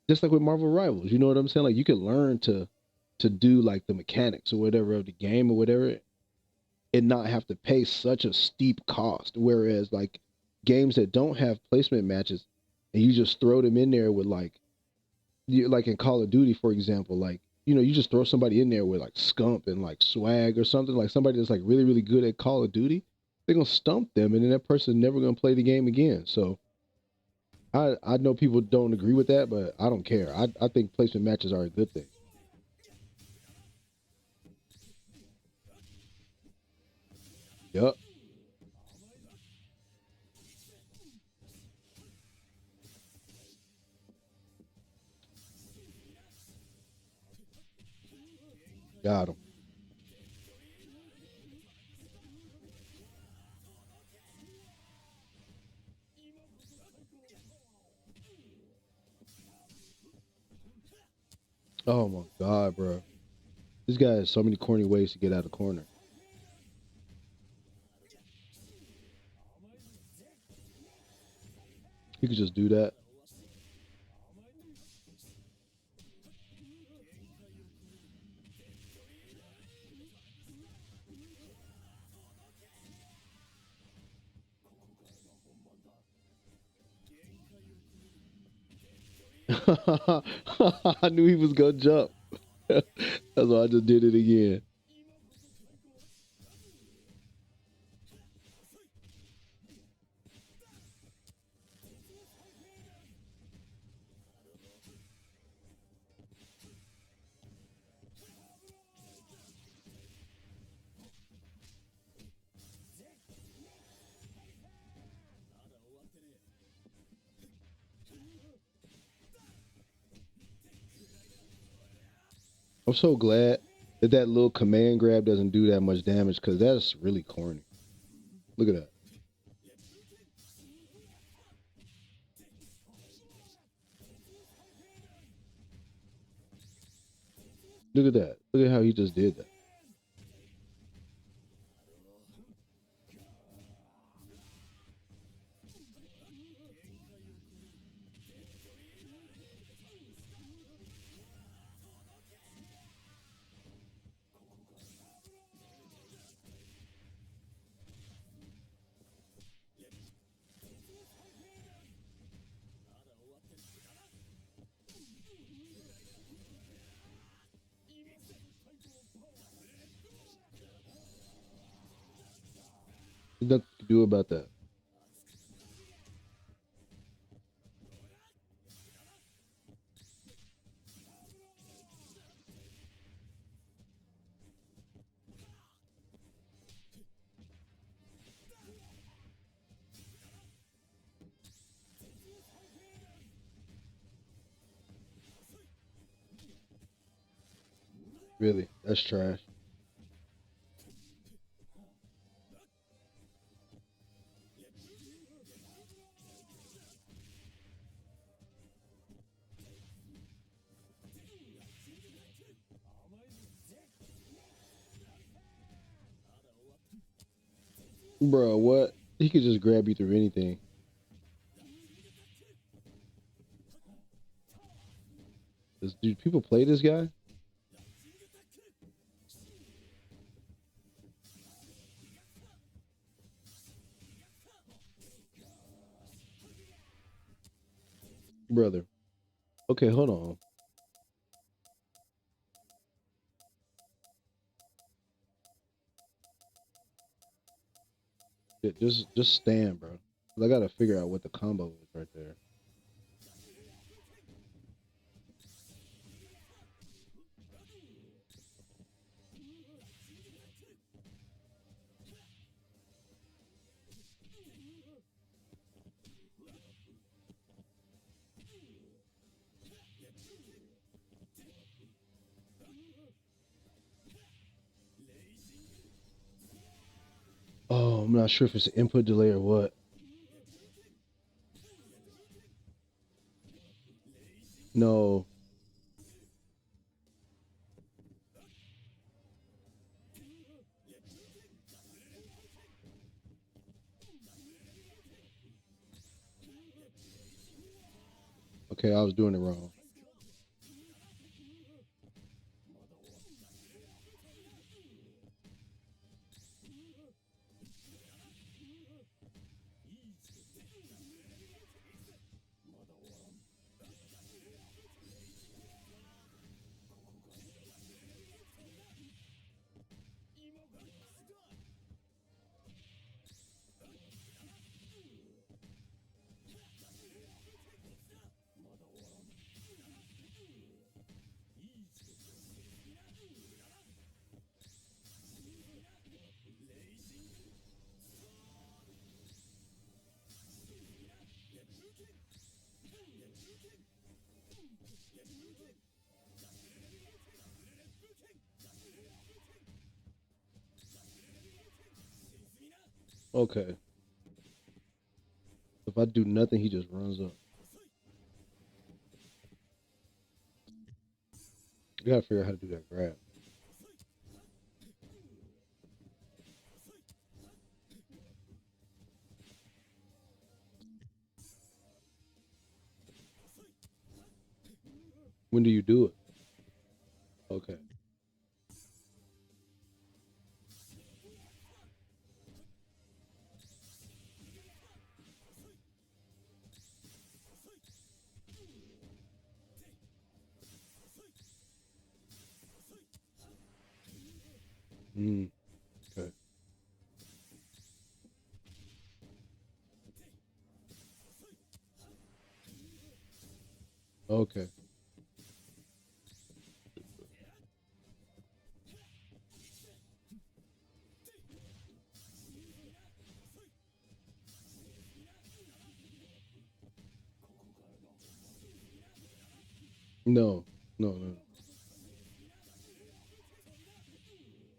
just like with Marvel Rivals. You know what I'm saying? Like you can learn to do like the mechanics or whatever of the game or whatever, and not have to pay such a steep cost. Whereas like games that don't have placement matches, and you just throw them in there with like like in Call of Duty, for example, like you know, you just throw somebody in there with like scump and like swag or something, like somebody that's like really, really good at Call of Duty, they're gonna stump them, and then that person's never gonna play the game again. So I know people don't agree with that, but I don't care. I think placement matches are a good thing. Yep. Got them. Oh my god, bro. This guy has so many corny ways to get out of corner. You could just do that. I knew he was gonna jump. That's why I just did it again. I'm so glad that that little command grab doesn't do that much damage because that's really corny. Look at that. Look at that. Look at how he just did that. There's nothing to do about that. Really, that's trash. Bro, what? He could just grab you through anything. Do people play this guy? Brother. Okay, hold on. Just stand, bro. 'Cause I gotta figure out what the combo is right there. Oh, I'm not sure if it's an input delay or what. No. Okay, I was doing it wrong. Okay. If I do nothing, he just runs up. You gotta figure out how to do that grab. When do you do it? Okay. Mm, okay. Okay. No. No. No.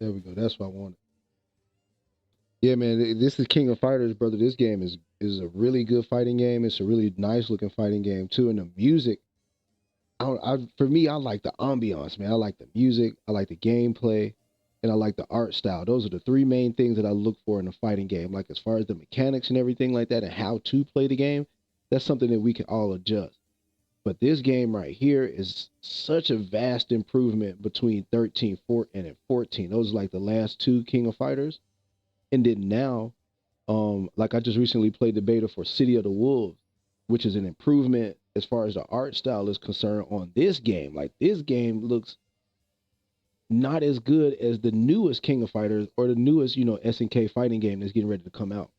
There we go. That's what I wanted. Yeah, man. This is King of Fighters, brother. This game is a really good fighting game. It's a really nice looking fighting game too, and the music. For me, I like the ambiance, man. I like the music. I like the gameplay, and I like the art style. Those are the three main things that I look for in a fighting game. Like as far as the mechanics and everything like that, and how to play the game, that's something that we can all adjust. But this game right here is such a vast improvement between 13, 14, and 14. Those are like the last two King of Fighters. And then now, like I just recently played the beta for City of the Wolves, which is an improvement as far as the art style is concerned on this game. Like this game looks not as good as the newest King of Fighters or the newest, SNK fighting game that's getting ready to come out.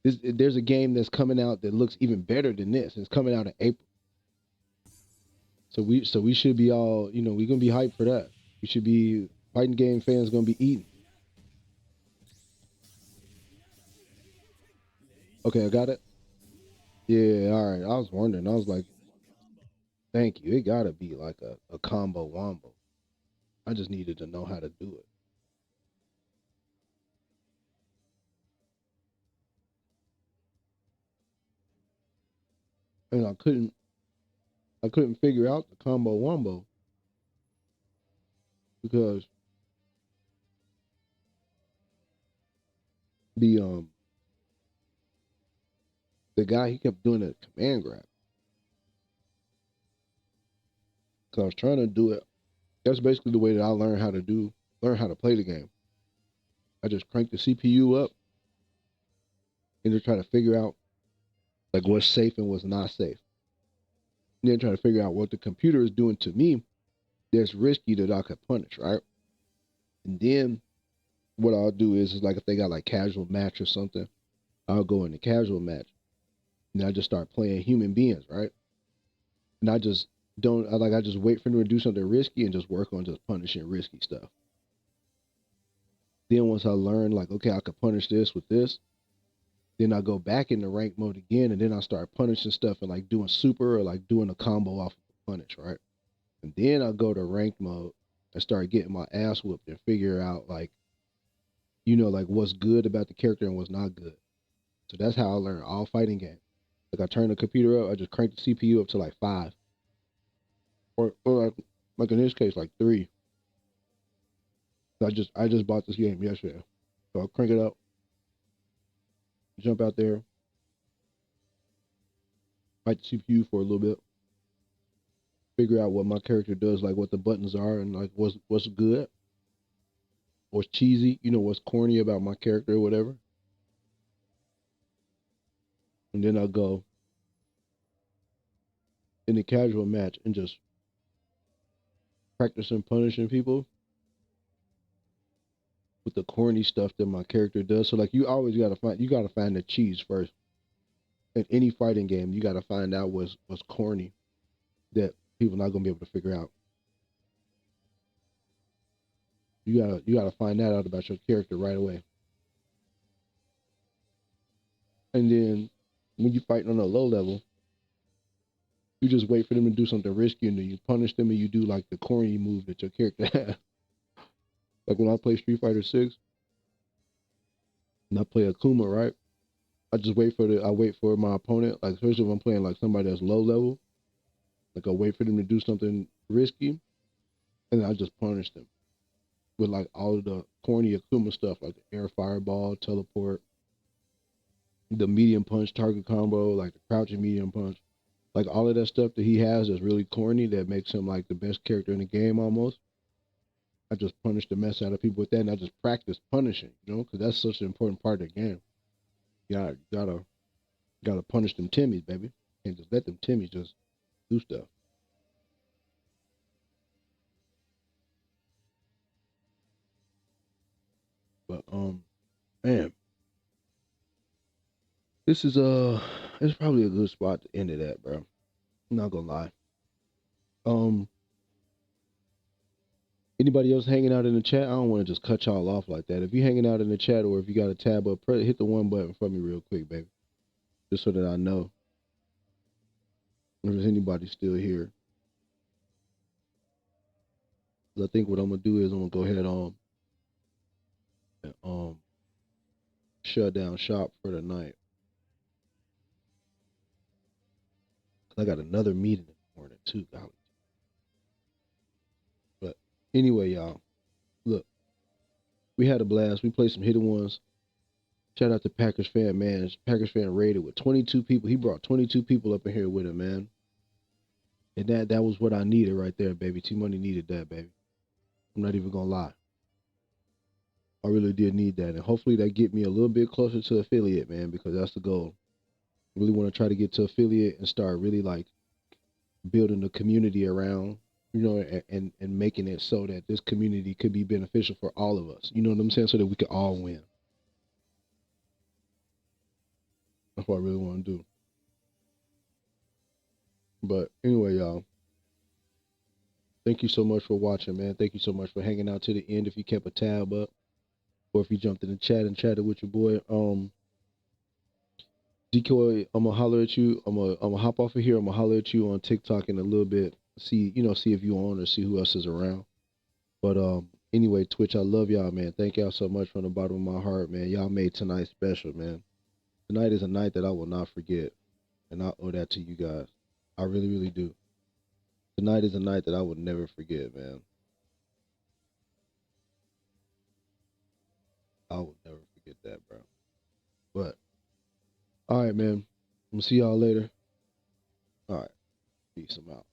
There's a game that's coming out that looks even better than this. It's coming out in April. So we should be all, we're gonna be hyped for that. We should be fighting game fans gonna be eating. Okay, I got it. Yeah, all right. I was wondering. I was like, thank you. It gotta be like a combo wombo. I just needed to know how to do it. And I couldn't figure out the combo wombo because the the guy he kept doing a command grab. Cause I was trying to do it. That's basically the way that I learn how to play the game. I just crank the CPU up and just try to figure out like what's safe and what's not safe. And then try to figure out what the computer is doing to me that's risky that I could punish, right? And then what I'll do is like if they got like casual match or something, I'll go in the casual match and I just start playing human beings, right? And I just don't I just wait for them to do something risky and just work on just punishing risky stuff. Then once I learn like okay, I could punish this with this, then I go back into rank mode again and then I start punishing stuff and like doing super or like doing a combo off of the punish, right? And then I go to rank mode and start getting my ass whooped and figure out like like what's good about the character and what's not good. So that's how I learn all fighting games. Like I turn the computer up, I just crank the CPU up to like 5, or like in this case like 3. So I just bought this game yesterday, so I'll crank it up, jump out there, fight the CPU for a little bit, figure out what my character does, like what the buttons are, and like what's good, what's cheesy, what's corny about my character or whatever, and then I'll go in the casual match and just practice and punishing people with the corny stuff that my character does. So like you gotta find the cheese first. In any fighting game, you gotta find out what's corny that people not gonna be able to figure out. You gotta find that out about your character right away. And then when you fight on a low level, you just wait for them to do something risky and then you punish them and you do like the corny move that your character has. Like when I play Street Fighter 6 and I play Akuma, right? I wait for my opponent, like especially if I'm playing like somebody that's low level, like I wait for them to do something risky and I just punish them with like all of the corny Akuma stuff, like the air fireball, teleport, the medium punch target combo, like the crouching medium punch. Like all of that stuff that he has that's really corny that makes him like the best character in the game almost. I just punish the mess out of people with that, and I just practice punishing, because that's such an important part of the game. You gotta punish them Timmies, baby. Can't just let them Timmies just do stuff. But man, this is it's probably a good spot to end it at, bro. I'm not gonna lie. Um, Anybody else hanging out in the chat? I don't want to just cut y'all off like that. If you hanging out in the chat or if you got a tab up, hit the one button for me real quick, baby, just so that I know if there's anybody still here. 'Cause I think what I'm gonna do is I'm gonna go ahead on and shut down shop for the night. 'Cause I got another meeting in the morning too, golly. But anyway, y'all, look, we had a blast. We played some hidden ones. Shout out to Packers fan, man. Packers fan raided with 22 people. He brought 22 people up in here with him, man. And that was what I needed right there, baby. T Money needed that, baby. I'm not even gonna lie. I really did need that. And hopefully that get me a little bit closer to affiliate, man, because that's the goal. I really want to try to get to affiliate and start really like building the community around, and making it so that this community could be beneficial for all of us. You know what I'm saying? So that we could all win. That's what I really want to do. But anyway, y'all, thank you so much for watching, man. Thank you so much for hanging out to the end if you kept a tab up. Or if you jumped in the chat and chatted with your boy. Decoy, I'm gonna holler at you. I'm gonna hop off of here. I'm gonna holler at you on TikTok in a little bit. See if you on or see who else is around. But anyway, Twitch, I love y'all, man. Thank y'all so much from the bottom of my heart, man. Y'all made tonight special, man. Tonight is a night that I will not forget, and I owe that to you guys. I really, really do. Tonight is a night that I will never forget, man. I will never forget that, bro. But all right, man. I'm gonna see y'all later. All right. Peace. I'm out.